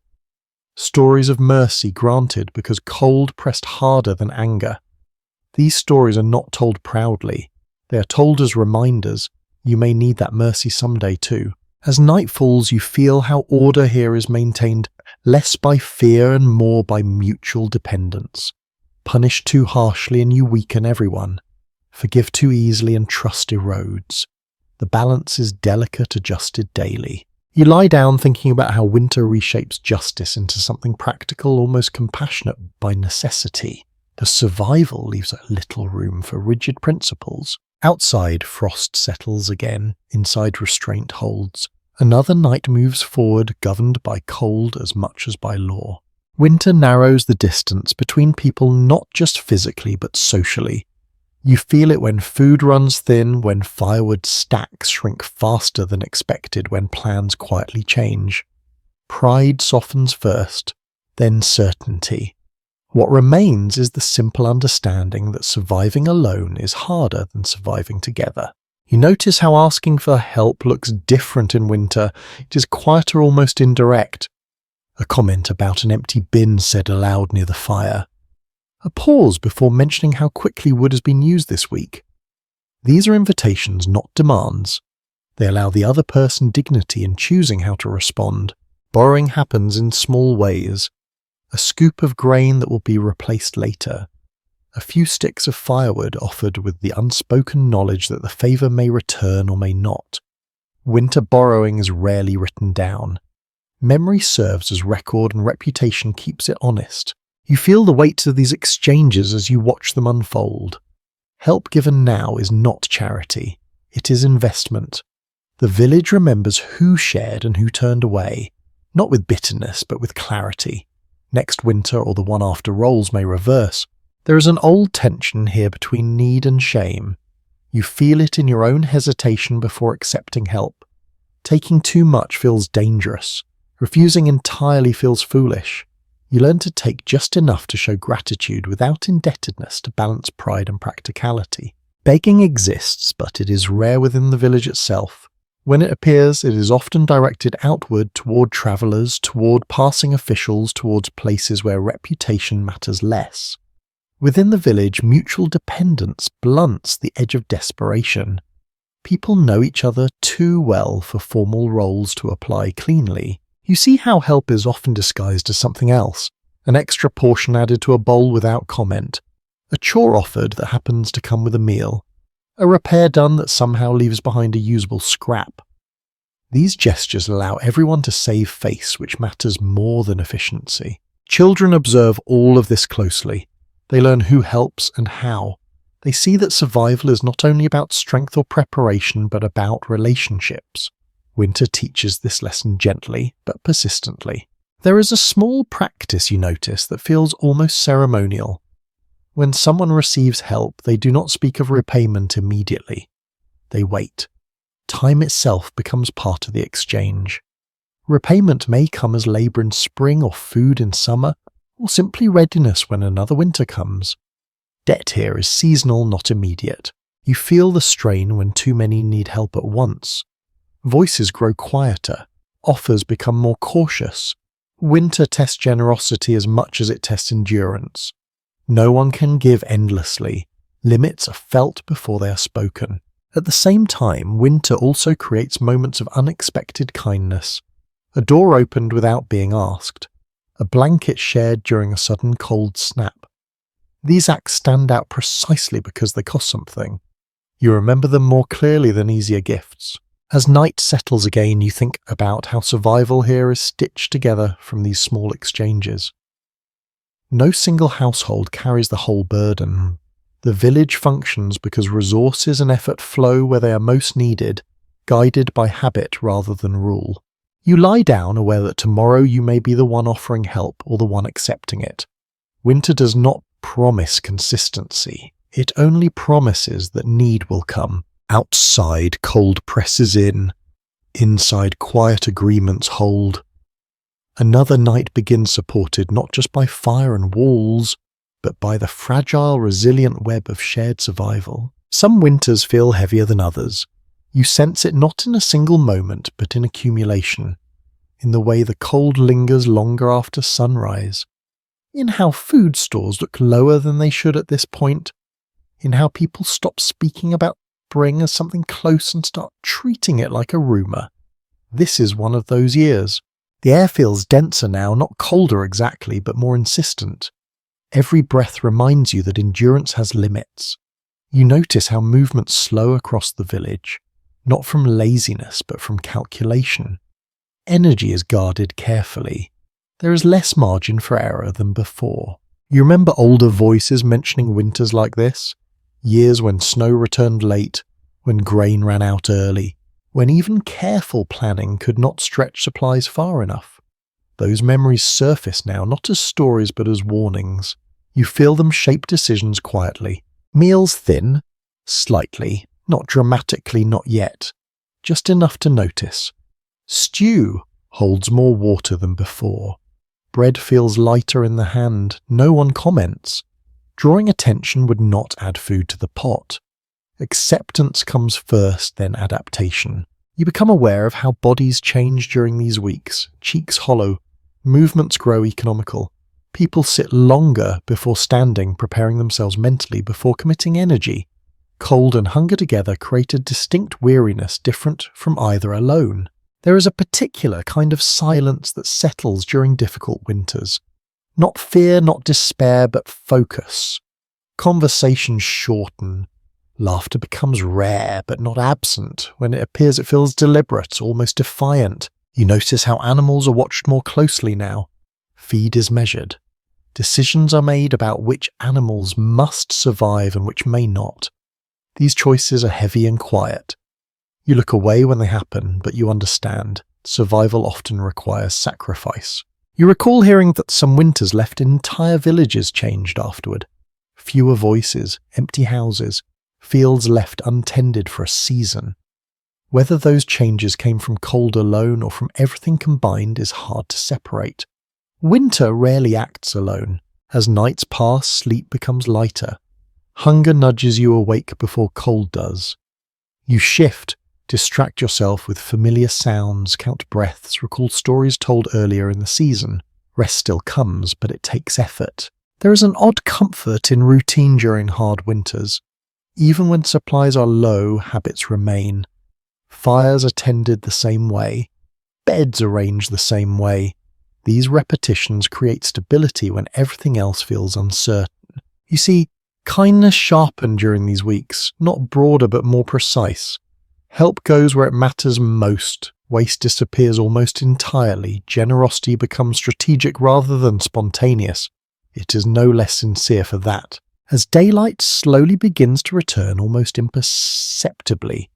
Stories of mercy granted because cold pressed harder than anger. These stories are not told proudly. They are told as reminders. You may need that mercy someday too. As night falls, you feel how order here is maintained less by fear and more by mutual dependence. Punish too harshly and you weaken everyone. Forgive too easily and trust erodes. The balance is delicate, adjusted daily. You lie down thinking about how winter reshapes justice into something practical, almost compassionate by necessity. The survival leaves little room for rigid principles. Outside, frost settles again. Inside, restraint holds. Another night moves forward, governed by cold as much as by law. Winter narrows the distance between people not just physically but socially. You feel it when food runs thin, when firewood stacks shrink faster than expected, when plans quietly change. Pride softens first, then certainty. What remains is the simple understanding that surviving alone is harder than surviving together. You notice how asking for help looks different in winter. It is quieter, almost indirect. A comment about an empty bin said aloud near the fire. A pause before mentioning how quickly wood has been used this week. These are invitations, not demands. They allow the other person dignity in choosing how to respond. Borrowing happens in small ways. A scoop of grain that will be replaced later. A few sticks of firewood offered with the unspoken knowledge that the favour may return or may not. Winter borrowing is rarely written down. Memory serves as record and reputation keeps it honest. You feel the weight of these exchanges as you watch them unfold. Help given now is not charity. It is investment. The village remembers who shared and who turned away, not with bitterness but with clarity. Next winter or the one after roles may reverse. There is an old tension here between need and shame. You feel it in your own hesitation before accepting help. Taking too much feels dangerous. Refusing entirely feels foolish. You learn to take just enough to show gratitude without indebtedness to balance pride and practicality. Begging exists, but it is rare within the village itself. When it appears, it is often directed outward toward travellers, toward passing officials, towards places where reputation matters less. Within the village, mutual dependence blunts the edge of desperation. People know each other too well for formal roles to apply cleanly. You see how help is often disguised as something else, an extra portion added to a bowl without comment, a chore offered that happens to come with a meal, a repair done that somehow leaves behind a usable scrap. These gestures allow everyone to save face, which matters more than efficiency. Children observe all of this closely. They learn who helps and how. They see that survival is not only about strength or preparation, but about relationships. Winter teaches this lesson gently, but persistently. There is a small practice you notice that feels almost ceremonial. When someone receives help, they do not speak of repayment immediately. They wait. Time itself becomes part of the exchange. Repayment may come as labour in spring or food in summer, or simply readiness when another winter comes. Debt here is seasonal, not immediate. You feel the strain when too many need help at once. Voices grow quieter. Offers become more cautious. Winter tests generosity as much as it tests endurance. No one can give endlessly. Limits are felt before they are spoken. At the same time, winter also creates moments of unexpected kindness. A door opened without being asked. A blanket shared during a sudden cold snap. These acts stand out precisely because they cost something. You remember them more clearly than easier gifts. As night settles again, you think about how survival here is stitched together from these small exchanges. No single household carries the whole burden. The village functions because resources and effort flow where they are most needed, guided by habit rather than rule. You lie down aware that tomorrow you may be the one offering help or the one accepting it. Winter does not promise consistency. It only promises that need will come. Outside, cold presses in. Inside, quiet agreements hold. Another night begins supported not just by fire and walls, but by the fragile, resilient web of shared survival. Some winters feel heavier than others. You sense it not in a single moment, but in accumulation, in the way the cold lingers longer after sunrise, in how food stores look lower than they should at this point, in how people stop speaking about spring as something close and start treating it like a rumour. This is one of those years. The air feels denser now, not colder exactly, but more insistent. Every breath reminds you that endurance has limits. You notice how movements slow across the village, not from laziness but from calculation. Energy is guarded carefully. There is less margin for error than before. You remember older voices mentioning winters like this? Years when snow returned late, when grain ran out early, when even careful planning could not stretch supplies far enough. Those memories surface now, not as stories but as warnings. You feel them shape decisions quietly. Meals thin, slightly, not dramatically, not yet, just enough to notice. Stew holds more water than before. Bread feels lighter in the hand. No one comments. Drawing attention would not add food to the pot. Acceptance comes first, then adaptation. You become aware of how bodies change during these weeks. Cheeks hollow. Movements grow economical. People sit longer before standing, preparing themselves mentally before committing energy. Cold and hunger together create a distinct weariness different from either alone. There is a particular kind of silence that settles during difficult winters. Not fear, not despair, but focus. Conversations shorten. Laughter becomes rare, but not absent. When it appears, it feels deliberate, almost defiant. You notice how animals are watched more closely now. Feed is measured. Decisions are made about which animals must survive and which may not. These choices are heavy and quiet. You look away when they happen, but you understand. Survival often requires sacrifice. You recall hearing that some winters left entire villages changed afterward. Fewer voices, empty houses, fields left untended for a season. Whether those changes came from cold alone or from everything combined is hard to separate. Winter rarely acts alone. As nights pass, sleep becomes lighter. Hunger nudges you awake before cold does. You shift, distract yourself with familiar sounds, count breaths, recall stories told earlier in the season. Rest still comes, but it takes effort. There is an odd comfort in routine during hard winters. Even when supplies are low, habits remain. Fires are tended the same way. Beds arranged the same way. These repetitions create stability when everything else feels uncertain. You see, kindness sharpened during these weeks, not broader but more precise. Help goes where it matters most. Waste disappears almost entirely. Generosity becomes strategic rather than spontaneous. It is no less sincere for that. As daylight slowly begins to return almost imperceptibly,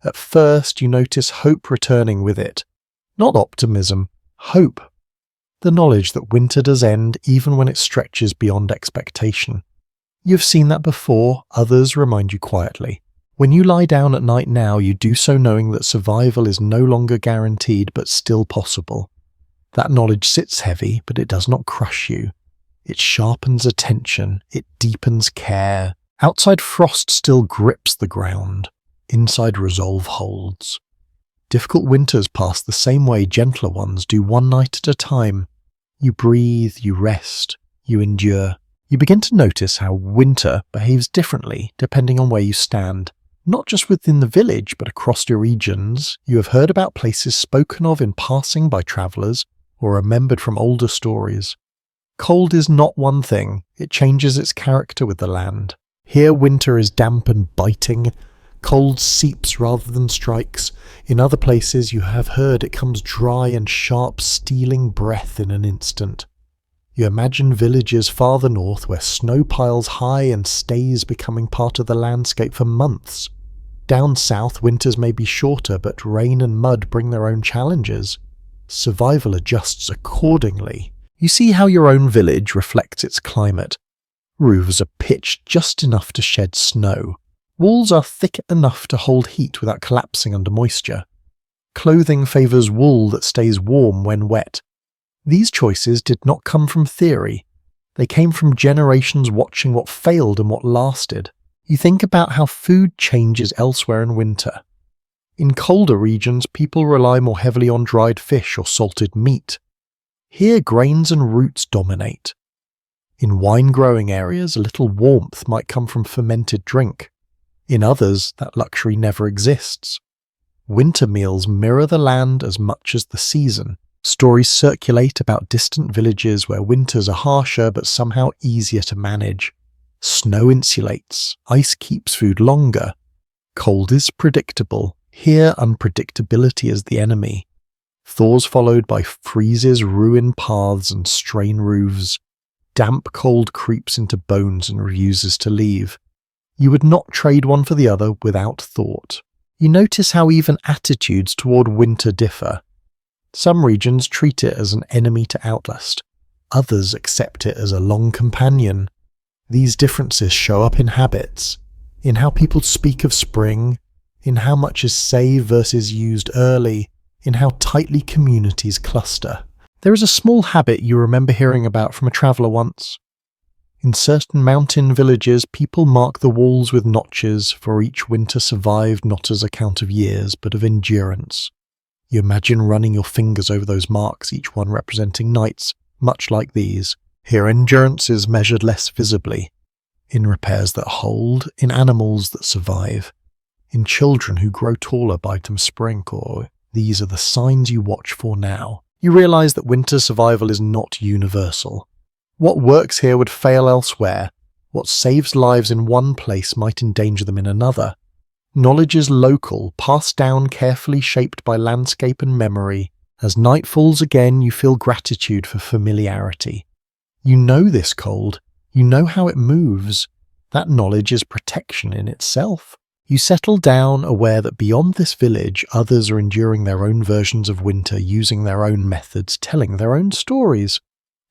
at first you notice hope returning with it. Not optimism, hope. The knowledge that winter does end even when it stretches beyond expectation. You've seen that before, others remind you quietly. When you lie down at night now, you do so knowing that survival is no longer guaranteed but still possible. That knowledge sits heavy, but it does not crush you. It sharpens attention, it deepens care. Outside frost still grips the ground. Inside resolve holds. Difficult winters pass the same way gentler ones do, one night at a time. You breathe, you rest, you endure. You begin to notice how winter behaves differently depending on where you stand. Not just within the village, but across your regions. You have heard about places spoken of in passing by travellers or remembered from older stories. Cold is not one thing, it changes its character with the land. Here winter is damp and biting. Cold seeps rather than strikes. In other places you have heard it comes dry and sharp, stealing breath in an instant. You imagine villages farther north where snow piles high and stays becoming part of the landscape for months. Down south winters may be shorter, but rain and mud bring their own challenges. Survival adjusts accordingly. You see how your own village reflects its climate. Roofs are pitched just enough to shed snow. Walls are thick enough to hold heat without collapsing under moisture. Clothing favours wool that stays warm when wet. These choices did not come from theory. They came from generations watching what failed and what lasted. You think about how food changes elsewhere in winter. In colder regions, people rely more heavily on dried fish or salted meat. Here, grains and roots dominate. In wine-growing areas, a little warmth might come from fermented drink. In others, that luxury never exists. Winter meals mirror the land as much as the season. Stories circulate about distant villages where winters are harsher but somehow easier to manage. Snow insulates, ice keeps food longer. Cold is predictable. Here, unpredictability is the enemy. Thaws followed by freezes ruin paths and strain roofs. Damp cold creeps into bones and refuses to leave. You would not trade one for the other without thought. You notice how even attitudes toward winter differ. Some regions treat it as an enemy to outlast. Others accept it as a long companion. These differences show up in habits, in how people speak of spring, in how much is saved versus used early, in how tightly communities cluster. There is a small habit you remember hearing about from a traveller once. In certain mountain villages, people mark the walls with notches, for each winter survived not as a count of years, but of endurance. You imagine running your fingers over those marks, each one representing nights, much like these. Here endurance is measured less visibly, in repairs that hold, in animals that survive, in children who grow taller by autumn spring, or these are the signs you watch for now. You realise that winter survival is not universal. What works here would fail elsewhere. What saves lives in one place might endanger them in another. Knowledge is local, passed down carefully shaped by landscape and memory. As night falls again, you feel gratitude for familiarity. You know this cold. You know how it moves. That knowledge is protection in itself. You settle down, aware that beyond this village, others are enduring their own versions of winter, using their own methods, telling their own stories.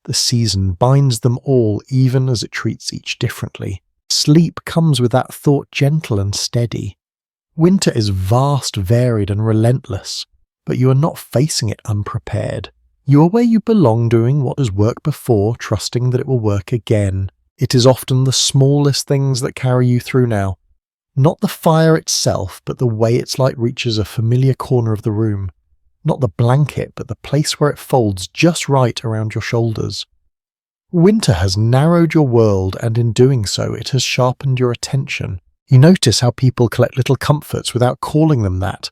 The season binds them all, even as it treats each differently. Sleep comes with that thought gentle and steady. Winter is vast, varied, and relentless, but you are not facing it unprepared. You are where you belong, doing what has worked before, trusting that it will work again. It is often the smallest things that carry you through now. Not the fire itself, but the way its light reaches a familiar corner of the room. Not the blanket, but the place where it folds just right around your shoulders. Winter has narrowed your world, and in doing so, it has sharpened your attention. You notice how people collect little comforts without calling them that.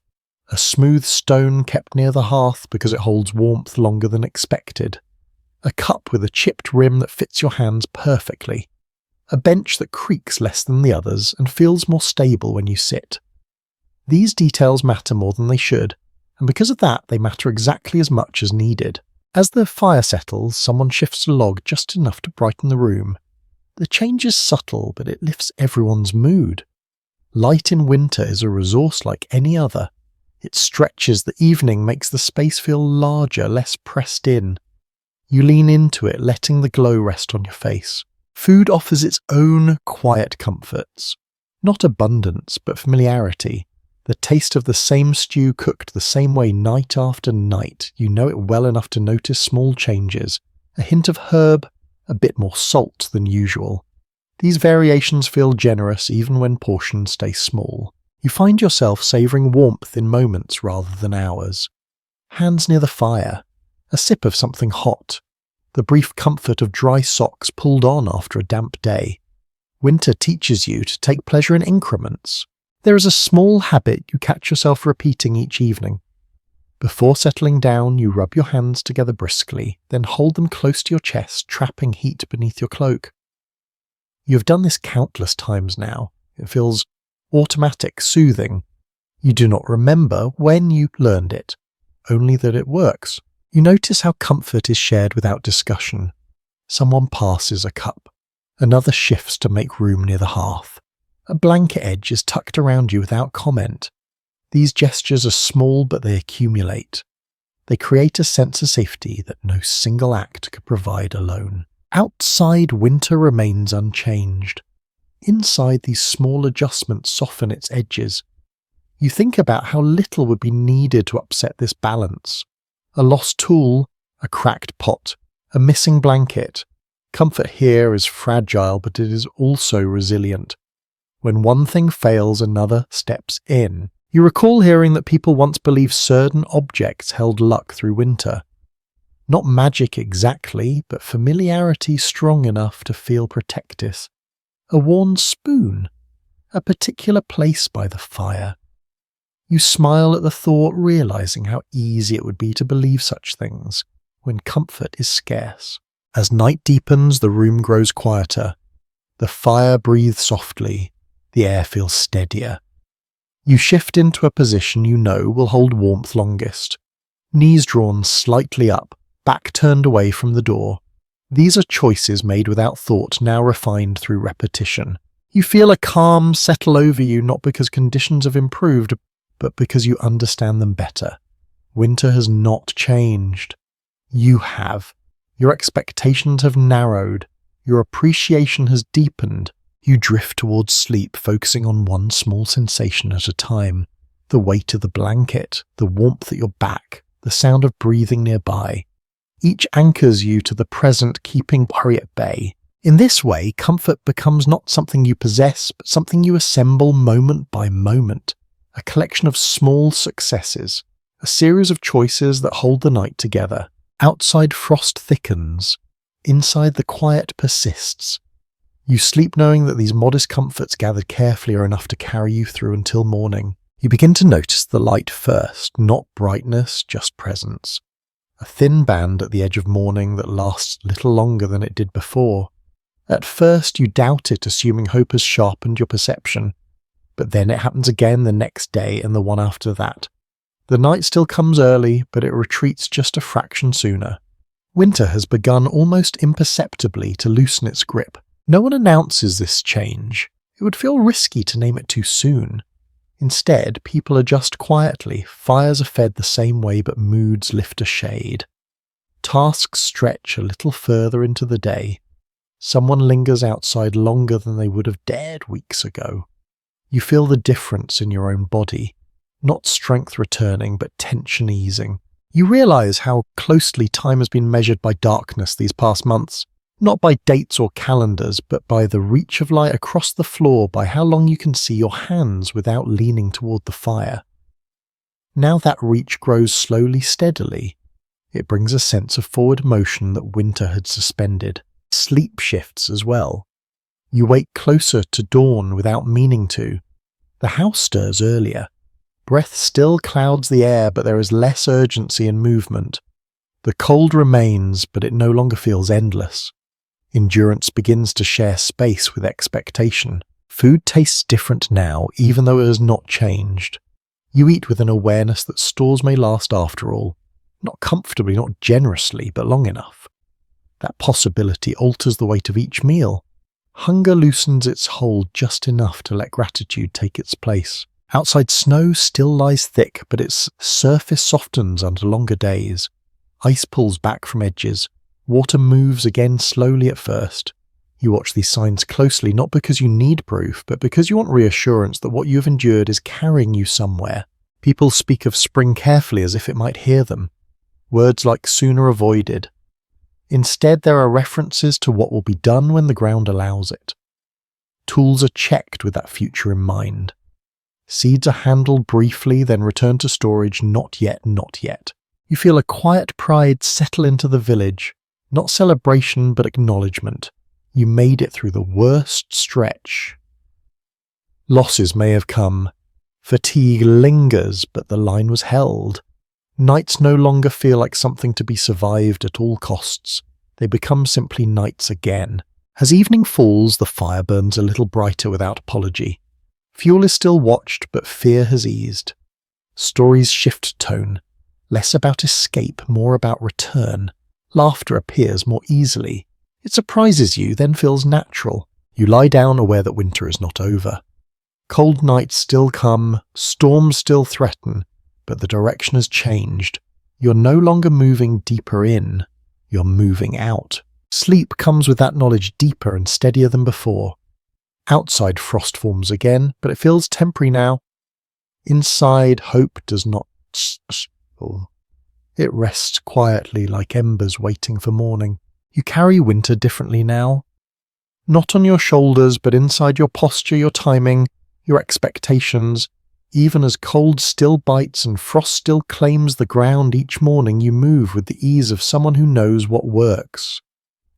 A smooth stone kept near the hearth because it holds warmth longer than expected. A cup with a chipped rim that fits your hands perfectly. A bench that creaks less than the others and feels more stable when you sit. These details matter more than they should, and because of that they matter exactly as much as needed. As the fire settles, someone shifts a log just enough to brighten the room. The change is subtle, but it lifts everyone's mood. Light in winter is a resource like any other. It stretches the evening, makes the space feel larger, less pressed in. You lean into it, letting the glow rest on your face. Food offers its own quiet comforts. Not abundance, but familiarity. The taste of the same stew cooked the same way night after night. You know it well enough to notice small changes. A hint of herb, a bit more salt than usual. These variations feel generous even when portions stay small. You find yourself savouring warmth in moments rather than hours. Hands near the fire, a sip of something hot, the brief comfort of dry socks pulled on after a damp day. Winter teaches you to take pleasure in increments. There is a small habit you catch yourself repeating each evening. Before settling down, you rub your hands together briskly, then hold them close to your chest, trapping heat beneath your cloak. You have done this countless times now. It feels automatic, soothing. You do not remember when you learned it, only that it works. You notice how comfort is shared without discussion. Someone passes a cup. Another shifts to make room near the hearth. A blanket edge is tucked around you without comment. These gestures are small, but they accumulate. They create a sense of safety that no single act could provide alone. Outside, winter remains unchanged. Inside, these small adjustments soften its edges. You think about how little would be needed to upset this balance. A lost tool, a cracked pot, a missing blanket. Comfort here is fragile, but it is also resilient. When one thing fails, another steps in. You recall hearing that people once believed certain objects held luck through winter. Not magic exactly, but familiarity strong enough to feel protective. A worn spoon, a particular place by the fire. You smile at the thought, realizing how easy it would be to believe such things when comfort is scarce. As night deepens, the room grows quieter. The fire breathes softly. The air feels steadier. You shift into a position you know will hold warmth longest. Knees drawn slightly up, back turned away from the door. These are choices made without thought, now refined through repetition. You feel a calm settle over you, not because conditions have improved, but because you understand them better. Winter has not changed. You have. Your expectations have narrowed. Your appreciation has deepened. You drift towards sleep, focusing on one small sensation at a time. The weight of the blanket, the warmth at your back, the sound of breathing nearby. Each anchors you to the present, keeping worry at bay. In this way, comfort becomes not something you possess, but something you assemble moment by moment. A collection of small successes, a series of choices that hold the night together. Outside frost thickens, inside the quiet persists. You sleep knowing that these modest comforts gathered carefully are enough to carry you through until morning. You begin to notice the light first, not brightness, just presence. A thin band at the edge of morning that lasts little longer than it did before. At first you doubt it, assuming hope has sharpened your perception. But then it happens again the next day and the one after that. The night still comes early, but it retreats just a fraction sooner. Winter has begun almost imperceptibly to loosen its grip. No one announces this change. It would feel risky to name it too soon. Instead, people adjust quietly. Fires are fed the same way, but moods lift a shade. Tasks stretch a little further into the day. Someone lingers outside longer than they would have dared weeks ago. You feel the difference in your own body. Not strength returning, but tension easing. You realize how closely time has been measured by darkness these past months. Not by dates or calendars, but by the reach of light across the floor, by how long you can see your hands without leaning toward the fire. Now that reach grows slowly, steadily. It brings a sense of forward motion that winter had suspended. Sleep shifts as well. You wake closer to dawn without meaning to. The house stirs earlier. Breath still clouds the air, but there is less urgency and movement. The cold remains, but it no longer feels endless. Endurance begins to share space with expectation. Food tastes different now, even though it has not changed. You eat with an awareness that stores may last after all. Not comfortably, not generously, but long enough. That possibility alters the weight of each meal. Hunger loosens its hold just enough to let gratitude take its place. Outside snow still lies thick, but its surface softens under longer days. Ice pulls back from edges. Water moves again slowly at first. You watch these signs closely, not because you need proof, but because you want reassurance that what you have endured is carrying you somewhere. People speak of spring carefully as if it might hear them. Words like soon are avoided. Instead, there are references to what will be done when the ground allows it. Tools are checked with that future in mind. Seeds are handled briefly, then returned to storage. Not yet, not yet. You feel a quiet pride settle into the village. Not celebration, but acknowledgement. You made it through the worst stretch. Losses may have come. Fatigue lingers, but the line was held. Nights no longer feel like something to be survived at all costs. They become simply nights again. As evening falls, the fire burns a little brighter without apology. Fuel is still watched, but fear has eased. Stories shift tone. Less about escape, more about return. Laughter appears more easily. It surprises you, then feels natural. You lie down aware that winter is not over. Cold nights still come, storms still threaten, but the direction has changed. You're no longer moving deeper in, you're moving out. Sleep comes with that knowledge deeper and steadier than before. Outside frost forms again, but it feels temporary now. Inside, hope does not It rests quietly like embers waiting for morning. You carry winter differently now. Not on your shoulders, but inside your posture, your timing, your expectations. Even as cold still bites and frost still claims the ground each morning, you move with the ease of someone who knows what works.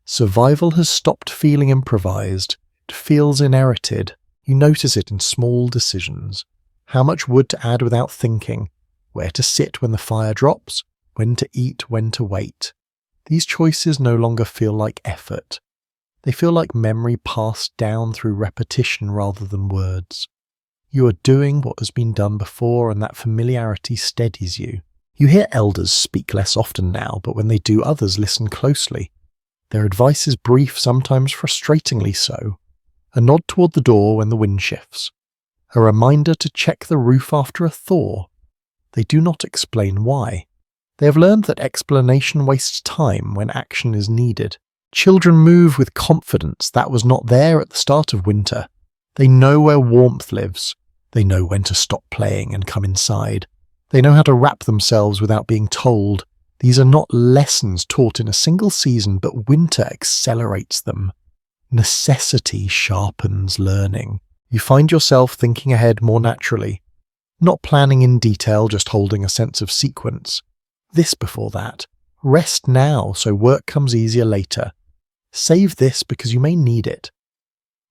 Survival has stopped feeling improvised. It feels inherited. You notice it in small decisions. How much wood to add without thinking, where to sit when the fire drops, when to eat, when to wait. These choices no longer feel like effort. They feel like memory passed down through repetition rather than words. You are doing what has been done before, and that familiarity steadies you. You hear elders speak less often now, but when they do, others listen closely. Their advice is brief, sometimes frustratingly so. A nod toward the door when the wind shifts. A reminder to check the roof after a thaw. They do not explain why. They have learned that explanation wastes time when action is needed. Children move with confidence that was not there at the start of winter. They know where warmth lives. They know when to stop playing and come inside. They know how to wrap themselves without being told. These are not lessons taught in a single season, but winter accelerates them. Necessity sharpens learning. You find yourself thinking ahead more naturally. Not planning in detail, just holding a sense of sequence. This before that. Rest now so work comes easier later. Save this because you may need it.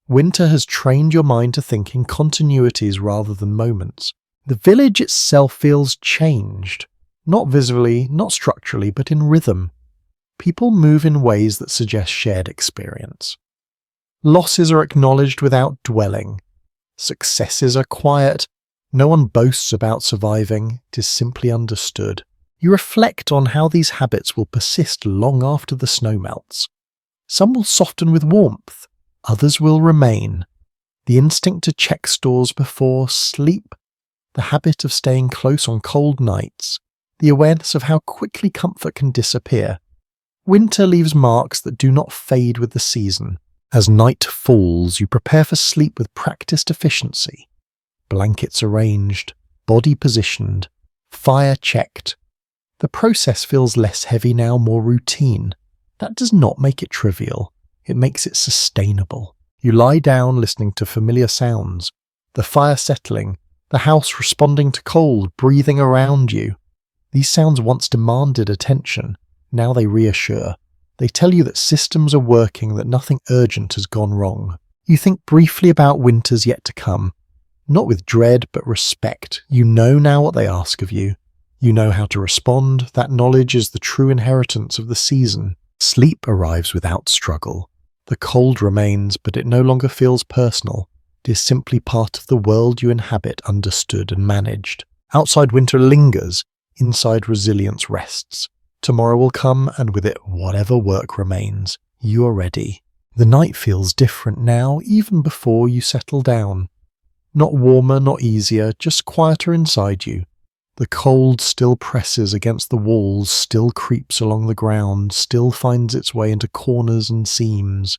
Winter has trained your mind to think in continuities rather than moments. The village itself feels changed. Not visually, not structurally, but in rhythm. People move in ways that suggest shared experience. Losses are acknowledged without dwelling. Successes are quiet. No one boasts about surviving. It is simply understood. You reflect on how these habits will persist long after the snow melts. Some will soften with warmth. Others will remain. The instinct to check stores before sleep, the habit of staying close on cold nights, the awareness of how quickly comfort can disappear. Winter leaves marks that do not fade with the season. As night falls, you prepare for sleep with practiced efficiency. Blankets arranged, body positioned, fire checked. The process feels less heavy now, more routine. That does not make it trivial. It makes it sustainable. You lie down listening to familiar sounds, the fire settling, the house responding to cold, breathing around you. These sounds once demanded attention. Now they reassure. They tell you that systems are working, that nothing urgent has gone wrong. You think briefly about winters yet to come. Not with dread, but respect. You know now what they ask of you. You know how to respond. That knowledge is the true inheritance of the season. Sleep arrives without struggle. The cold remains, but it no longer feels personal. It is simply part of the world you inhabit, understood and managed. Outside winter lingers, inside resilience rests. Tomorrow will come, and with it whatever work remains. You are ready. The night feels different now, even before you settle down. Not warmer, not easier, just quieter inside you. The cold still presses against the walls, still creeps along the ground, still finds its way into corners and seams.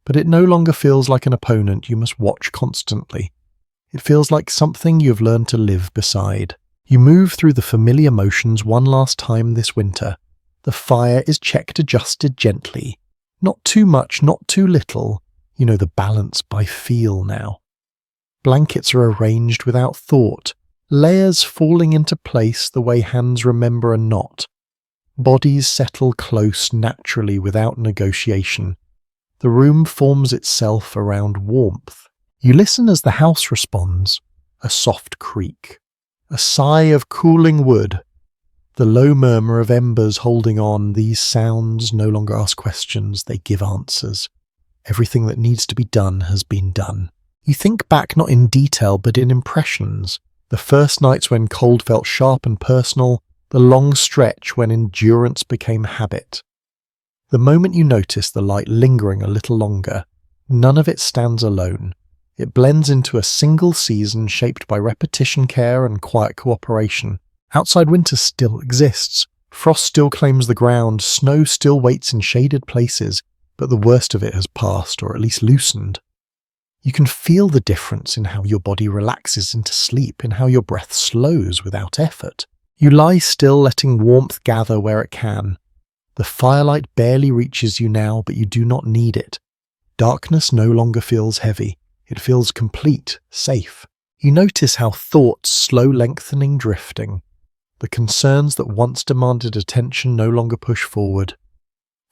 But it no longer feels like an opponent you must watch constantly. It feels like something you have learned to live beside. You move through the familiar motions one last time this winter. The fire is checked, adjusted gently. Not too much, not too little. You know the balance by feel now. Blankets are arranged without thought. Layers falling into place the way hands remember a knot. Bodies settle close naturally without negotiation. The room forms itself around warmth. You listen as the house responds. A soft creak. A sigh of cooling wood. The low murmur of embers holding on. These sounds no longer ask questions, they give answers. Everything that needs to be done has been done. You think back not in detail but in impressions. The first nights when cold felt sharp and personal, the long stretch when endurance became habit. The moment you notice the light lingering a little longer, none of it stands alone. It blends into a single season shaped by repetition, care, and quiet cooperation. Outside winter still exists. Frost still claims the ground, snow still waits in shaded places, but the worst of it has passed, or at least loosened. You can feel the difference in how your body relaxes into sleep, in how your breath slows without effort. You lie still, letting warmth gather where it can. The firelight barely reaches you now, but you do not need it. Darkness no longer feels heavy. It feels complete, safe. You notice how thoughts slow lengthening, drifting. The concerns that once demanded attention no longer push forward.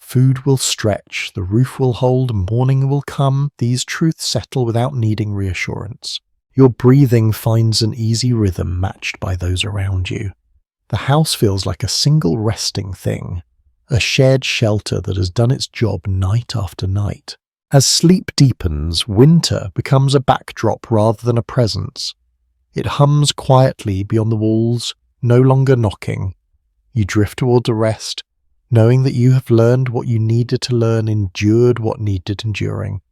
Food will stretch, the roof will hold, morning will come. These truths settle without needing reassurance. Your breathing finds an easy rhythm matched by those around you. The house feels like a single resting thing, a shared shelter that has done its job night after night. As sleep deepens, winter becomes a backdrop rather than a presence. It hums quietly beyond the walls, no longer knocking. You drift towards a rest, knowing that you have learned what you needed to learn, endured what needed enduring,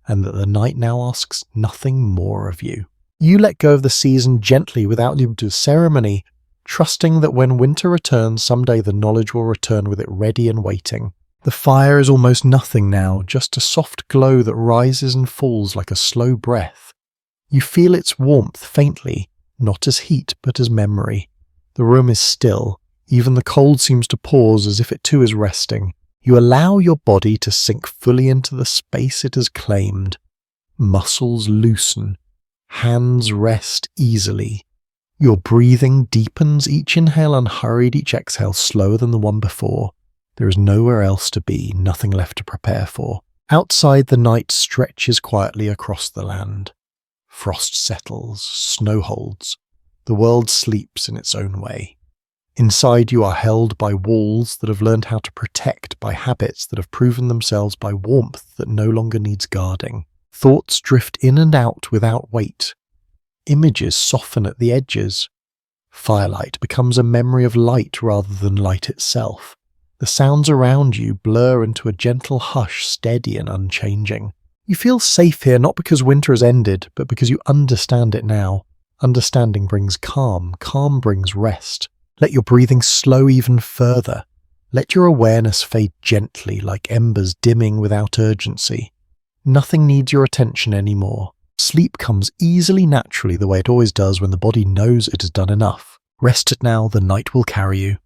and that the night now asks nothing more of you. You let go of the season gently without needing to ceremony, trusting that when winter returns someday the knowledge will return with it ready and waiting. The fire is almost nothing now, just a soft glow that rises and falls like a slow breath. You feel its warmth faintly, not as heat but as memory. The room is still. Even the cold seems to pause as if it too is resting. You allow your body to sink fully into the space it has claimed. Muscles loosen. Hands rest easily. Your breathing deepens, each inhale unhurried, each exhale slower than the one before. There is nowhere else to be, nothing left to prepare for. Outside, the night stretches quietly across the land. Frost settles, snow holds. The world sleeps in its own way. Inside, you are held by walls that have learned how to protect, by habits that have proven themselves, by warmth that no longer needs guarding. Thoughts drift in and out without weight. Images soften at the edges. Firelight becomes a memory of light rather than light itself. The sounds around you blur into a gentle hush, steady and unchanging. You feel safe here not because winter has ended, but because you understand it now. Understanding brings calm, calm brings rest. Let your breathing slow even further. Let your awareness fade gently like embers dimming without urgency. Nothing needs your attention anymore. Sleep comes easily, naturally, the way it always does when the body knows it has done enough. Rest it now, the night will carry you.